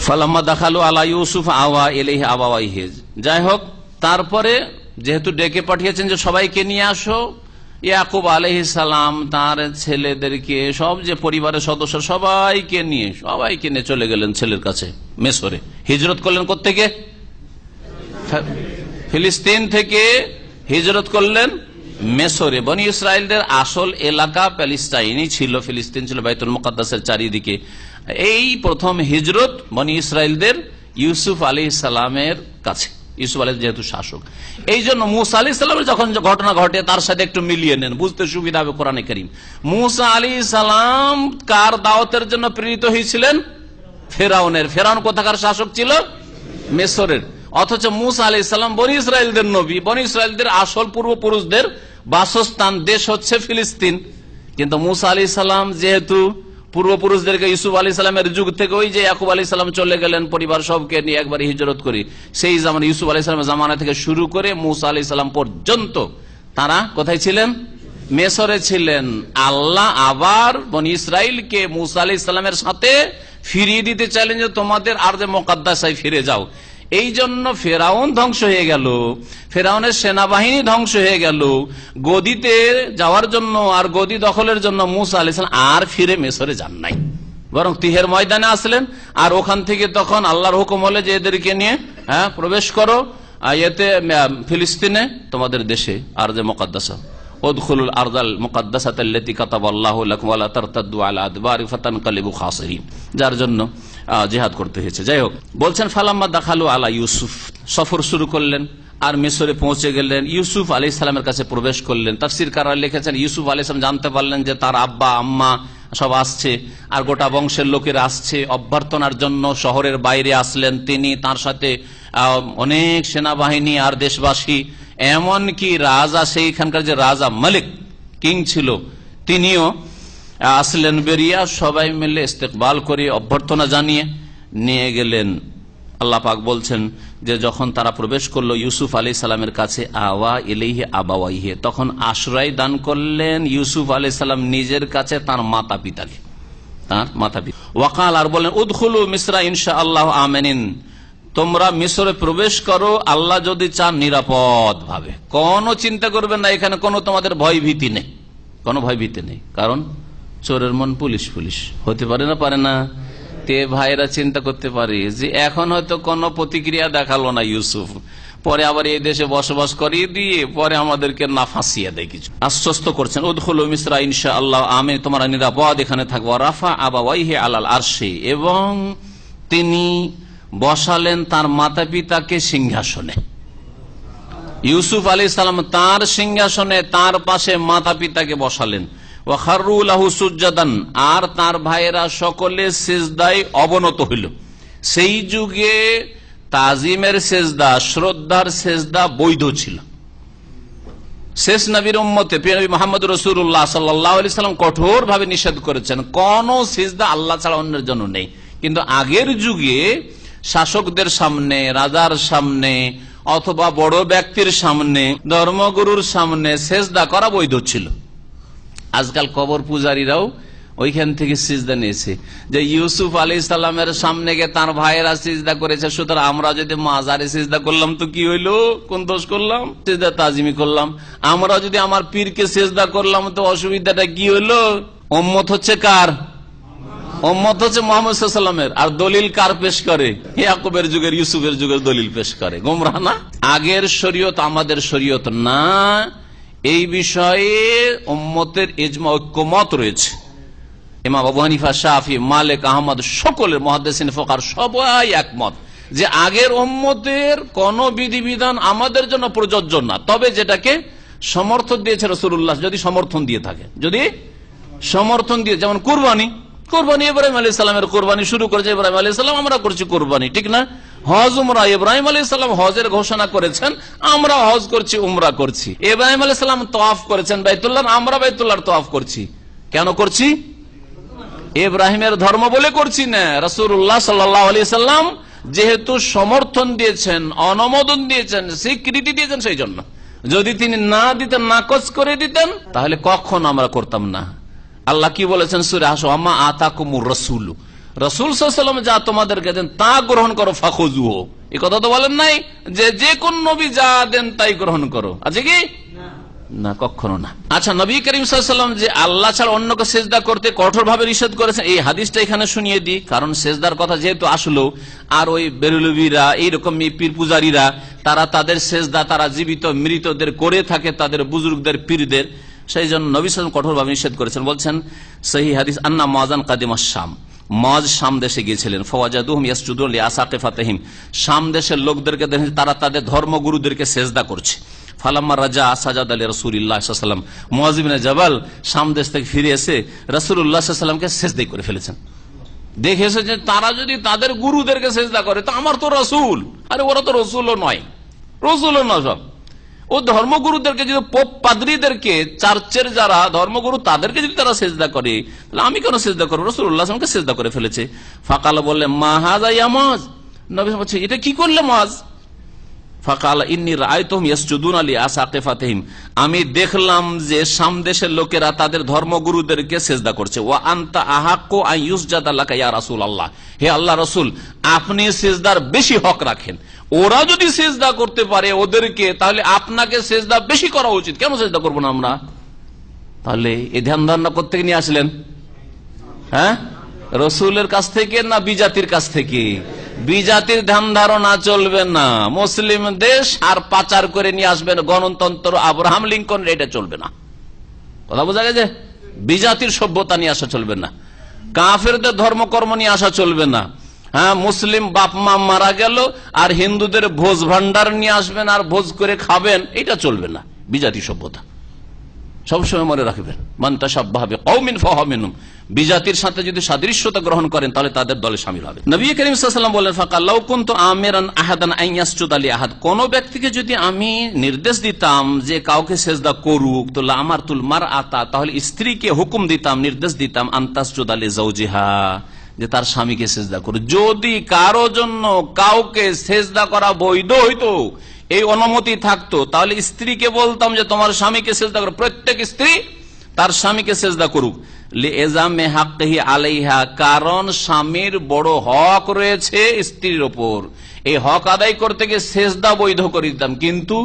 ফালাম্মা দাখালু আলা ইউসুফ আওয়া ইলাইহি আবাওয়াইহি, যাই হোক, তারপরে যেহেতু ডেকে পাঠিয়েছেন যে সবাইকে নিয়ে আসো, ইয়াকুব আলাইহিস সালাম তার ছেলেদেরকে, সব যে পরিবারের সদস্য সবাইকে নিয়ে চলে গেলেন ছেলের কাছে মিসরে। হিজরত করলেন কোত্থেকে? ফিলিস্তিন থেকে হিজরত করলেন মিসরে। বনি ইসরায়েলদের আসল এলাকা প্যালেস্টাইনই ছিল, ফিলিস্তিন ছিল বাইতুল মুকাদ্দাসের চারিদিকে। এই প্রথম হিজরত বনি ইসরায়েলদের ইউসুফ আলাইহিস সালামের কাছে, ইউসুফ আলাইহিস যেহেতু শাসক। এই জন্য মুসা আলাইহিস সালামের যখন ঘটনা ঘটে তার সাথে একটু মিলিয়ে নেন, বুঝতে সুবিধা হবে কোরআনে কারীম। মুসা আলাইহিস সালাম কার দাওয়াতের জন্য প্রেরিত হয়েছিলেন? ফেরাউনের। ফেরাউন কোথাকার শাসক ছিল? মিসরের। অথচ মুসা আলাইহিস সালাম বনি ইসরায়েলদের নবী, বনি ইসরায়েলদের আসল পূর্বপুরুষদের বাসস্থান দেশ হচ্ছে ফিলিস্তিন। কিন্তু মুসা আলাইহিস সালাম যেহেতু পূর্বপুরুষদেরকে, ইউসুফ আলাইহিস সালামের যুগ থেকে ওই যে ইয়াকুব আলাইহিস সালাম চলে গেলেন পরিবার সবকে নিয়ে একবার হিজরত করে, সেই জামানা ইউসুফ আলাইহিস সালামের জামানা থেকে শুরু করে মুসা আলাইহিস সালাম পর্যন্ত তারা কোথায় ছিলেন? মিসরে ছিলেন। আল্লাহ আবার বনি ইসরাইলকে মুসা আলাইহিস সালামের সাথে ফিরিয়ে দিতে চাইলেন যে তোমাদের আরজে মুকাদ্দাসায় ফিরে যাও। এই জন্য ফেরাউন ধ্বংস হয়ে গেল, ফেরাউনের সেনাবাহিনী ধ্বংস হয়ে গেল। গদিতে যাওয়ার জন্য আর গদি দখলের জন্য মুসা আলাইহিস সালাম আর ফিরে মিসরে যান নাই, বরং তিহের ময়দানে আসলেন। আর ওখান থেকে তখন আল্লাহর হুকুম হলে যে এদেরকে নিয়ে প্রবেশ করো এতে ফিলিস্তিনে, তোমাদের দেশে আরজে মুকাদ্দাসা, উদখুলুল আরদাল মুকাদ্দাসাতাল্লাতী কাতাবাল্লাহু লাকুম ওয়া লা তারতাদ্দু আলা আদবারিকুম ফাতানকালিবু খাসিরিন, যার জন্য জিহাদ করতে হয়েছে। যাই হোক, বলছেন ফালাম্মা দাখালু আলা ইউসুফ, সফর শুরু করলেন আর মিসরে পৌঁছে গেলেন, ইউসুফ আলাইহিস সালামের কাছে প্রবেশ করলেন। তাফসীরকাররা লিখেছেন ইউসুফ আলাইহিস সালাম জানতে পারলেন যে তার আব্বা আম্মা সব আসছে আর গোটা বংশের লোকেরা আসছে অভ্যর্থনার জন্য। শহরের বাইরে আসলেন তিনি, তার সাথে অনেক সেনাবাহিনী আর দেশবাসী, এমনকি রাজা, সেইখানকার যে রাজা মালিক কিং ছিল তিনিও আসলেন বেরিয়া। সবাই মিলে ইস্তেকবাল করে অভ্যর্থনা জানিয়ে নিয়ে গেলেন। আল্লাহ পাক বলছেন যে যখন তারা প্রবেশ করলো ইউসুফ আলাইহিস সালামের কাছে, আওয়া ইলাইহি আবাওয়াইহি, তখন আশ্রয় দান করলেন ইউসুফ আলাইহিস সালাম নিজের কাছে তার মাতা পিতাকে, ওয়াকাল, আর বলেন উদখুলু মিসরা ইনশাআল্লাহ আমিনিন, তোমরা মিসরে প্রবেশ করো আল্লাহ যদি চান নিরাপদ ভাবে, কোনো চিন্তা করবে না, এখানে কোনো তোমাদের ভয় ভীতি নেই, কোনো ভয় ভীতি নেই। কারণ চোরের মন পুলিশ হতে পারে না, তে ভাইরা চিন্তা করতে পারে যে এখন হয়তো কোনো প্রতিক্রিয়া দেখালো না ইউসুফ, পরে আবার এই দেশে বসবাস করিয়ে দিয়ে পরে আমাদেরকে না ফাঁসিয়ে দেয়, কিছু আশ্বস্ত করছেন। উদখুলু মিসরা ইনশাআল্লাহ আমিন, তোমরা নিরাপদ এখানে থাকবো। রাফা আবাওয়াইহি আলাল আরশি, এবং তিনি বসালেন তার মাতা পিতাকে সিংহাসনে। ইউসুফ আলাইহিস সালাম তার সিংহাসনে, তার পাশে মাতা পিতাকে বসালেন। ওয়া খাররু লাহু সুজদান, আর তার ভাইয়েরা সকলে সিজদায় অবনত হইল। সেই যুগে তাজিমের সেজদা, শ্রদ্ধার সেজদা বৈধ ছিল। শেষ নবীর উম্মতে প্রিয় নবী মুহাম্মদ রাসূলুল্লাহ সাল্লাল্লাহু আলাইহি সাল্লাম কঠোর ভাবে নিষেধ করেছেন, কোন সিজদা আল্লাহ ছাড়া অন্যের জন্য নেই। কিন্তু আগের যুগে শাসকদের সামনে, রাজার সামনে অথবা বড় ব্যক্তির সামনে, ধর্মগুরুর সামনে সিজদা করা বৈধ ছিল। আজকাল কবর পূজারীরাও ওইখান থেকে সিজদা নিয়েছে, যে ইউসুফ আলাইহিস সালামের সামনে গিয়ে তার ভাইয়েরা সিজদা করেছে, সুতরাং আমরা যদি মাজারে সিজদা করলাম তো কি হইলো, কোন দোষ করলাম? সিজদা তাজিমি করলাম। আমরা যদি আমার পীরকে সিজদা করলাম তো অসুবিধাটা কি হইলো? উম্মত হচ্ছে কার? উম্মত হচ্ছে মুহাম্মদ সাল্লাল্লাহু আলাইহি ওয়াসাল্লামের। আর দলিল কার পেশ করে? ইয়াকুবের যুগের, ইউসুফের যুগের দলিল পেশ করে। গোমরাহ না? আগের শরীয়ত আমাদের শরীয়ত না, এই বিষয়ে উম্মতের ইজমা, ঐক্যমত রয়েছে। ইমাম আবু হানিফা, শাফি, মালিক, আহমদ, সকলের মুহাদ্দিসিন ফুকাহা সবাই একমত যে আগের উম্মতের কোন বিধিবিধান আমাদের জন্য প্রযোজ্য না। তবে যেটাকে সমর্থন দিয়েছে রাসূলুল্লাহ, যদি সমর্থন দিয়ে থাকে, যদি সমর্থন দিয়ে, যেমন কুরবানি, কুরবানি ইব্রাহিম আলাইহিস সালামের কুরবানি শুরু করেছে ইব্রাহিম আলাইহিস সালাম, আমরা করছি কুরবানি, ঠিক না? হজ উমরা, ইব্রাহিম আলাইহিস সালাম হজের ঘোষণা করেছেন, আমরা হজ করছি, উমরা করছি। ইব্রাহিম আলাইহিস সালাম তওয়াফ করেছেন বাইতুল্লাহ, আমরা বাইতুল্লাহর তওয়াফ করছি। কেন করছি? ইব্রাহিমের ধর্ম বলে করছি না। রাসূলুল্লাহ সাল্লাল্লাহু আলাইহি সাল্লাম যেহেতু সমর্থন দিয়েছেন, অনুমোদন দিয়েছেন, স্বীকৃতি দিয়েছেন, সেই জন্য। যদি তিনি না দিতেন, নাকচ করে দিতেন, তাহলে কখনো আমরা করতাম না। আল্লাহ কি বলেছেন সূরা হাশর, আম্মা আতাকুমুর রাসূল, রাসূল সাল্লাল্লাহু আলাইহি ওয়াসাল্লাম যা তোমাদেরকে দেন তা গ্রহণ করো, ফাখুযুহু। এই কথা তো বলেন নাই যে কোন নবী যা দেন তাই গ্রহণ করো, আছে কি না? কখনো না। আচ্ছা, নবী করিম সাল্লাল্লাহু আলাইহি ওয়াসাল্লাম যে আল্লাহ ছাড়া অন্যকে সিজদা করতে কঠোর ভাবে নিষেধ করেছেন, এই হাদিসটা এখানে শুনিয়ে দিই, কারণ সিজদার কথা যেহেতু আসলো, আর ওই বেরেলভীরা, এইরকম পীর পূজারীরা, তারা তাদের সিজদা তারা জীবিত মৃতদের করে থাকে, তাদের বুজুর্গদের, পীরদের, সেই জন্য নবী সাল্লাল্লাহু আলাইহি ওয়াসাল্লাম কঠোর ভাবে নিষেধ করেছেন। বলছেন সহিহ হাদিস, আন্না মুআযান কাদিমাশ শাম, মুআয শাম দেশে গিয়েছিলেন, ফাওয়াজাদুহুম ইয়াসজুদুন লিআসাকিফাতিহিম, শাম দেশের লোকদেরকে দেখেন তারা তাদের ধর্মগুরুদেরকে সিজদা করছে। ফালাম্মা রাজা সাজাদা লিরাসূলিল্লাহ সাল্লাল্লাহু আলাইহি ওয়াসাল্লাম, মুআয ইবনে জাবাল শাম দেশ থেকে ফিরে এসে রাসূলুল্লাহ সাল্লাল্লাহু আলাইহি ওয়াসাল্লামকে সিজদা করে ফেলেছেন। দেখে এসেছে তারা যদি তাদের গুরুদেরকে সিজদা করে তো আমার তো রাসূল, আরে ওরা তো রাসূলও নয়, রাসূলও নয় সব। ও ধর্মগুরুদেরকে যদি, পোপ পাদ্রীদেরকে, চার্চের যারা ধর্মগুরু তাদেরকে যদি তারা সিজদা করে, তাহলে আমি কেন সিজদা করবো? রাসূলুল্লাহ সাল্লাল্লাহু আলাইহি ওয়াসাল্লামকে সিজদা করে ফেলেছে। ফাকাল বললে, মা হাযা ইয়া মুআয, নবী বলছে এটা কি করলে মুআয? ফাকাল ইন্নী রাআইতুহুম ইয়াসজুদুনা লিআসাকিফাতিহিম, আমি দেখলাম যে শাম দেশের লোকেরা তাদের ধর্মগুরুদেরকে সিজদা করছে। ওয়া আনতা আহাক্কু আন ইউসজাদা লাকা ইয়া রাসূলুল্লাহ, হে আল্লাহ রাসূল, আপনি সিজদার বেশি হক রাখেন। ওরা যদি সিজদা করতে পারে ওদেরকে, তাহলে আপনাকে সিজদা বেশি করা উচিত, কেন সিজদা করবো না আমরা? তাহলে এই ধ্যান ধারণা কোত্থেকে নিয়ে আসলেন? হ্যাঁ, রসুলের কাছ থেকে না বিজাতির কাছ থেকে? বিজাতির ধ্যান ধারণা চলবে না। মুসলিম দেশ আর পাচার করে নিয়ে আসবেন গণতন্ত্র, আব্রাহাম লিঙ্কন, এটা চলবে না। কথা বোঝা গেছে? বিজাতির সভ্যতা নিয়ে আসা চলবে না, কাফেরদের ধর্মকর্ম নিয়ে আসা চলবে না। হ্যাঁ, মুসলিম বাপ মা মারা গেল আর হিন্দুদের ভোজ ভান্ডার নিয়ে আসবেন আর ভোজ করে খাবেন, এটা চলবে না। বিজাতি সভ্যতা সবসময় মনে রাখবেন, মান তাশাব্বাহা বিকওমিন ফাহুয়া মিনহুম, বিজাতির সাথে যদি সাদৃশ্যতা গ্রহণ করেন তাহলে তাদের দলে শামিল হবে। নবী করিম সাল্লাল্লাহু আলাইহি ওয়াসাল্লাম বলেন, ফাকাল লাউ কুনতু আমিরান আহাদান আন ইয়াসজুদা লিআহাদ, কোন ব্যক্তিকে যদি আমি নির্দেশ দিতাম যে কাউকে সিজদা করুক, তো লা আমারতুল মারআতা, তাহলে স্ত্রীকে হুকুম দিতাম, নির্দেশ দিতাম, আন তাসজুদা লিজাওজিহা, যে তার স্বামীকে সিজদা করে। যদি কারো জন্য কাউকে সিজদা করা বৈধ হইতো, এই অনুমতি থাকতো, তাহলে স্ত্রীকে বলতাম যে তোমার স্বামীকে সিজদা করো, প্রত্যেক স্ত্রী তার স্বামীকে সিজদা করুক। লিইজামে হাক্কিহি আলাইহা, কারণ স্বামীর বড় হক রয়েছে স্ত্রীর ওপর, এই হক আদায় করতে গিয়ে সিজদা বৈধ করে দিতাম। কিন্তু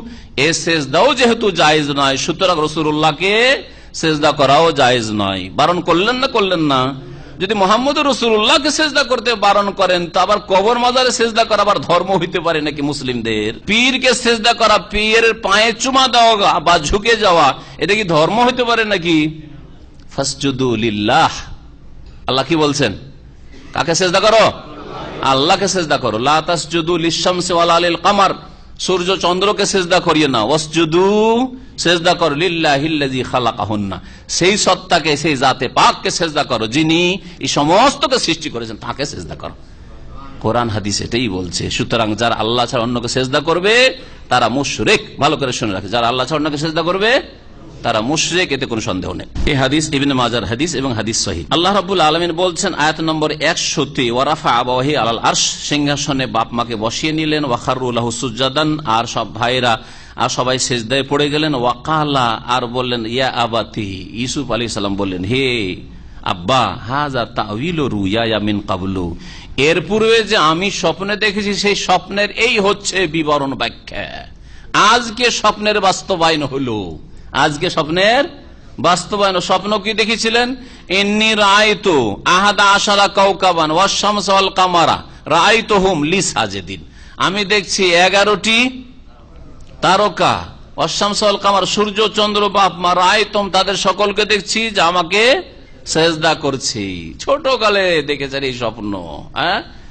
এই সিজদাও যেহেতু জায়েজ নয়, সুতরাং রাসূলুল্লাহকে সিজদা করাও জায়েজ নয়। বারণ করলেন না? করলেন না? যদি মুহাম্মদ রাসূলুল্লাহকে সিজদা করতে বারণ করেন, তো আবার কবর মাজারে সিজদা করা আবার ধর্ম হইতে পারে নাকি মুসলিমদের? পীরকে সিজদা করা, পীরের পায়ে চুমা দেওয়া বা ঝুঁকে যাওয়া, এটা কি ধর্ম হইতে পারে নাকি? ফাসজুদু লিল্লাহ, আল্লাহ কি বলছেন? কাকে সিজদা করো? আল্লাহকে সিজদা করো। লা তাসজুদু লিশ-শামসি ওয়ালা লিল কমার, সূর্য চন্দ্রকে সিজদা করিয়ে না। ওয়াসজুদু, সিজদা করো, লিল্লাহিল্লাযী খালাকাহুন্না, সেই সত্তাকে, সেই জাতে পাককে সিজদা করো যিনি এই সমস্তকে সৃষ্টি করেছেন, তাকে সিজদা করো। কোরআন হাদিস এটাই বলছে। সুতরাং যারা আল্লাহ ছাড়া অন্যকে সেজদা করবে তারা মুশরিক। ভালো করে শুনে রাখে, যারা আল্লাহ ছাড়া অন্যকে সেজদা করবে তারা মুশরিক, এতে কোনো সন্দেহ নেই। এই হাদিস ইবনে মাজার হাদিস এবং হাদিস সহিহ। আল্লাহ রাব্বুল আলামিন বলছেন আয়াত নম্বর 100-তে, ওয়ারাফা আবাওয়াহি আলাল আরশ, সিংহাসনে বাপ মাকে বসিয়ে নিলেন, ওয়াখারু লাহু সুজদান, আর সব ভাইরা আর সবাই সেজদায় পড়ে গেলেন, ওয়াকালা, আর বললেন ইয়া আবাতি, ইউসুফ আলাইহিস সালাম বললেন হে আব্বা, হাযা তাউইলু রুয়ায়া মিন ক্বাবলু, এর পূর্বে যে আমি স্বপ্নে দেখেছি সেই স্বপ্নের এই হচ্ছে বিবরণ ব্যাখ্যা। আজকে স্বপ্নের বাস্তবায়ন হলো, আজকে স্বপ্নের বাস্তবায়ন। স্বপ্ন কি দেখেছিলেন? ইন্নী রাআইতু আহাদা আশারা কাওকাবান ওয়াশ শামসা ওয়াল কামারা রাআইতুহুম লি সাজিদিন, আমি দেখছি 11টি তারকা, ওয়াশ শামসা ওয়াল কামার, সূর্য চন্দ্র বাপ মা, রাআইতুম, তাদের সকলকে দেখছি যে আমাকে সেজদা করছি। ছোটকালে দেখেছেন এই স্বপ্ন,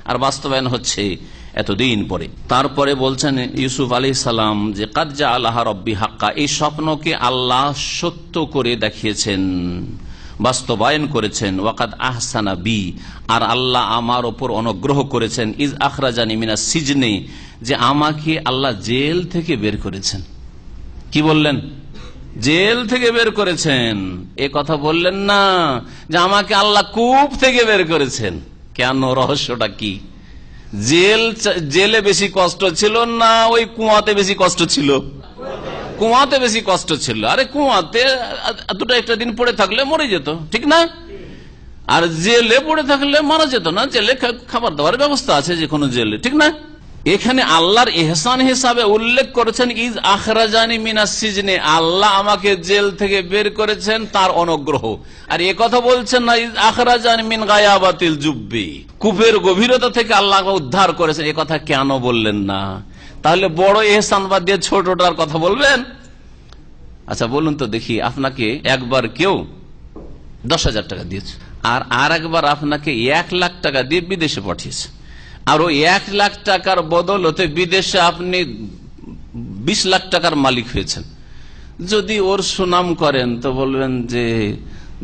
আর বাস্তবায়ন হচ্ছে এতদিন পরে। তারপরে বলছেন ইউসুফ আলাইহিস সালাম যে কাদ জাআলাহা রব্বি হাক্কা, এই স্বপ্নকে আল্লাহ সত্য করে দেখিয়েছেন, বাস্তবায়ন করেছেন। ওয়াকাদ আহসানা বি, আর আল্লাহ আমার ওপর অনুগ্রহ করেছেন। ইজ আখরাজানি মিনাস সিজনি, যে আমাকে আল্লাহ জেল থেকে বের করেছেন। কি বললেন? জেল থেকে বের করেছেন। এ কথা বললেন না যে আমাকে আল্লাহ কূপ থেকে বের করেছেন। কেন? রহস্যটা কি? জেলে বেশি কষ্ট ছিল না ওই কুয়াতে বেশি কষ্ট ছিল? কুয়াতে বেশি কষ্ট ছিল। আরে কুয়াতে দুটো একটা দিন পড়ে থাকলে মরে যেত, ঠিক না? আর জেলে পড়ে থাকলে মারা যেত না। জেলে খাবার দাবার ব্যবস্থা আছে যে কোনো জেলে, ঠিক না? এখানে আল্লাহর ইহসান হিসাবে উল্লেখ করেছেন ইজ আখরাজানি মিনাস সিজনে, আল্লাহ আমাকে জেল থেকে বের করেছেন, তার অনুগ্রহ। আর এ কথা বলছেন না ইজ আখরাজানি মিন গায়াবাতিল জুব্বি, কূপের গভীরতা থেকে আল্লাহ উদ্ধার করেছেন। এ কথা কেন বললেন না? তাহলে বড় ইহসান বাদ দিয়ে ছোটটার কথা বলবেন? আচ্ছা বলুন তো দেখি, আপনাকে একবার কেউ 10,000 টাকা দিয়েছে, আর একবার আপনাকে 1 লাখ টাকা দিয়ে বিদেশে পাঠিয়েছে, আর ওই 1 লাখ টাকার বদলতে বিদেশে আপনি 20 লাখ টাকার মালিক হয়েছেন। যদি ওর সুনাম করেন তো বলবেন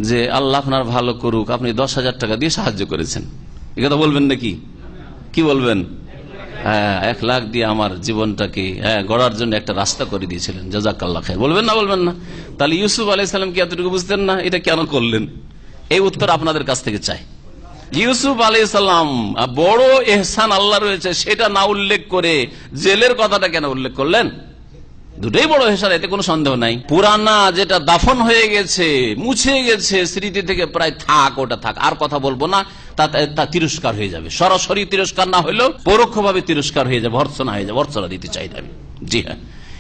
যে আল্লাহ আপনার ভালো করুক, আপনি 10,000 টাকা দিয়ে সাহায্য করেছেন। এই কথা বলবেন নাকি? কি বলবেন? হ্যাঁ, 1 লাখ দিয়ে আমার জীবনটাকে গড়ার জন্য একটা রাস্তা করে দিয়েছিলেন, জাযাকাল্লাহ খায়র। বলবেন না? বলবেন না? তাহলে ইউসুফ আলাইহিস সালাম কি এতটুকু বুঝতেন না? এটা কেন করলেন? এই উত্তর আপনাদের কাছ থেকে চাই। ইউসুফ আলাইহিস সালাম বড় ইহসান আল্লাহ রয়েছে সেটা না উল্লেখ করে জেলের কথাটা কেন উল্লেখ করলেন? দুটোই বড় ইহসান, এতে কোনো সন্দেহ নাই। পুরানা যেটা দাফন হয়ে গেছে, মুছে গেছে স্মৃতি থেকে, প্রায় থাক, ওটা থাক, আর কথা বলবো না, তা তিরস্কার হয়ে যাবে। সরাসরি তিরস্কার না হলেও পরোক্ষভাবে তিরস্কার হয়ে যাবে, ভর্ৎসনা হয়ে যাবে, ভর্ৎসনা দিতে চাই আমি। জি হ্যাঁ,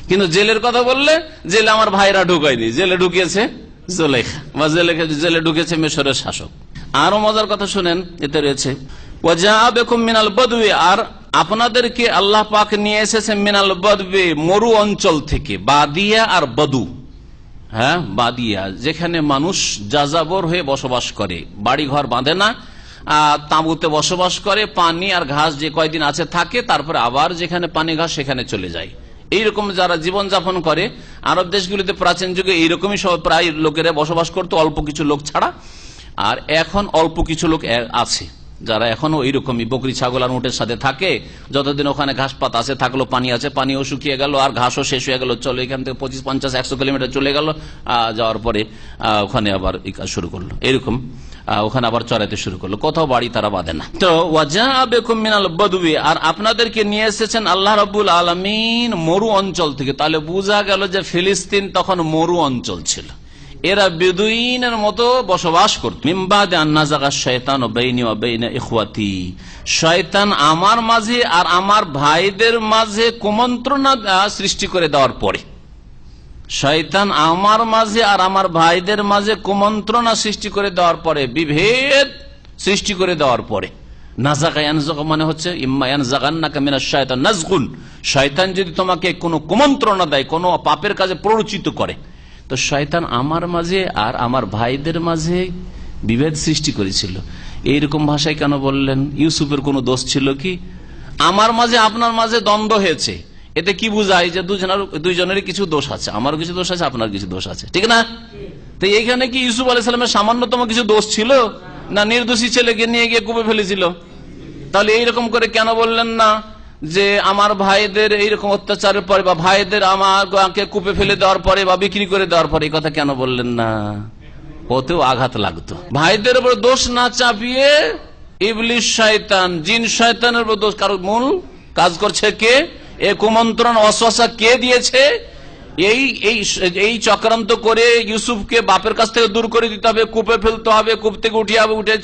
কিন্তু জেলের কথা বললে, জেলে আমার ভাইরা ঢুকায়নি, জেলে ঢুকিয়েছে জুলাইখা, বা জেলে ঢুকেছে মিশরের শাসক। আরো মজার কথা শুনেন, এতে রয়েছে মিনাল বদউই, আর আপনাদেরকে আল্লাহ পাক নিয়ে এসেছে মিনাল বদউই, মরু অঞ্চল থেকে। বাদিয়া আর বদু, হ্যাঁ, বাদিয়া যেখানে মানুষ যাযাবর হয়ে বসবাস করে, বাড়ি ঘর বাঁধে না, তাঁবুতে বসবাস করে, পানি আর ঘাস যে কয়দিন আছে থাকে, তারপরে আবার যেখানে পানি ঘাস সেখানে চলে যায়। এইরকম যারা জীবন যাপন করে, আরব দেশগুলিতে প্রাচীন যুগে এইরকমই সব প্রায় লোকেরা বসবাস করতো, অল্প কিছু লোক ছাড়া। আর এখন অল্প কিছু লোক আছে যারা এখনো এইরকমই বকরি ছাগল আর উটের সাথে থাকে। যতদিন ওখানে ঘাস পাত আছে থাকলো, পানি আছে, পানিও শুকিয়ে গেল আর ঘাসও শেষ হয়ে গেল, চলো এখান থেকে 25, 50, 100 কিলোমিটার চলে গেল, যাওয়ার পরে ওখানে আবার শুরু করলো, এরকম ওখানে আবার চড়াইতে শুরু করলো, কোথাও বাড়ি তারা বাঁধে না। তো ওয়াজাআবিকুম মিনাল বদউই, আর আপনাদেরকে নিয়ে এসেছেন আল্লাহ রাব্বুল আলামিন মরু অঞ্চল থেকে। তাহলে বোঝা গেল যে ফিলিস্তিন তখন মরু অঞ্চল ছিল, এরা বেদুইনের মতো বসবাস করত। মিম্বাদে আন্নাজাগা শয়তান বাইনি ওয়া বাইনা ইখওয়াতি, শয়তান আমার মাঝে আর আমার ভাইদের মাঝে কুমন্ত্রণা সৃষ্টি করে দেওয়ার পরে, শয়তান আমার মাঝে আর আমার ভাইদের মাঝে কুমন্ত্রণা সৃষ্টি করে দেওয়ার পরে, বিভেদ সৃষ্টি করে দেওয়ার পরে। নাজাগা ইয়ানজাগা মানে হচ্ছে ইম্মা ইয়ানজাগান্নাকা মিনাশ শায়তান নাজগুন, শয়তান যদি তোমাকে কোনো কুমন্ত্রণা দেয়, কোনো পাপের কাজে প্ররোচিত করে, তো শয়তান আমার মাঝে আর আমার ভাইদের মাঝে বিভেদ সৃষ্টি করেছিল। এইরকম ভাষায় কেন বললেন? ইউসুফের কোনো দোষ ছিল কি? আমার মাঝে আপনার মাঝে দ্বন্দ্ব হয়েছে, এতে কি বুঝায় যে দুইজনেরই কিছু দোষ আছে, আমার কিছু দোষ আছে, আপনার কিছু দোষ আছে, ঠিক না? তো এইখানে কি ইউসুফ আলাইহিস সালামের সামান্যতম কিছু দোষ ছিল, না নির্দোষী ছেলেকে নিয়ে গিয়ে কূপে ফেলেছিল? তাহলে এইরকম করে কেন বললেন না যে আমার ভাইদের এইরকম অত্যাচারের পরে বা ভাইদের আমাকে কূপে ফেলে দেওয়ার পরে বা বিক্রি করে দেওয়ার পরে এই কথা কেন বললেন না? ওতেও আঘাত লাগতো। ভাইদের উপর দোষ না চাপিয়ে ইবলিশ শয়তান, জিন শয়তানের উপর দোষ, কারণ মূল কাজ করছে কে? এ কুমন্ত্রণ ওয়াসওয়াসা কে দিয়েছে? এই চক্রান্ত করে ইউসুফকে বাপের কাছ থেকে দূর করে দিতে হবে, কূপে ফেলতে হবে, কূপ থেকে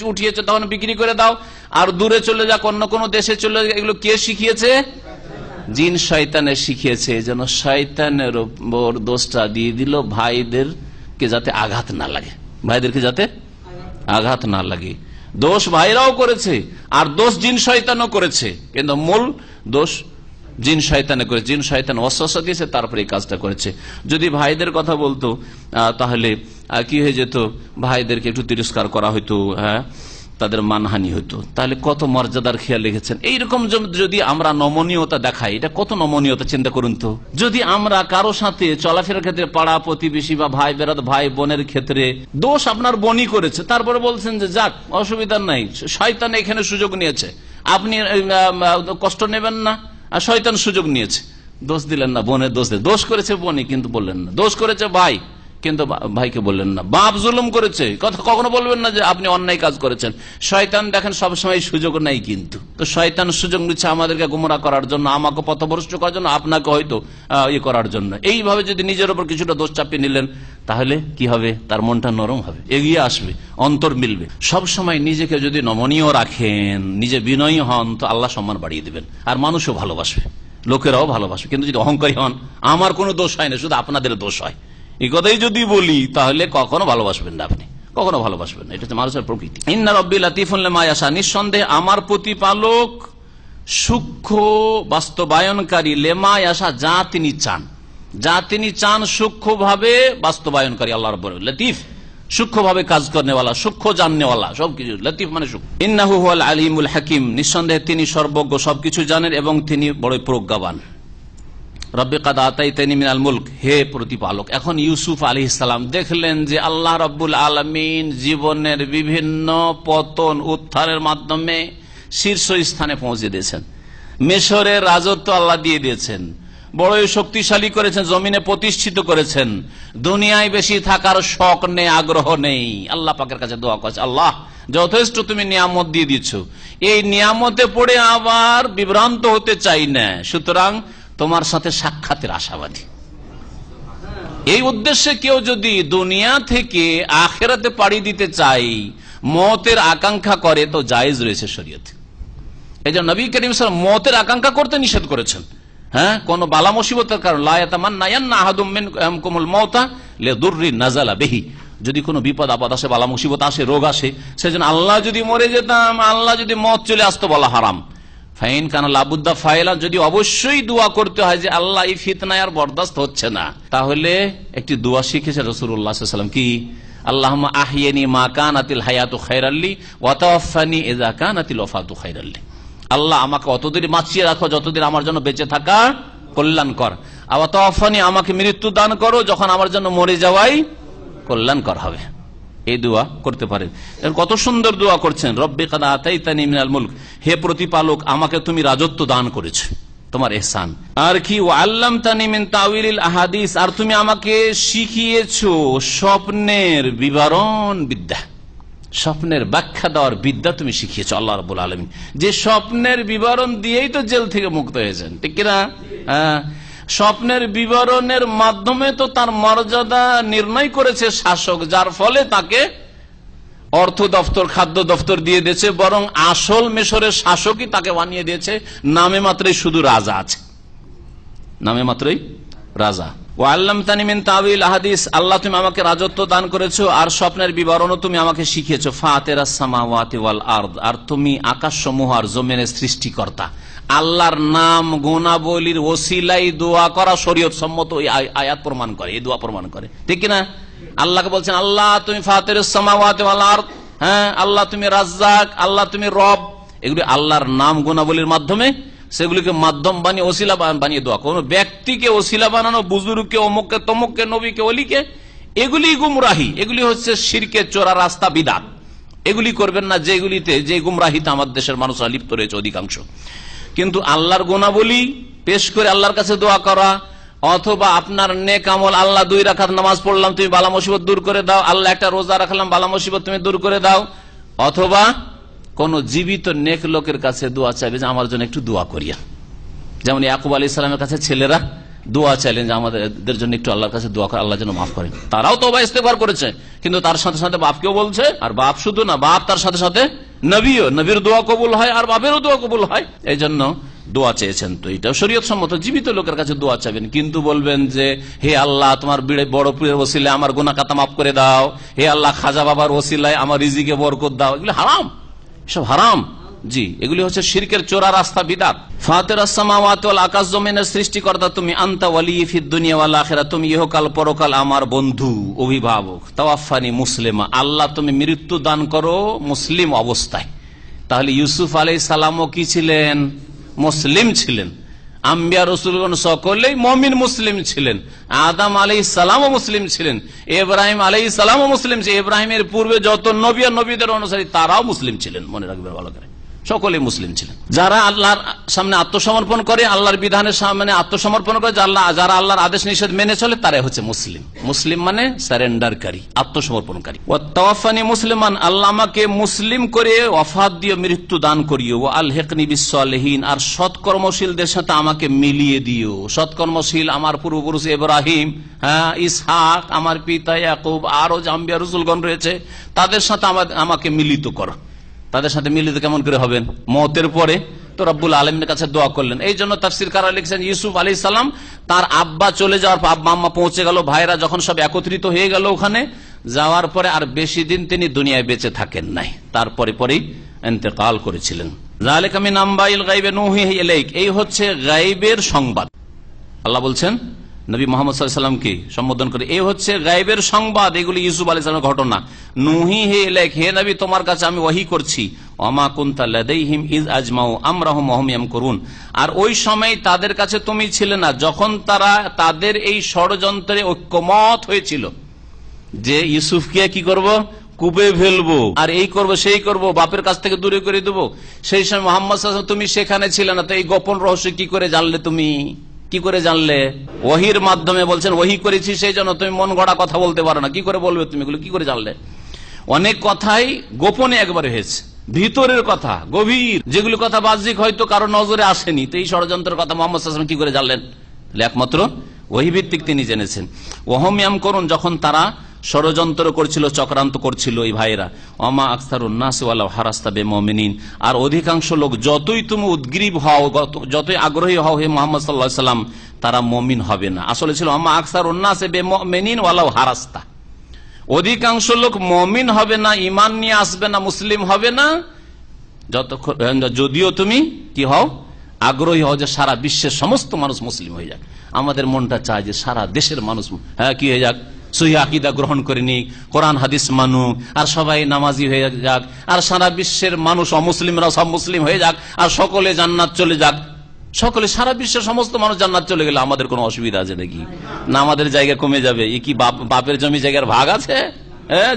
উঠিয়েছে তখন বিক্রি করে দাও, আর দূরে চলে যাক, অন্য কোন দেশে চলে যাক। এগুলো কে শিখিয়েছে? জিন শয়তানে শিখিয়েছে। যেন শয়তানের উপর দোষটা দিয়ে দিল ভাইদেরকে যাতে আঘাত না লাগে, ভাইদেরকে যাতে আঘাত না লাগে। দোষ ভাইরাও করেছে আর দোষ জিন শয়তানও করেছে, কিন্তু মূল দোষ জিন শয়তানে করে, জিন শয়তান ওয়াসওয়াসা দিয়েছে, তারপরে এই কাজটা করেছে। যদি ভাইদের কথা বলতো তাহলে কি হয়ে যেত? ভাইদেরকে একটু তিরস্কার করা হইতো, হ্যাঁ, তাদের মানহানি হইতো। তাহলে কত মর্যাদার খেয়াল রেখেছেন। এইরকম যদি আমরা নমনীয়তা দেখাই, এটা কত নমনীয়তা চিন্তা করুন তো। যদি আমরা কারো সাথে চলাফেরার ক্ষেত্রে, পাড়া প্রতিবেশী বা ভাই বেড়াত ভাই বোনের ক্ষেত্রে দোষ আপনার বোনই করেছে, তারপরে বলছেন যে যাক অসুবিধা নাই, শয়তান এখানে সুযোগ নিয়েছে, আপনি কষ্ট নেবেন না, আর শয়তান সুযোগ নিয়েছে, দোষ দিলেন না, বোনের দোষ দিলেন। দোষ করেছে বোনই কিন্তু বললেন না, দোষ করেছে ভাই কিন্তু ভাইকে বললেন না, বাপ জুলুম করেছে কথা কখনো বলবেন না যে আপনি অন্যায় কাজ করেছেন। শয়তান দেখেন সবসময় সুযোগ নাই, কিন্তু তো শয়তান সুযোগ নিচ্ছে আমাদেরকে গুমরা করার জন্য, আমাকে পথভ্রষ্ট করার জন্য, আপনাকে হয়তো ইয়ে করার জন্য। এইভাবে যদি নিজের উপর কিছুটা দোষ চাপিয়ে নিলেন তাহলে কি হবে? তার মনটা নরম হবে, এগিয়ে আসবে, অন্তর মিলবে। সবসময় নিজেকে যদি নমনীয় রাখেন, নিজে বিনয়ী হন, তো আল্লাহ সম্মান বাড়িয়ে দিবেন, আর মানুষও ভালোবাসবে, লোকেরাও ভালোবাসবে। কিন্তু যদি অহংকারী হন, আমার কোনো দোষ হয় না, শুধু আপনাদের দোষ হয়, এই কথাই যদি বলি, তাহলে কখনো ভালোবাসবেন না, আপনি কখনো ভালোবাসবেন না। এটা হচ্ছে মানুষের প্রকৃতি। ইন্না রাব্বি লাতিফুন লিমা ইয়াশা, নিঃসন্দেহে আমার প্রতিপালক সূক্ষ্ম বাস্তবায়নকারী, লেমা ইয়াশা, যা তিনি চান, যা তিনি চান সূক্ষ্মভাবে বাস্তবায়নকারী। আল্লাহ রাব্বুল লতিফ, সূক্ষ্মভাবে কাজ করেনেওয়ালা, সূক্ষ্ম জাননেওয়ালা, সবকিছু লতিফ মানে সূক্ষ্ম। ইন্নাহু হুয়াল আলিমুল হাকিম, নিঃসন্দেহে তিনি সর্বজ্ঞ, সবকিছু জানেন এবং তিনি বড় প্রজ্ঞাবান। রব্বি কাদ আতাইতানি মিনাল মুলক, হে প্রতিপালক। এখন ইউসুফ আলাইহিস সালাম দেখলেন যে আল্লাহ রাব্বুল আলামিন জীবনের বিভিন্ন পতন উত্থানের মাধ্যমে শীর্ষ স্থানে পৌঁছে দিয়েছেন, মিশরের রাজত্ব আল্লাহ দিয়ে দিয়েছেন, বড়ই শক্তিশালী করেছেন, জমিনে প্রতিষ্ঠিত করেছেন, দুনিয়ায় বেশি থাকার শখ নেই, আগ্রহ নেই। আল্লাহ পাকের কাছে দোয়া করছে, আল্লাহ যথেষ্ট তুমি নিয়ামত দিয়ে দিচ্ছ, এই নিয়ামতে পড়ে আবার বিভ্রান্ত হতে চাই না, সুতরাং তোমার সাথে সাক্ষাতের আশাবাদী। এই উদ্দেশ্যে কেউ যদি দুনিয়া থেকে আখিরাতে পাড়ি দিতে চাই, মওতের আকাঙ্ক্ষা করে, তো জায়েজ রয়েছে শরীয়তে। এই যে নবী করিম সাল্লাল্লাহু আলাইহি ওয়াসাল্লাম মওতের আকাঙ্ক্ষা করতে নিষেধ করেছেন। হ্যাঁ, কোন বালা মুসিবতের কারণ, লা ইয়াতামান্নায়ান্না আহাদুম মিনকুমুল মাউতা লিদুররিন নাযালা বিহি, যদি কোনো বিপদ আপদ আসে, বালা মুসিবত আসে, রোগ আসে, সেজন্য আল্লাহ যদি মরে যেতাম, আল্লাহ যদি মওত চলে আসতো, বলা হারাম। ফাইন কানা লাবুদ্দা ফাইলা, যদি অবশ্যই দোয়া করতে হয় যে আল্লাহ এই ফিতনায় আর বরদাস্ত হচ্ছে না, তাহলে একটি দোয়া শিখেছে রাসূলুল্লাহ সাল্লাল্লাহু আলাইহি ওয়াসাল্লাম, কি? আল্লাহুম্মা আহিয়ানি মা কানাতিল হায়াতু খায়রাল্লি ওয়া তাওয়াফফানি ইযা কানাতিল ওয়াফাতু খায়রাল্লি। আল্লাহ আমাকে অতদিন বাঁচিয়ে রাখো যতদিন আমার জন্য বেঁচে থাকা কল্যাণকর, আর ওয়া তাওয়াফফানি, আমাকে মৃত্যু দান করো যখন আমার জন্য মরে যাওয়াই কল্যাণকর হবে। এই দোয়া করতে পারেন। কত সুন্দর দোয়া করছেন, রব্বি কাদ আতাইতানি মিনাল মুলক, হে প্রতিপালক আমাকে তুমি রাজত্ব দান করেছো, তোমার ইহসান। আর কি? ওয়া আল্লামতানি মিন তাউইলিল আহাদিস, আর তুমি আমাকে শিখিয়েছো স্বপ্নের বিবরণ বিদ্যা, স্বপ্নের ব্যাখ্যা দেওয়ার বিদ্যা তুমি শিখিয়েছো। আল্লাহ রাব্বুল আলামিন যে স্বপ্নের বিবরণ দিয়েই তো জেল থেকে মুক্ত হয়েছেন, ঠিক কিনা? হ্যাঁ, স্বপ্নের বিবরণের মাধ্যমে তো তার মর্যাদা নির্ণয় করেছে শাসক, যার ফলে তাকে অর্থ দপ্তর, খাদ্য দপ্তর দিয়ে দিয়েছে, বরং আসল মিশরের শাসকই তাকে বানিয়ে দিয়েছে, নামে মাত্রই শুধু রাজা আছে, নামে মাত্রই রাজা। ওয়া আল্লামতানি মিন তাউইল আহাদিস, আল্লাহ তুমি আমাকে রাজত্ব দান করেছো আর স্বপ্নের বিবরণও তুমি আমাকে শিখিয়েছো। ফাতিরাস সামাওয়াতি ওয়াল আরদ, আর তুমি আকাশসমূহ আর জমিনের সৃষ্টিকর্তা। আল্লাহর নাম গুণাবলীর ওসিলাই দোয়া করা শরীয়ত সম্মত, এই আয়াত প্রমাণ করে, এই দোয়া প্রমাণ করে, ঠিক কিনা? আল্লাহকে বলছেন আল্লাহ তুমি ফাতিরাস সামাওয়াতি ওয়াল আরদ, হ্যাঁ, আল্লাহ তুমি রাজ্জাক, আল্লাহ তুমি রব। এগুলি আল্লাহর নাম গুণাবলীর মাধ্যমে সেগুলিকে মাধ্যম বানিয়ে, ওসিলা বানিয়ে দোয়া। কোন ব্যক্তিকে ওসিলা বানানো, বুজুর্গকে, অমুককে, তমুককে, নবীকে, ওলিকে, এগুলি গুমরাহি, এগুলি হচ্ছে শিরকের চোরা রাস্তা, বিদআত। এগুলি করবেন না যেগুলিতে, যে গুমরাহিতে আমাদের দেশের মানুষরা লিপ্ত রয়েছে অধিকাংশ। কিন্তু আল্লাহর গুণাবলী পেশ করে আল্লাহর কাছে দোয়া করা, অথবা আপনার নেক আমল, আল্লাহ 2 রাকাত নামাজ পড়লাম তুমি বালা মুসিবত দূর করে দাও, আল্লাহ একটা রোজা রাখলাম বালা মুসিবত তুমি দূর করে দাও, অথবা কোন জীবিত নেক লোকের কাছে দোয়া চাইবে যে আমার জন্য একটু দোয়া করিয়া। যেমন ইয়াকুব আলাইহিস সালামের কাছে ছেলেরা দোয়া চাইলেন যে আমাদের জন্য একটু আল্লাহর কাছে দোয়া করে, আল্লাহ যেন মাফ করেন। তারাও তওবা ইস্তেগফার করেছে, কিন্তু তার সাথে সাথে বাপকেও বলছে। আর বাপ শুধু না, বাপ তার সাথে সাথে নবীও, নবীর দোয়া কবুল হয় আর বাপেরও দোয়া কবুল হয়। এই জন্য দোয়া চেয়েছেন, তো এটা শরীয়ত সম্মত। জীবিত লোকের কাছে দোয়া চাইবেন, কিন্তু বলবেন যে হে আল্লাহ তোমার বড় পীরের ওসিলায় আমার গুনাহ খাতা মাফ করে দাও, হে আল্লাহ খাজা বাবার ওসিলায় আমার রিজিকে বরকত দাও, এগুলো হারাম, সব হারাম। জি, এগুলি হচ্ছে শিরকের চোরা রাস্তা, বিদআত। ফাতিরাস সামাওয়াতি ওয়াল আকাশ জমিনের সৃষ্টিকর্তা তুমি, আনতা ওয়ালি ফিদ দুনিয়া ওয়াল আখিরাহ, তুমি ইহকাল পরকাল আমার বন্ধু অভিভাবক। তাওয়াফানি মুসলিমা, আল্লাহ তুমি মৃত্যু দান করো মুসলিম অবস্থায়। তাহলে ইউসুফ আলাইহিস সালামও কি ছিলেন? মুসলিম ছিলেন। আম্বিয়া রাসূলগণ সকলেই মুমিন মুসলিম ছিলেন। আদম আলাইহিস সালামও মুসলিম ছিলেন, ইব্রাহিম আলাইহিস সালামও মুসলিম ছিলেন। ইব্রাহিমের পূর্বে যত নবী আর নবীদের অনুসারী তারাও মুসলিম ছিলেন, মনে রাখবেন ভালো করে, সকলেই মুসলিম ছিলেন। যারা আল্লাহর সামনে আত্মসমর্পণ করে, আল্লাহর বিধানের সামনে আত্মসমর্পণ করে, যারা আল্লাহর আদেশ নিষেধ মেনে চলে, তারাই হচ্ছে মুসলিম। মুসলিম মানে সারেন্ডারকারী, আত্মসমর্পণকারী। ওয়াত্তাওয়াফানি মুসলিমান, আল্লাহ আমাকে মুসলিম করে ওয়াফাত দিয়ে মৃত্যু দান করিও। ওয়া আলহিকনি বিসসালিহিন, আর সৎকর্মশীলদের সাথে আমাকে মিলিয়ে দিও। সৎকর্মশীল আমার পূর্বপুরুষ ইব্রাহিম, ইসহাক, আমার পিতা ইয়াকুব, আরো আম্বিয়া রাসূলগণ রয়েছে, তাদের সাথে আমাকে মিলিত করো। তাদের সাথে মিলিত কেমন করে হবেন? মওতের পরে। তো রব্বুল আলামিনের কাছে দোয়া করলেন। এই জন্য তাফসীরকাররা লিখছেন ইউসুফ আলাইহিস সালাম তার আব্বা চলে যাওয়ার পর, আব্বা আম্মা পৌঁছে গেল, ভাইরা যখন সব একত্রিত হয়ে গেল ওখানে, যাওয়ার পরে আর বেশি দিন তিনি দুনিয়ায় বেঁচে থাকেন নাই, তারপরে পরেই ইন্তেকাল করেছিলেন। যালিকা মিন আম্বাইল গায়বি নূহিহি ইলাইক, এই হচ্ছে গায়বের সংবাদ। আল্লাহ বলছেন নবী মুহাম্মদ সাল্লাল্লাহু আলাইহি ওয়াসাল্লামকে সম্বোধন করে, এই হচ্ছে গায়বের সংবাদ, এগুলি ইউসুফ আলাইহিস সালামের ঘটনা। নূহিহি ইলাইক, হে নবী তোমার কাছে আমি ওহী করছি। ওমা কুনতা লাদাইহিম ইজ আজমাউ আমরাহুম ওয়া হুম ইয়ামকুরুন, আর ওই সময় তাদের কাছে তুমি ছিলে না যখন তারা তাদের এই ষড়যন্ত্রে ঐক্যমত হয়েছিল যে ইউসুফকে কি করব, কূপে ফেলবো, আর এই করব সেই করব, বাপের কাছ থেকে দূরে করে দেবো। সেই সময় মুহাম্মদ সাল্লাল্লাহু আলাইহি ওয়াসাল্লাম তুমি সেখানে ছিলে না, তো এই গোপন রহস্য কি করে জানলে? তুমি কি করে জানলে? ওহীর মাধ্যমে বলছেন, ওহী করেছি সেই জন্য তুমি মন গড়া কথা বলতে পারো না, কি করে বলবে তুমি? এগুলো কি করে জানলে? অনেক কথাই গোপনে একবারে হয়েছে, ভিতরের কথা গভীর, যেগুলো কথা বাহ্যিক হয়তো কারো নজরে আসেনি। তো এই ষড়যন্ত্রের কথা মুহাম্মদ সাল্লাল্লাহু আলাইহি ওয়াসাল্লাম কি করে জানলেন? একমাত্র ওহী ভিত্তিক তিনি জেনেছেন। ওহম ইয়ামকুরুন, যখন তারা ষড়যন্ত্র করছিল, চক্রান্ত করছিল এই ভাইরা। ওমা আকসারুন নাস ওয়ালাউ হারাস্তা বিমুমিনিন, আর অধিকাংশ লোক যতই তুমি উদ্গ্রীব হও, যতই আগ্রহী হও হে মুহাম্মদ সাল্লাল্লাহু আলাইহি ওয়াসাল্লাম, তারা মুমিন হবে না। আসলে ছিল ওমা আকসারুন নাস বিমুমিনিন ওয়ালাউ হারাস্তা, অধিকাংশ লোক মুমিন হবে না, ঈমান নিয়ে আসবে না, মুসলিম হবে না, যদিও তুমি কি হও, আগ্রহী হও যে সারা বিশ্বের সমস্ত মানুষ মুসলিম হয়ে যাক। আমাদের মনটা চায় যে সারা দেশের মানুষ কি হয়ে যাক, সহিহ আকীদা গ্রহণ করে নিক, কোরআন হাদিস মানুক, আর সবাই নামাজি হয়ে যাক, আর সারা বিশ্বের মানুষ অমুসলিমরা সব মুসলিম হয়ে যাক, আর সকলে জান্নাত চলে যাক। সকলে, সারা বিশ্বের সমস্ত মানুষ জান্নাত চলে গেলে আমাদের কোনো অসুবিধা আছে নাকি? না আমাদের জায়গা কমে যাবে? এ কি বাপের জমি জায়গার ভাগ আছে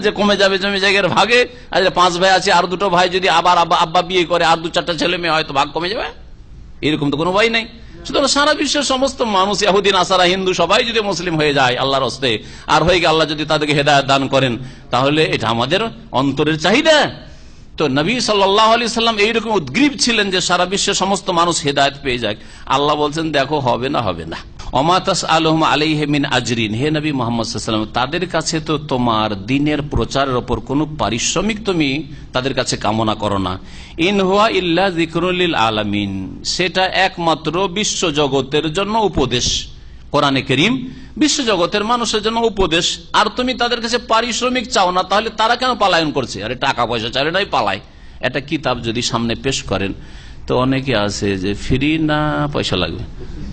যে কমে যাবে জমি জায়গার ভাগে? আর 5 ভাই আছে, আর 2টো ভাই যদি আবার আব্বা বিয়ে করে আর 2-4টা ছেলে মেয়ে হয়তো ভাগ কমে যাবে? এরকম তো কোনো ভয় নাই। সুতরাং সারা বিশ্বের সমস্ত মানুষ, ইহুদি নাসারা হিন্দু সবাই যদি মুসলিম হয়ে যায় আল্লাহর হস্তে, আর হয়ে গিয়ে আল্লাহ যদি তাদেরকে হেদায়েত দান করেন, তাহলে এটা আমাদের অন্তরের চাহিদা। তো নবী সাল্লাল্লাহু আলাইহি সাল্লাম এইরকম উদ্গ্রীব ছিলেন যে সারা বিশ্বের সমস্ত মানুষ হেদায়েত পেয়ে যাক। আল্লাহ বলছেন দেখো হবে না, হবে না। ওমা তাসআলুহুম আলাইহি মিন আজরিন, হে নবী মুহাম্মদ সাল্লাল্লাহু আলাইহি ওয়াসাল্লাম তাদের কাছে তো তোমার দ্বীনের প্রচারের উপর কোনো পারিশ্রমিক তুমি তাদের কাছে কামনা করো না। ইন হুয়া ইল্লা যিকরুল লিল আলামিন, সেটা একমাত্র বিশ্ব জগতের জন্য উপদেশ। কোরআনে কারীম বিশ্বজগতের মানুষের জন্য উপদেশ, আর তুমি তাদের কাছে পারিশ্রমিক চাও না, তাহলে তারা কেন পালায়ন করছে? আরে টাকা পয়সা চাইলে নাই পালায়। একটা কিতাব যদি সামনে পেশ করেন তো অনেকে আছে যে ফ্রি না পয়সা লাগবে,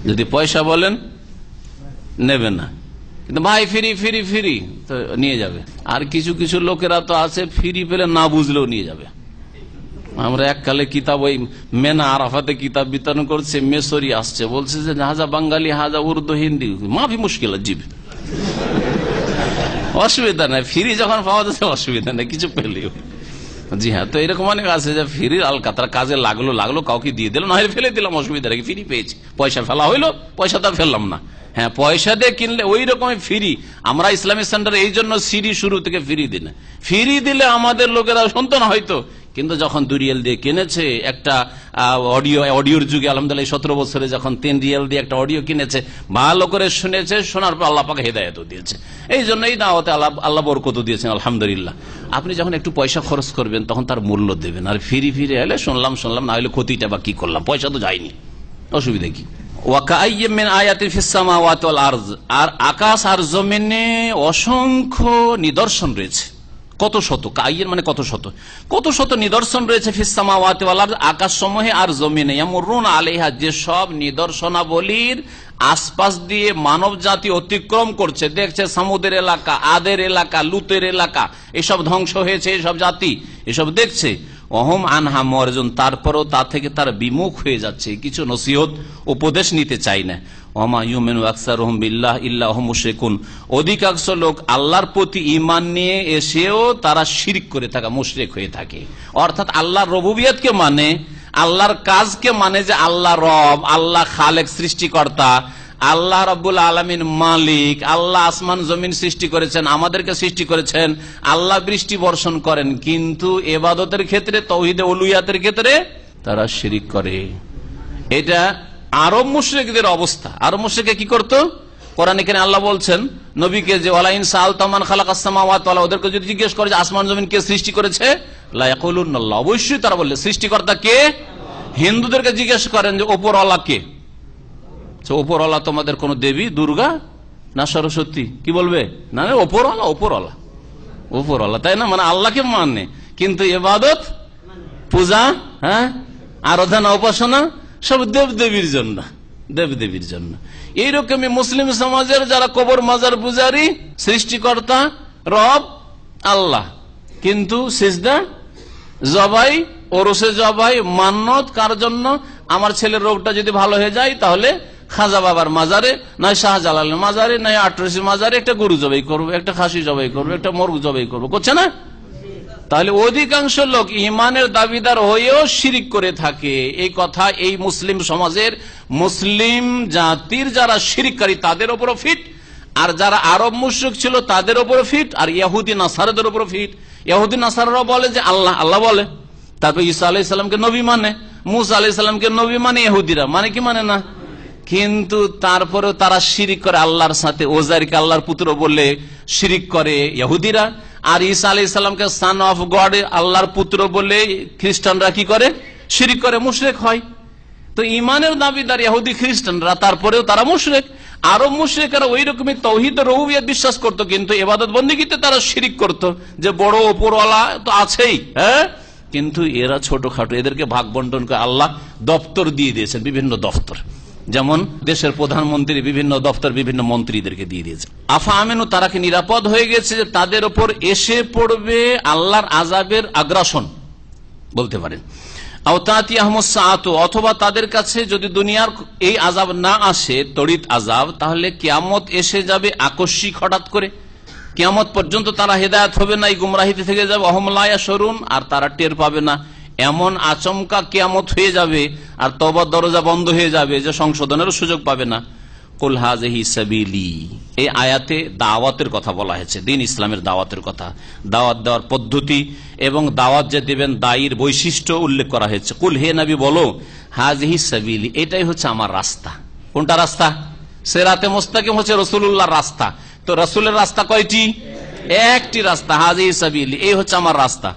যদি পয়সা বলেন নেবে না, কিন্তু ভাই ফ্রি ফ্রি ফ্রি তো নিয়ে যাবে। আর কিছু কিছু লোকেরা তো আছে ফ্রি পেলে না বুঝলেও নিয়ে যাবে। আমরা এককালে কিতাব ওই মেনা আরাফাতে কিতাব বিতরণ করছে, মেসরি আসছে, বলছে যে হাজা বাঙালি হাজা উর্দু হিন্দি মাফি মুশকিল জীব, অসুবিধা নাই, ফ্রি যখন পাওয়া যাচ্ছে অসুবিধা নেই, কিছু পেলেও। জি হ্যাঁ, তো এরকম অনেক আছে যে ফ্রির আলকা, তার কাজে লাগলো কাউকে দিয়ে দিল, না হলে ফেলে দিলাম, অসুবিধা রেখে ফ্রি পেয়েছি, পয়সা ফেলা হইলো, পয়সা তো ফেললাম না। হ্যাঁ, পয়সা দিয়ে কিনলে ওই রকমই ফ্রি। আমরা ইসলামিক সেন্টার এই জন্য সিডি শুরু থেকে ফ্রি দিলে, ফ্রি দিলে আমাদের লোকেরা শুনতো না হয়তো, কিন্তু যখন 2 রিয়াল দিয়ে কিনেছে একটা অডিওর যুগে, আলহামদুলিল্লাহ 17 বছরে যখন 3 রিয়াল দিয়ে একটা অডিও কিনেছে, ভালো করে শুনেছে, শোনার পর আল্লাহ পাক হেদায়েত দিয়েছে। এই জন্য এই দাওয়াতে আল্লাহ বরকত দিয়েছেন, আলহামদুলিল্লাহ। আপনি যখন একটু পয়সা খরচ করবেন তখন তার মূল্য দেবেন, আর ফিরে এলে শুনলাম না হলে ক্ষতিটা বা কি করলাম, পয়সা তো যায়নি, অসুবিধা কি। আর আকাশ আর জমিনে অসংখ্য নিদর্শন রয়েছে, কত শত, কাইয়ের মানে কত শত নিদর্শন রয়েছে ফিসসামাওয়াতি ওয়াল আরদ, আকাশ সমূহে আর জমিনে, ইয়ামুরুনা আলাইহা, যে সব নিদর্শনাবলীর আশপাশ দিয়ে মানব জাতি অতিক্রম করছে, দেখছে সামুদের এলাকা, আদের এলাকা, লুতের এলাকা, এসব ধ্বংস হয়েছে, এসব জাতি এসব দেখছে। অহম আনহা মুরজুন, তারপরও তা থেকে তার বিমুখ হয়ে যাচ্ছে, কিছু নসিহত উপদেশ নিতে চাই না। ওমা ইউমিনু আকসারুহুম বিল্লাহ ইল্লা হুম মুশরিকুন, অধিকাংশ লোক আল্লাহর প্রতি ঈমান নিয়ে এসেও তারা শিরক করে থাকে, মুশরিক হয়ে থাকে। অর্থাৎ আল্লাহর রুবুবিয়তকে মানে, আল্লাহর কাজকে মানে, যে আল্লাহ রব, আল্লাহ খালেক সৃষ্টিকর্তা, আল্লাহ রাব্বুল আলামিন মালিক, আল্লাহ আসমান জমিন সৃষ্টি করেছেন, আমাদেরকে সৃষ্টি করেছেন, আল্লাহ বৃষ্টি বর্ষণ করেন, কিন্তু ইবাদতের ক্ষেত্রে, তাওহীদে উলুহিয়াতের ক্ষেত্রে তারা শিরক করে। এটা আরব মুশরিকদের অবস্থা। আরব মুশরিকরা কি করতো? কোরআনে এখানে আল্লাহ বলছেন নবীকে যে ওয়ালাইন সাআলতা মান খালাকাস সামাওয়াতি ওয়াল আরদ, ওদেরকে যদি জিজ্ঞেস করে যে আসমান জমিন কে সৃষ্টি করেছে, লা ইয়াকুলুনাল্লাহ, অবশ্যই তারা বলবে সৃষ্টিকর্তা কে। হিন্দুদেরকে জিজ্ঞেস করেন যে ওপরওয়ালা কে, ওপরওয়ালা তোমাদের কোন দেবী দুর্গা না সরস্বতী, কি বলবে? না, ওপরওয়ালা, তাই না? মানে আল্লাহকে মানে, কিন্তু ইবাদত, পূজা, হ্যাঁ, আরাধনা, উপাসনা সব দেবদেবীর জন্য। এইরকমই মুসলিম সমাজের যারা কবর মাজার পূজারী, সৃষ্টিকর্তা রব আল্লাহ, কিন্তু সিজদা, জবাই, ওরসে জবাই, মান্নত কার জন্য? আমার ছেলের রোগটা যদি ভালো হয়ে যায় তাহলে খাজা বাবার মাজারে, নয় শাহজালালের মাজারে, নয় আটরসির মাজারে একটা গরু জবাই করবো, একটা খাসি জবাই করবো, একটা মোরগ জবাই করবো, করছে না? তাহলে অধিকাংশ লোক ইমানের দাবিদার হয়েও শিরিক করে থাকে। এই কথা এই মুসলিম সমাজের, মুসলিম জাতির যারা শিরিককারী তাদের উপরও ফিট, আর যারা আরব মুশরিক ছিল তাদের উপরও ফিট, আর ইহুদি নাসারাদের উপরও ফিট। ইহুদি নাসারারা বলে যে আল্লাহ বলে, তারপর ঈসা আলাইহিস সালামকে নবী মানে, মুসা আলাইহিস সালামকে নবী মানে, ইহুদিরা মানে কি মানে না? কিন্তু তারপরেও তারা শিরিক করে আল্লাহর সাথে। ওজাইরকে আল্লাহর পুত্র বলে শিরিক করে ইহুদিরা, আর ঈসা আলাইহিস সালামকে সন অফ গড, আল্লাহর পুত্র বলে খ্রিস্টানরা কি করে? শিরিক করে, মুশরিক হয়। তো ইমানের দাবিদার ইহুদি খ্রিস্টানরা, তারপরেও তারা মুশরিক। আরব মুশরিকরা ওই রকমই তাওহীদ রুবুবিয়্যাত বিশ্বাস করত, কিন্তু ইবাদত বন্দেগীতে তারা শিরিক করত, যে বড় ওপরওয়ালা তো আছেই, হ্যাঁ, কিন্তু এরা ছোটখাটো, এদেরকে ভাগ বন্টন করে আল্লাহ দপ্তর দিয়ে দিয়েছেন, বিভিন্ন দপ্তর, যেমন দেশের প্রধানমন্ত্রী বিভিন্ন দপ্তর বিভিন্ন মন্ত্রীদেরকে দিয়ে দিয়েছে। আফা আমিনু, তারা কি নিরাপদ হয়ে গেছে যে তাদের উপর এসে পড়বে আল্লাহর আযাবের আগ্রাসন, বলতে পারেন। অথবা তাদের কাছে যদি দুনিয়ার এই আযাব না আসে, তড়িৎ আযাব, তাহলে কিয়ামত এসে যাবে আকস্মিক, হঠাৎ করে। কিয়ামত পর্যন্ত তারা হেদায়েত হবে না, এই গুমরাহিতে থেকে যাবে। অহম লা ইয়াশউরুন, আর তারা টের পাবে না। এমন আচমকা কিয়ামত হয়ে যাবে আর তওবার দরজা বন্ধ হয়ে যাবে যে সংশোধনেরও সুযোগ পাবে না। কুল হাযিহি সাবিলি, এই আয়াতে দাওয়াতের কথা বলা হয়েছে, দ্বীন ইসলামের দাওয়াতের কথা, দাওয়াত দেওয়ার পদ্ধতি এবং দাওয়াত যে দেবেন দায়ীর বৈশিষ্ট্য উল্লেখ করা হয়েছে। কুল, হে নবী বলো, হাযিহি সাবিলি, এটাই হচ্ছে আমার রাস্তা। কোনটা রাস্তা? সিরাতে মুস্তাকিম হচ্ছে রাসূলুল্লাহর রাস্তা। তো রাসূলের রাস্তা কয়টি? একটি রাস্তা, হাযিহি সাবিলি, এই হচ্ছে আমার রাস্তা।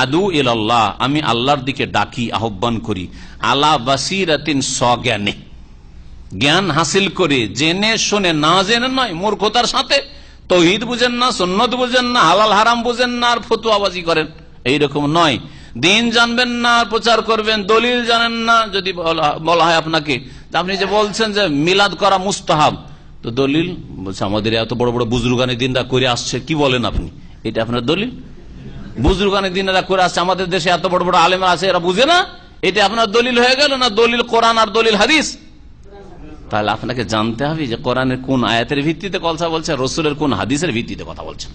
আদু ইলাল্লাহ, আমি আল্লাহর দিকে ডাকি, আহ্বান করি। আলা বাসিরাতিন, সজ্ঞানে, জ্ঞান হাসিল করে, জেনে শুনে, না জেনে নয়, মূর্খতার সাথে। তাওহীদ বুঝেন না, সুন্নাত বুঝেন না, হালাল হারাম বুঝেন না আর ফতোয়াবাজি করেন, এইরকম নয়। দিন জানবেন না আর প্রচার করবেন, দলিল জানেন না। যদি বলা হয় আপনাকে, আপনি যে বলছেন যে মিলাদ করা মুস্তাহাব, তো দলিল বলছে আমাদের এত বড় বড় বুজুর্গানি দিনরা করে আসছে, কি বলেন আপনি? এটা আপনার দলিল? বুজুর্গানি দিনরা করে আসছে, আমাদের দেশে এত বড় বড় আলেমরা আছে, এরা বুঝে না? এটা আপনার দলিল হয়ে গেল না? দলিল কোরআন আর দলিল হাদিস। তাহলে আপনাকে জানতে হবে যে কোরআনের কোন আয়াতের ভিত্তিতে কথা বলছে, রসুলের কোন হাদিসের ভিত্তিতে কথা বলছেন।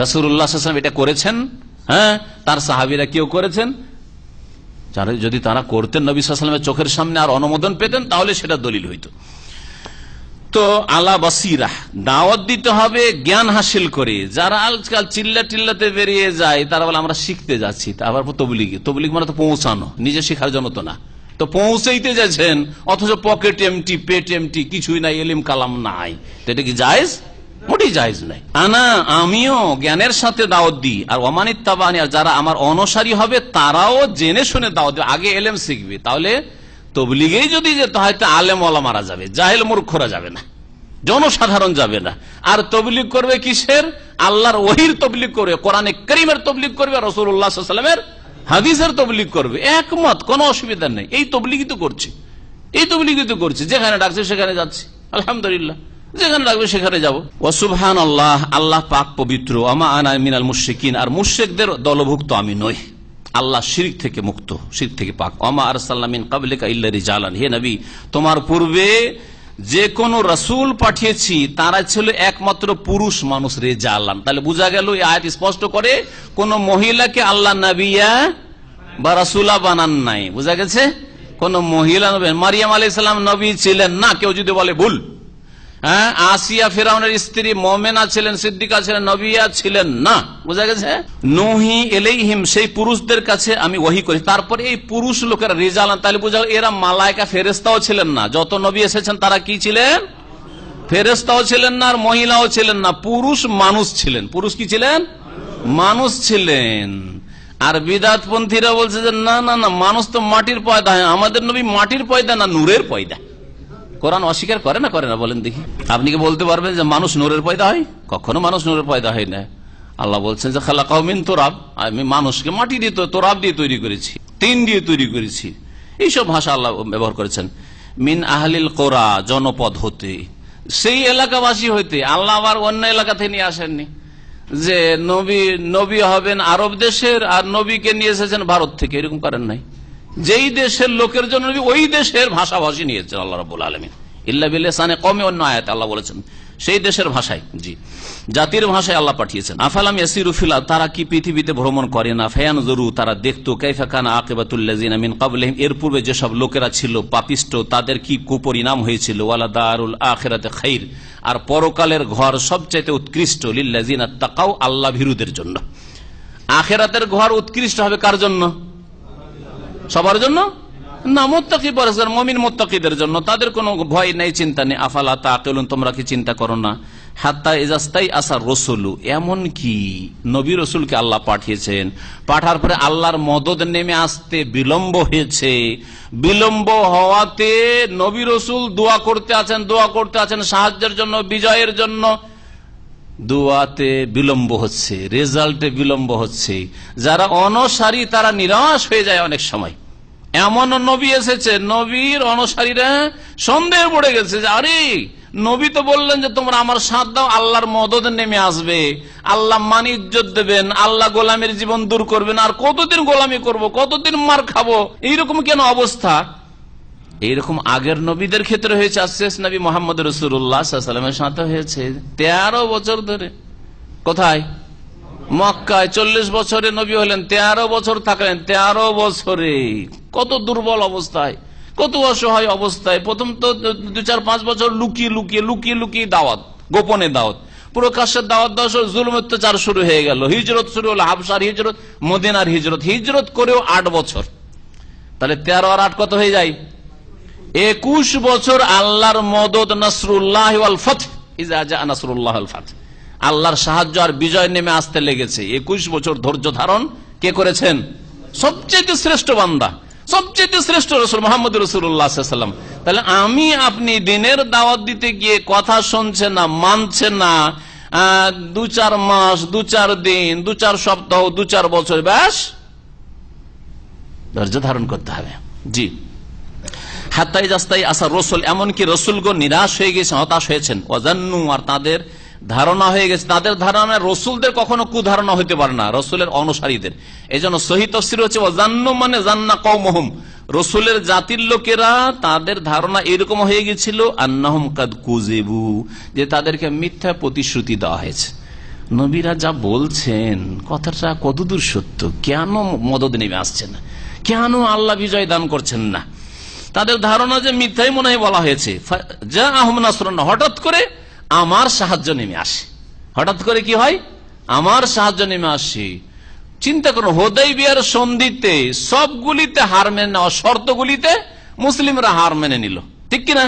রাসূলুল্লাহ সাল্লাল্লাহু আলাইহি ওয়াসাল্লাম এটা করেছেন, হ্যাঁ, তার সাহাবীরা কেউ করেছেন, যদি তারা করতেন নবী সাল্লাল্লাহু আলাইহি ওয়াসাল্লামের চোখের সামনে আর অনুমোদন পেতেন তাহলে সেটা দলিল হইতো। তো আলা বাসিরা, দাওয়াত দিতে হবে জ্ঞান হাসিল করে। যারা আজকাল চিল্লাতে বেরিয়ে যায় তারা বলে আমরা শিখতে যাচ্ছি, আবার তবলিগ মানে তো পৌঁছানো, নিজে শেখার জন্য তো না। তো পৌঁছাইতে যাচ্ছেন অথচ পকেট এমটি, পেট এমটি, কিছুই নাই, এলিম কালাম নাই, এটা কি জায়েজ? মোটেই জায়েজ নাই। আমিও জ্ঞানের সাথে দাওয়াত দিই, আর ওমানিত্তাবানি, আর যারা আমার অনুসারী হবে তারাও জেনে শুনে দাওয়াত দিবে, আগে এলেম শিখবে। তাহলে তবলিগেই যদি যেতে হয় তো আলেম ওলামারা যাবে, জাহেল মূর্খরা যাবে না, জনসাধারণ যাবে না। আর তবলিগ করবে কিসের? আল্লাহর ওহির তবলিগ করবে, কোরআনে কারীমের তবলিগ করবে, রাসূলুল্লাহ সাল্লাল্লাহু আলাইহি ওয়াসাল্লামের হাদিসের তবলিগ করবে। একমত, কোনো অসুবিধা নেই। এই তবলিগই তো করছে, যেখানে ডাকছে সেখানে যাচ্ছে, আলহামদুলিল্লাহ, যেখানে ডাকবে সেখানে যাবো। ওয়া সুবহানাল্লাহ, আল্লাহ পাক পবিত্র। আমা আনা মিনাল মুশরিকিন, আর মুশরিকদের দলভুক্ত আমি নই। আল্লাহ শিরক থেকে মুক্ত, শিরক থেকে পাক। ওমা আরসালনা মিন ক্বাবলিকা ইল্লা রিজালান, হে নবী তোমার পূর্বে যে কোন রাসূল পাঠিয়েছি তারা ছিল একমাত্র পুরুষ মানুষ, রিজালান। তাহলে বোঝা গেল এই আয়াত স্পষ্ট করে কোন মহিলাকে আল্লাহ নবিয়া বা রাসূলা বানান নাই। বোঝা গেছে? কোন মহিলা নবী, মারিয়াম আলাইহিস সালাম নবী ছিলেন না, কেউ যদি বলে ভুল। হ্যাঁ, আসিয়া ফিরআউনের স্ত্রী মুমিনা ছিলেন, সিদ্দিকা ছিলেন, নবিয়া ছিলেন না। বুঝা গেছে? নূহি ইলাইহিম, সেই পুরুষদের কাছে আমি ওহী করি। তারপরে এই পুরুষ লোকেরা রিজালান, তাহলে বুঝা গেল এরা মালায়েকা ফেরেশতাও ছিলেন না। যত নবী এসেছেন তারা কি ছিলেন? ফেরেশতাও ছিলেন না, আর মহিলাও ছিলেন না, পুরুষ মানুষ ছিলেন। পুরুষ কি ছিলেন? মানুষ ছিলেন। আর বিদআতপন্থীরা বলছে যে না না না, মানুষ তো মাটির পয়দা, আমাদের নবী মাটির পয়দা না, নূরের পয়দা। কোরআন অস্বীকার করে না বলেন দেখি? আপনি কি বলতে পারবেন যে মানুষ নূরের পয়দা হয়? কখনো মানুষ নূরের পয়দা হয় না। আল্লাহ বলছেন যে খালাকাহু মিন তুরাব, আমি মানুষকে মাটি দিয়ে, তোরাব দিয়ে তৈরি করেছি, তিন দিয়ে তৈরি করেছি। এইসব ভাষা আল্লাহ ব্যবহার করেছেন। মিন আহলিল কোরা, জনপদ হতে, সেই এলাকাবাসী হইতে। আল্লাহ আবার অন্য এলাকা থেকে নিয়ে আসেননি যে নবী হবেন আরব দেশের আর নবীকে নিয়ে এসেছেন ভারত থেকে, এরকম করেন নাই। যেই দেশের লোকের জন্য ওই দেশের ভাষাভাষী নিয়েছেন আল্লাহ রাব্বুল আলামিন। ইল্লা বিলিসানে কওমি, অন্য আয়াতে আল্লাহ বলেছেন সেই দেশের ভাষায়, জি, জাতির ভাষায় আল্লাহ পাঠিয়েছেন। আফালাম ইয়াসিরু ফিল আরদ, তারা কি পৃথিবীতে ভ্রমণ করে না? ফায়ানজুরু, তারা দেখতো, কাইফা কানা আকিবাতুল লাযিনা মিন ক্বাবলিহিম, এর পূর্বে যেসব লোকেরা ছিল পাপিষ্ট তাদের কি কুপরিণাম হয়েছিল। ওয়ালা দারুল আখিরাতে খাইর, আর পরকালের ঘর সবচাইতে উৎকৃষ্ট, লিল্লাযিনা তাকাউ, আল্লাহ ভীরুদের জন্য। আখিরাতের ঘর উৎকৃষ্ট হবে কার জন্য? সবার জন্য না, মুত্তাকি পরহেজগার মুমিন মুত্তাকিদের জন্য, তাদের কোনো ভয় নেই, চিন্তা নেই। আফালা তাআকিলুন, তোমরা কি চিন্তা করো না? হাত্তা ইজাস্তাই আসার রসুলু, এমন কি নবী রসুলকে আল্লাহ পাঠিয়েছেন, পাঠার পরে আল্লাহর মদদ নেমে আসতে বিলম্ব হয়েছে। বিলম্ব হওয়াতে নবী রসুল দোয়া করতে আছেন সাহায্যের জন্য, বিজয়ের জন্য। দোয়াতে বিলম্ব হচ্ছে, রেজাল্টে বিলম্ব হচ্ছে। যারা অনসারী তারা নিরাশ হয়ে যায় অনেক সময়। এমন নবী এসেছে, নবীর অনুসারীরা সন্দেহ পড়ে গেছে যে আরে নবী তো বললেন যে তোমরা আমার সাথ দাও, আল্লাহর মদদ নেমে আসবে, আল্লাহ মান ইজ্জত দেবেন, আল্লাহ গোলামের জীবন দূর করবেন, আর কতদিন গোলামি করব, কতদিন মার খাবো, এইরকম কেন অবস্থা? এইরকম আগের নবীদের ক্ষেত্রে হয়েছে, শেষ নবী মুহাম্মদ রাসূলুল্লাহ সাল্লাল্লাহু আলাইহি ওয়াসাল্লামের সাথে হয়েছে 13 বছর ধরে। কোথায়? মক্কায় 40 বছরে নবী হলেন, 13 বছর থাকলেন। 13 বছরে কত দুর্বল অবস্থায়, কত অসহায় অবস্থায়। প্রথম তো 2-4-5 বছর লুকিয়ে দাওয়াত, গোপনে দাওয়াত, প্রকাশ্যের দাওয়াত দেওয়া, জুলুম অত্যাচার শুরু হয়ে গেল। হিজরত শুরু হলো, হাবশার হিজরত, মদিনার হিজরত করেও 8 বছর। তাহলে 13 আর 8 কত হয়ে যায়? 21 বছর আল্লাহর মদদ, নাসরুল্লাহ ওয়াল ফাতহ, ইজা জা নাসরুল্লাহ ওয়াল ফাতহ, আল্লাহর সাহায্য আর বিজয় নেমে আসতে লেগেছে। 21 বছর ধৈর্য ধারণ কে করেছেন? সবচেয়ে শ্রেষ্ঠ বান্দা, সবচেয়ে শ্রেষ্ঠ রাসূল মুহাম্মদ রাসূলুল্লাহ সাল্লাল্লাহু আলাইহি ওয়াসাল্লাম। তাহলে আমি আপনি দিনের দাওয়াত দিতে গিয়ে কথা শুনছে না, মানছে না, 2-4 মাস, 2-4 দিন, 2-4 সপ্তাহ, 2-4 বছর, ব্যাস ধৈর্য ধারণ করতে হবে। জি, হাত্তাই জাস্তাই আসা রসুল, এমনকি রসুলগণ নিরাশ হয়ে গেছে, হতাশ হয়েছেন। ওয়াজান্নু, আর তাদের ধারণা হয়ে গেছে। তাদের ধারণা, রসুলদের কখনো কুধারণা হইতে পারে না, রসুলের অনুসারীদের। এই জন্য সহিহ তাফসীর হচ্ছে ওয়াজান্নু মানে জান্না কওমুহুম, রসুলের জাতির লোকেরা তাদের ধারণা এরকম হয়ে গেছিল, আন্নাহুম কাদ কুযিবু, যে তাদেরকে মিথ্যা প্রতিশ্রুতি দেওয়া হয়েছে। নবীরা যা বলছেন কথাটা কতদূর সত্য, কেন মদদ নেমে আসছে না, কেন আল্লাহ বিজয় দান করছেন না? তাদের ধারণা যে মিথ্যাই মনে হয় বলা হয়েছে। যা আহম নাসরুন, হঠাৎ করে আমার সাহায্য নেমে আসে। হঠাৎ করে কি হয়? আমার সাহায্য নেমে আসে। চিন্তা করুন, হুদাইবিয়ার সন্ধিতে সবগুলিতে হার মেনে নেওয়া, শর্তগুলিতে মুসলিমরা হার মেনে নিল, ঠিক কিনা?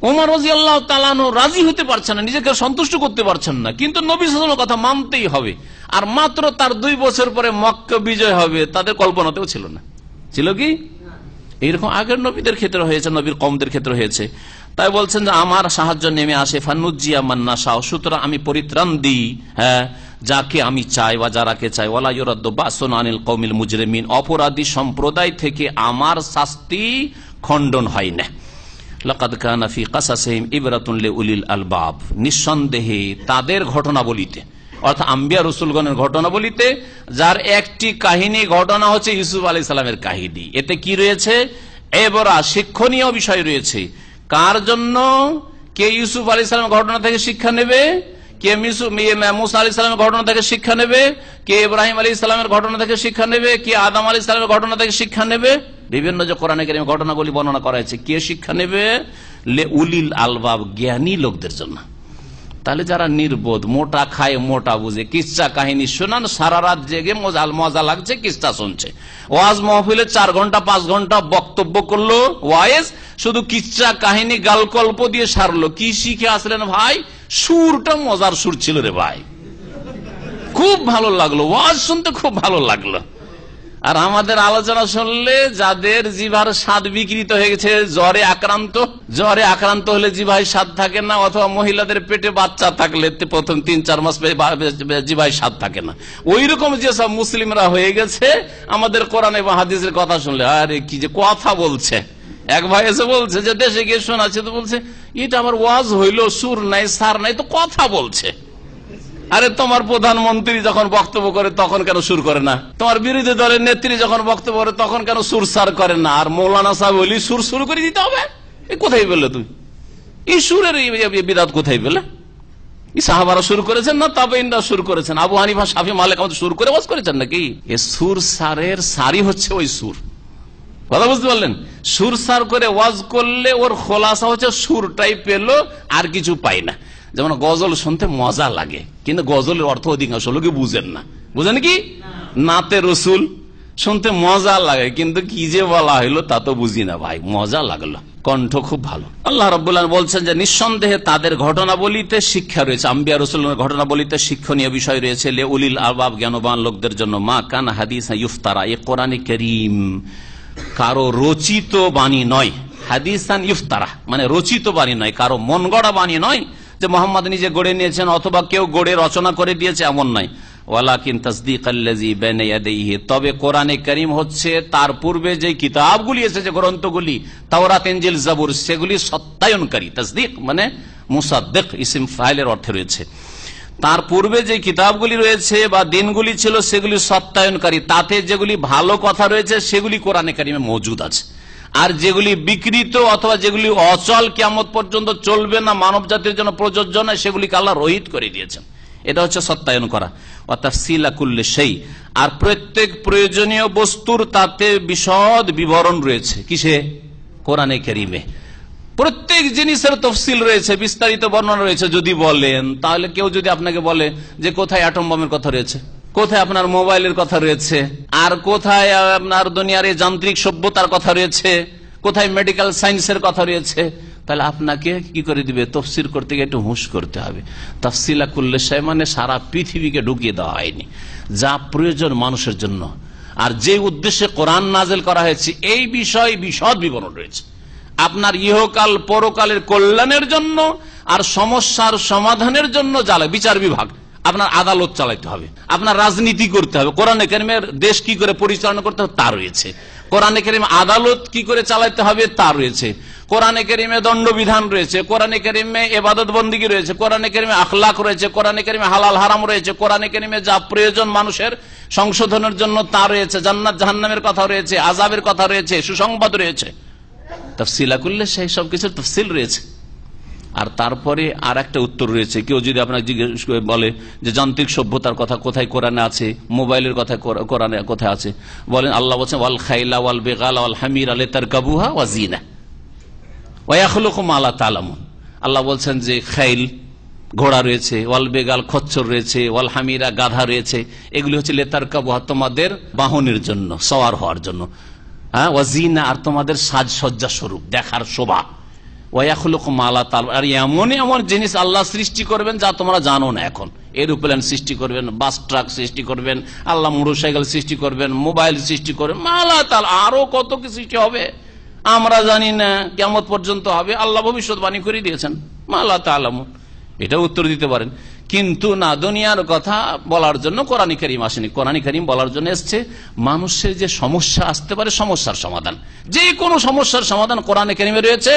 ওমর রাদিয়াল্লাহু তাআলা আনহু রাজি হতে পারছেন না, নিজেকে সন্তুষ্ট করতে পারছেন না, কিন্তু নবী সাল্লাল্লাহু আলাইহি ওয়াসাল্লামের কথা মানতেই হবে। আর মাত্র তার 2 বছর পরে মক্কা বিজয় হবে, তাদের কল্পনাতেও ছিল না। ছিল কি? এইরকম আগের নবীদের ক্ষেত্রে হয়েছে, নবীর কওমদের ক্ষেত্রে হয়েছে। তাই বলছেন যে আমার সাহায্য নেমে আসে, ফানুজ্জিয়া মান নাশাউ, সুতরাং আমি পরিত্রাণ দিই, হ্যাঁ, যাকে আমি চাই বা যারাকে চাই। ওয়ালা ইউরাদ্দু বাসুন আনিল কওমিল মুজরিমিন, অপরাধী সম্প্রদায় থেকে আমার শাস্তি খণ্ডন হয় না। লাকাদ কানা ফি কাসাসিহিম ইবরাতুন লিউলিল আলবাব, নিঃসন্দেহে তাদের ঘটনাবলিতে, অর্থাৎ আম্বিয়া রাসূলগণের ঘটনাবলিতে, যার একটি কাহিনী ঘটনা হচ্ছে ইউসুফ আলাইহিস সালামের কাহিনী, এতে কি রয়েছে? এবরা, শিক্ষণীয় বিষয় রয়েছে। কার জন্য? কে ইউসুফ আলাইহিস সালামের ঘটনা থেকে শিক্ষা নেবে, কে মুসা আলাইহিস সালামের ঘটনা থেকে শিক্ষা নেবে, কে ইব্রাহিম আলাইহিস সালামের ঘটনা থেকে শিক্ষা নেবে, কে আদম আলাইহিস সালামের ঘটনা থেকে শিক্ষা নেবে। বিভিন্ন যে কোরআনে কারীমে ঘটনাগুলি বর্ণনা করা হয়েছে, কে শিক্ষা নেবে? লিউলিল আলবাব, জ্ঞানী লোকদের জন্য। তাহলে যারা নির্বোধ, মোটা খায় মোটা বুঝে, কিচ্ছা কাহিনী শোনান, সারা রাত জেগে মজা লাগছে, কিচ্ছা শুনছে। ওয়াজ মাহফিলে 4 ঘন্টা 5 ঘন্টা বক্তব্য করলো, ওয়াইজ শুধু কিচ্ছা কাহিনী গালকল্প দিয়ে সারলো। কি শিখে আসলেন ভাই? সুরটা মজার সুর ছিল রে ভাই, খুব ভালো লাগলো, ওয়াজ শুনতে খুব ভালো লাগলো। আর আমাদের আলোচনা শুনলে যাদের জিভার স্বাদ বিকৃত হয়ে গেছে, জ্বরে আক্রান্ত হলে জিভায় স্বাদ থাকে না, অথবা মহিলাদের পেটে বাচ্চা থাকলে প্রথম 3-4 মাস জিভায় স্বাদ থাকে না, ওই রকম যেসব মুসলিমরা হয়ে গেছে, আমাদের কোরআন এবং হাদিসের কথা শুনলে আরে কি যে কথা বলছে। এক ভাই এসে বলছে যে দেশে গিয়ে শোনাচ্ছে, তো বলছে এটা আবার ওয়াজ হইলো, সুর নাই সার নাই, তো কথা বলছে। আরে তোমার প্রধানমন্ত্রী যখন বক্তব্য করে তখন কেন সুর করে না? তোমার বিরোধী দলের নেত্রী যখন বক্তব্য করে তখন কেন সুর সার করে না? আর মৌলানা সাহেব বলি সুর শুরু করে দিতে হবে, কোথায় পেলে তুমি এই সুরের বিরাট? কোথায় পেলে? সাহাবারা শুরু করেছেন না তাবেঈনরা শুরু করেছেন? আবু হানিফা, শাফি, মালিক আমাদের সুর করে ওয়াজ করেছেন নাকি? এ সুর সারের সারি হচ্ছে ওই সুর, কথা বুঝতে পারলেন? সুর সার করে ওয়াজ করলে ওর খোলাসা হচ্ছে সুরটাই পেলো, আর কিছু পাই না। যেমন গজল শুনতে মজা লাগে, কিন্তু গজলের অর্থ অধিকাংশ লোকে বুঝেন না। বুঝেন কি? নাতে রসুল শুনতে মজা লাগে, কিন্তু কি যে বলা হইলো তা তো বুঝি না ভাই, মজা লাগলো, কণ্ঠ খুব ভালো। আল্লাহ রাব্বুল আলামিন বলছেন যে নিঃসন্দেহে তাদের ঘটনাবলিতে শিক্ষা রয়েছে, আম্বিয়া রাসূলের ঘটনাবলিতে শিক্ষণীয় বিষয় রয়েছে, লিউলিল আলবাব, জ্ঞানবান লোকদের জন্য। মা কান হাদিসা ইফতারা, এই কোরআনে কারীম কারো রচিত বাণী নয়। হাদিসান ইফতারা মানে রচিত বাণী নয়, কারো মন গড়া বাণী নয়, যে মোহাম্মদ নিজে গড়ে নিয়েছেন অথবা কেউ গড়ে রচনা করে দিয়েছে, এমন নয়। ওয়ালাকিন তাসদীকাল্লাযী বাইনা ইয়াদাইহি, তবে কোরআনে কারীম হচ্ছে তার পূর্বে যে কিতাবগুলি এসেছে, গ্রন্থগুলি তাওরাত, ইনজিল, জাবুর, সেগুলি সত্যায়নকারী। তাসদীক মানে মুসাদ্দিক, ইসম ফাইলের অর্থে রয়েছে। তার পূর্বে যে কিতাবগুলি রয়েছে বা দিনগুলি ছিল সেগুলি সত্যায়নকারী, তাতে যেগুলি ভালো কথা রয়েছে সেগুলি কোরআনে কারীমে মজুদ আছে। আর যেগুলি বিকৃত অথবা যেগুলি অচল, কিয়ামত পর্যন্ত চলবে না, মানব জাতির জন্য প্রযোজ্য নয়, সেগুলিকে আল্লাহ রহিত করে দিয়েছেন। এটা হচ্ছে সত্যায়ন করা। ওয়াতাফসিলা কুল্লি শাই, আর প্রত্যেক প্রয়োজনীয় বস্তুর তাতে বিশদ বিবরণ রয়েছে। কিসে? কোরআনে কারীমে প্রত্যেক জিনিসের তফসিল রয়েছে, বিস্তারিত বর্ণনা রয়েছে। যদি বলেন, তাহলে কেউ যদি আপনাকে বলে যে কোথায় অ্যাটম বোমের কথা রয়েছে, কোথায় আপনার মোবাইলের কথা রয়েছে, আর কোথায় আপনার দুনিয়ার এই যান্ত্রিক সভ্যতার কথা রয়েছে, কোথায় মেডিকেল সায়েন্সের কথা রয়েছে, তাহলে আপনাকে কি করে দিবে? তফসির করতে গিয়ে একটু হুঁশ করতে হবে। তাফসিলা কুল্লি শাই মানে সারা পৃথিবীকে ঢুকিয়ে দেওয়া হয়নি, যা প্রয়োজন মানুষের জন্য আর যে উদ্দেশ্যে কোরআন নাযিল করা হয়েছে এই বিষয় বিশদ বিবরণ রয়েছে। আপনার ইহকাল পরকালের কল্যাণের জন্য আর সমস্যার সমাধানের জন্য বিচার বিভাগ, আপনার আদালত চালাইতে হবে, আপনার রাজনীতি করতে হবে, কোরআনে কারীমের দেশ কি করে পরিচালনা করতে হবে তা রয়েছে, কোরআনে কারীমে আদালত কি করে চালাতে হবে তা রয়েছে, কোরআনে কারীমে দণ্ডবিধান রয়েছে, কোরআনে কারীমে ইবাদত বন্দেগী রয়েছে, কোরআনে কারীমে আখলাক রয়েছে, কোরআনে কারীমে হালাল হারাম রয়েছে, কোরআনে কারীমে যা প্রয়োজন মানুষের সংশোধনের জন্য তা রয়েছে, জান্নাত জাহান্নামের কথা রয়েছে, আযাবের কথা রয়েছে, সুসংবাদ রয়েছে। তাফসিলা কুল্লি শাই, সবকিছুর তাফসিল রয়েছে। আর তারপরে আর একটা উত্তর রয়েছে। কেউ যদি আপনাকে জিজ্ঞেস করে বলে যে যান্ত্রিক সভ্যতার কথা কোথায় কোরআনে আছে, মোবাইলের কথা কোরআনে কোথায় আছে, বলেন আল্লাহ বলছেন ওয়াল খাইলা ওয়াল বেগালা ওয়াল হামিরা লিতারকাবুহা ওয়া জিনা ওয়া ইয়াখলুকু মা লা তা'লামুন। আল্লাহ বলছেন যে খাইল ঘোড়া রয়েছে, ওয়াল বেগাল খচ্চর রয়েছে, ওয়াল হামিরা গাধা রয়েছে, এগুলি হচ্ছে লিতারকাবুহা তোমাদের বাহনের জন্য, সওয়ার হওয়ার জন্য, হ্যাঁ, ওয়া জিনা আর তোমাদের সাজসজ্জা স্বরূপ, দেখার শোভা। ওয়াখলুকু মা লা তা'লামুন, আর এমন এমন জিনিস আল্লাহ সৃষ্টি করবেন যা তোমরা জানো না। এখন এরোপ্লেন সৃষ্টি করবেন, বাস ট্রাক সৃষ্টি করবেন, আল্লাহ মোটরসাইকেল সৃষ্টি করবেন, মোবাইল সৃষ্টি করবেন, মা লা তা'লামুন, আরো কত কি সৃষ্টি হবে আমরা জানি না, কিয়ামত পর্যন্ত হবে, আল্লাহ ভবিষ্যৎবাণী করে দিয়েছেন, মা লা তা'লামুন। এটা উত্তর দিতে পারেন, কিন্তু না, দুনিয়ার কথা বলার জন্য কোরআন কারীম আসেনি। কোরআন কারীম বলার জন্য এসছে মানুষের যে সমস্যা আসতে পারে, সমস্যার সমাধান, যে কোনো সমস্যার সমাধান কোরআন কারীমে রয়েছে।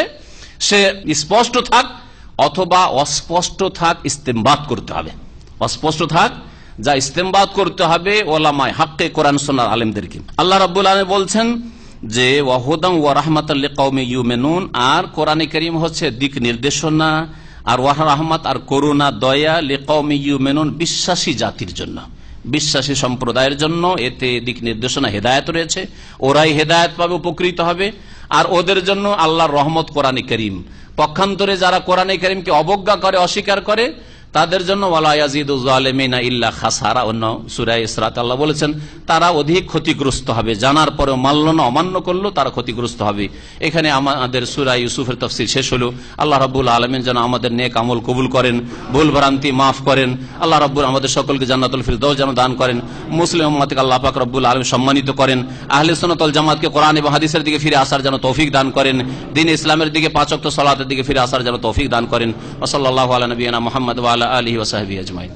সে স্পষ্ট থাক অথবা অস্পষ্ট থাক, ইস্তেমবাদ করতে হবে। অস্পষ্ট থাক, যা ইস্তেমবাদ করতে হবে ওলামায়ে হাক্কে কোরআন সুন্নাহর আলেমদেরকে। আল্লাহ রাব্বুল আলামিন বলছেন যে ওয়াহুদান ওয়া রাহমাতাল লিকাওমি ইউমিনুন, আর কোরআন কারীম হচ্ছে দিক নির্দেশনা আর ওয়া রাহমাত আর করুণা, দয়া, লিকাওমি ইউমিনুন, বিশ্বাসী জাতির জন্য, বিশ্বাসী সম্প্রদায়ের জন্য। এতে দিক নির্দেশনা, হেদায়েত রয়েছে, ওরাই হেদায়েত পাবে, উপকৃত হবে। আর ওদের জন্য আল্লাহর রহমত কোরআনে কারীম। পক্ষান্তরে যারা কোরআনে কারীমকে অবজ্ঞা করে, অস্বীকার করে, তাদের জন্য ওয়ালা ইয়াজিদু যালিমিনা ইল্লা খাসারা। অন্য সূরা ইসরাতে আল্লাহ বলেছেন তারা অধিক ক্ষতিগ্রস্ত হবে, জানার পরেও মানল না, অমান্য করলো, তারা ক্ষতিগ্রস্ত হবে। এখানে আমাদের সূরা ইউসুফের তাফসীর শেষ হলো। আল্লাহ রাব্বুল আলামিন যেন আমাদের নেক আমল কবুল করেন, ভুল ভ্রান্তি মাফ করেন। আল্লাহ রাব্বুল আমাদের সকলকে জান্নাতুল ফিরদাউস যেন দান করেন। মুসলিম উম্মতকে আল্লাহ পাক রব্বুল আলামিন সম্মানিত করেন। আহলে সুন্নাত ওয়াল জামাতকে কোরআন এবং হাদিসের দিকে ফিরে আসার যেন তৌফিক দান করেন। দ্বীন ইসলামের দিকে, পাঁচ ওয়াক্ত সালাতের দিকে ফিরে আসার যেন তৌফিক দান করেন। ওয়া সাল্লাল্লাহু আলা নবিয়িনা মুহাম্মদ ওয়া আলা আলিহি ওয়া সাহবিহি আজমাইন।